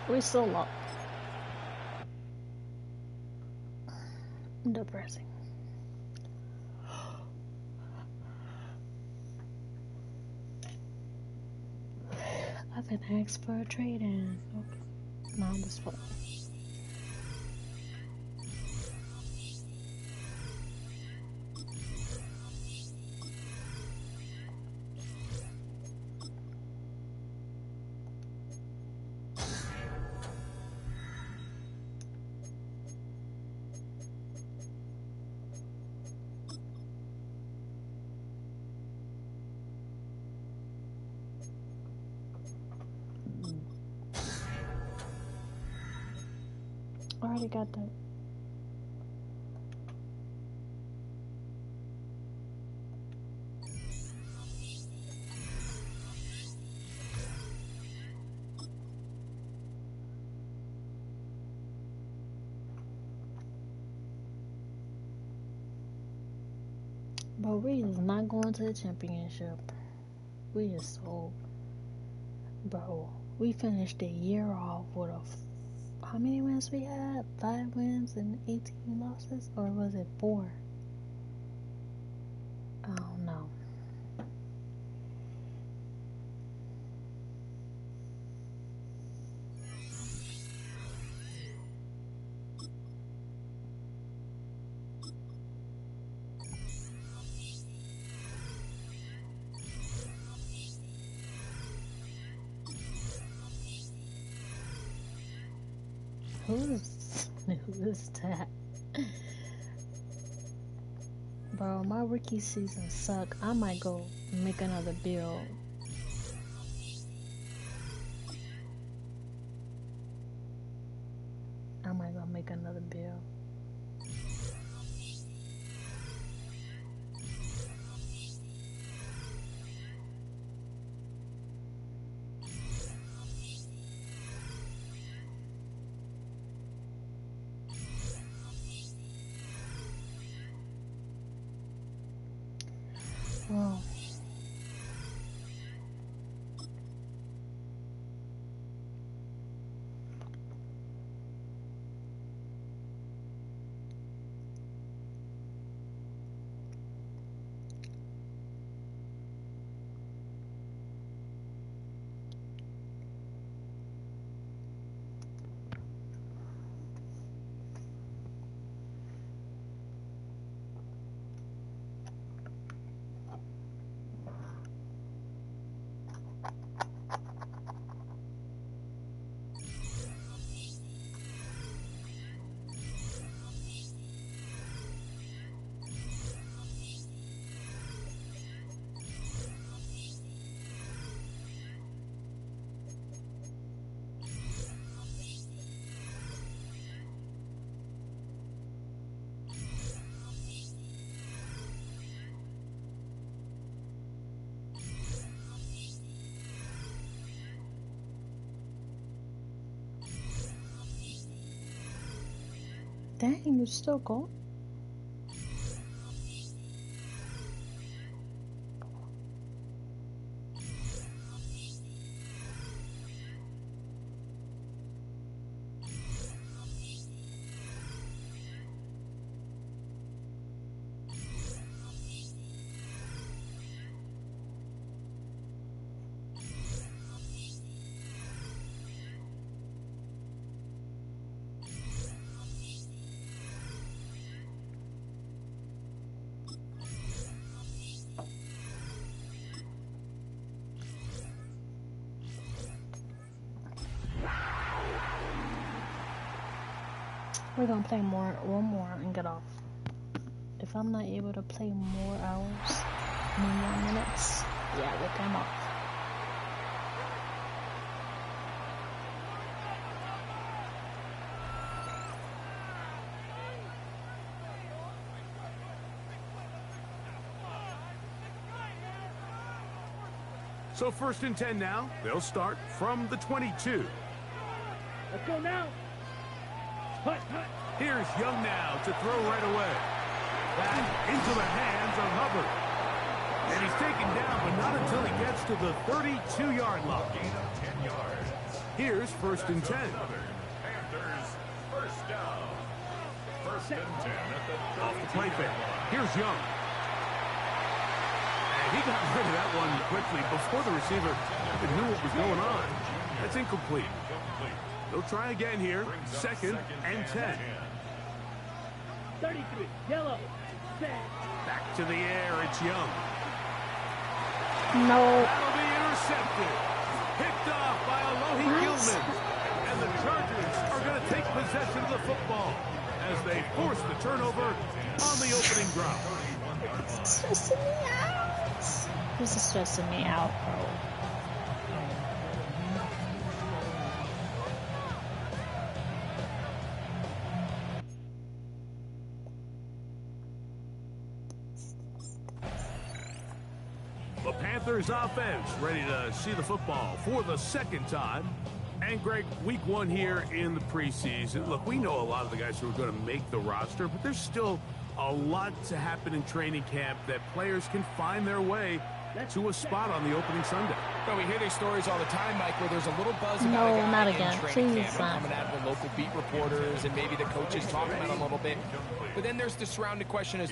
We're still locked. Depressing. I've been asked for a trade-in. Okay. Not on the spot. Already got that. But we is not going to the championship. We is so... Bro, we finished the year off with a... How many wins we had? 5 wins and 18 losses? Or was it 4? I don't know. Who's that? Bro, my rookie season suck. I might go make another build. I might go make another build. Whoa. Dang, you're still going? probably gonna play one more and get off. If I'm not able to play more hours, more minutes, yeah, look, I'm off. So 1st and 10 now. They'll start from the 22. Let's go now. Hut, hut. Here's Young now to throw right away. Back into the hands of Hubbard. And he's taken down, but not until he gets to the 32-yard line. Gain of 10 yards. Here's 1st and 10. Panthers, first down. 1st and 10 at the 32. Off the play fake. Here's Young. And he got rid of that one quickly before the receiver even knew what was going on. That's incomplete. They'll try again here. 2nd and 10. 33, yellow, set. Back to the air, it's Young. No. That'll be intercepted. Picked off by Alohi Gilman. And the Chargers are going to take possession of the football as they force the turnover on the opening drop. This is stressing me out. This is stressing me out, bro. The Panthers offense ready to see the football for the 2nd time. And Greg, week 1 here in the preseason. Look, we know a lot of the guys who are going to make the roster, but there's still a lot to happen in training camp that players can find their way to a spot on the opening Sunday. Well, we hear these stories all the time, Mike, where there's a little buzz about No, a guy not in again. training Please camp not. coming out of the local beat reporters and maybe the coaches talking about him a little bit. But then there's the surrounding question is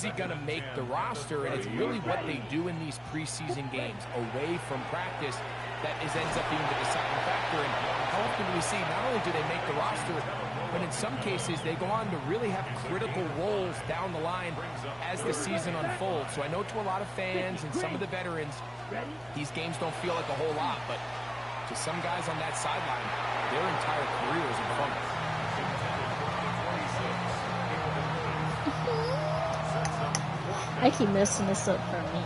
he going to make the roster? And it's really what they do in these preseason games away from practice that ends up being the deciding factor. And how often do we see not only do they make the roster, but in some cases they go on to really have critical roles down the line as the season unfolds. So I know to a lot of fans and some of the veterans, these games don't feel like a whole lot, but to some guys on that sideline, their entire career is in front of them. I keep messing this up for me.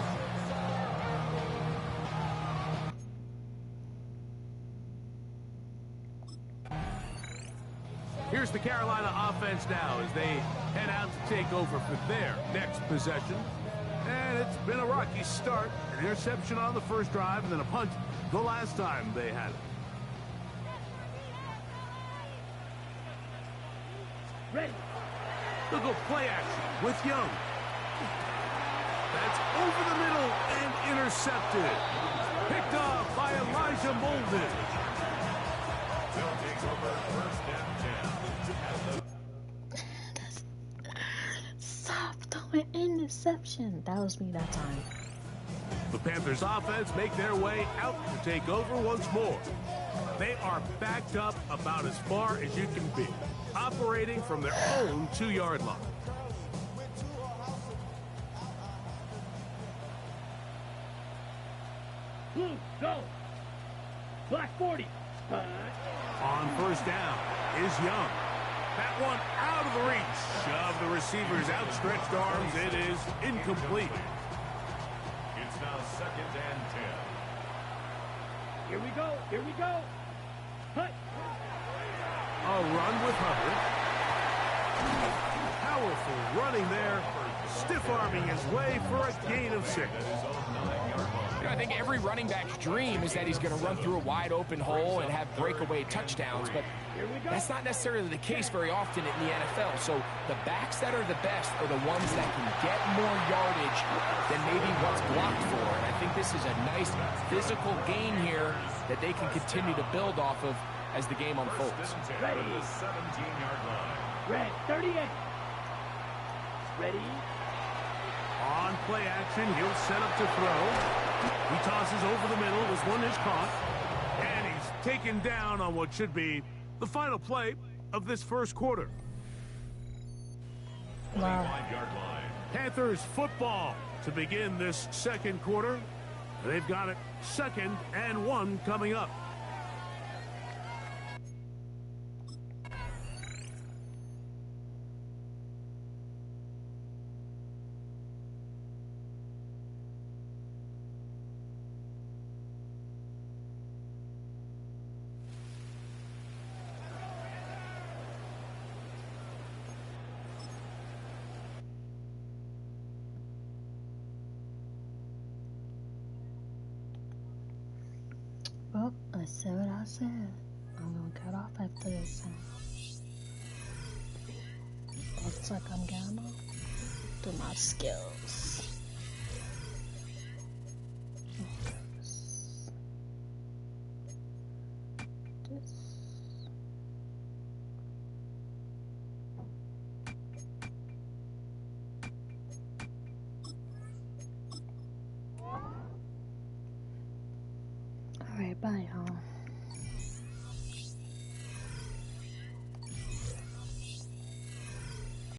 Here's the Carolina offense now as they head out to take over for their next possession. And it's been a rocky start. An interception on the first drive and then a punt the last time they had it. Ready. They'll go play action with Young. That's over the middle and intercepted. Picked off by Elijah Molden. They'll take over 1st and 10. Stop throwing interception. That was me that time. The Panthers offense make their way out to take over once more. They are backed up about as far as you can be, operating from their own 2-yard line. Blue, go. Black 40. On first down is Young. That one out of the reach of the receiver's outstretched arms. It is incomplete. It's now 2nd and 10. Here we go. Here we go. Hut. A run with Hubbard. Powerful running there. Stiff-arming his way for a gain of 6. You know, I think every running back's dream is that he's going to run through a wide open hole and have breakaway touchdowns, but that's not necessarily the case very often in the NFL. So the backs that are the best are the ones that can get more yardage than maybe what's blocked for. And I think this is a nice physical gain here that they can continue to build off of as the game unfolds. Ready. 17-yard line. Red 38. Ready. On play action, he'll set up to throw. He tosses over the middle. This one is caught. And he's taken down on what should be the final play of this first quarter. Wow. 25-yard line. Panthers football to begin this second quarter. They've got it 2nd and 1 coming up. I said what I said. I'm gonna cut off after this. Looks like I'm gonna do my skills. Alright, bye y'all.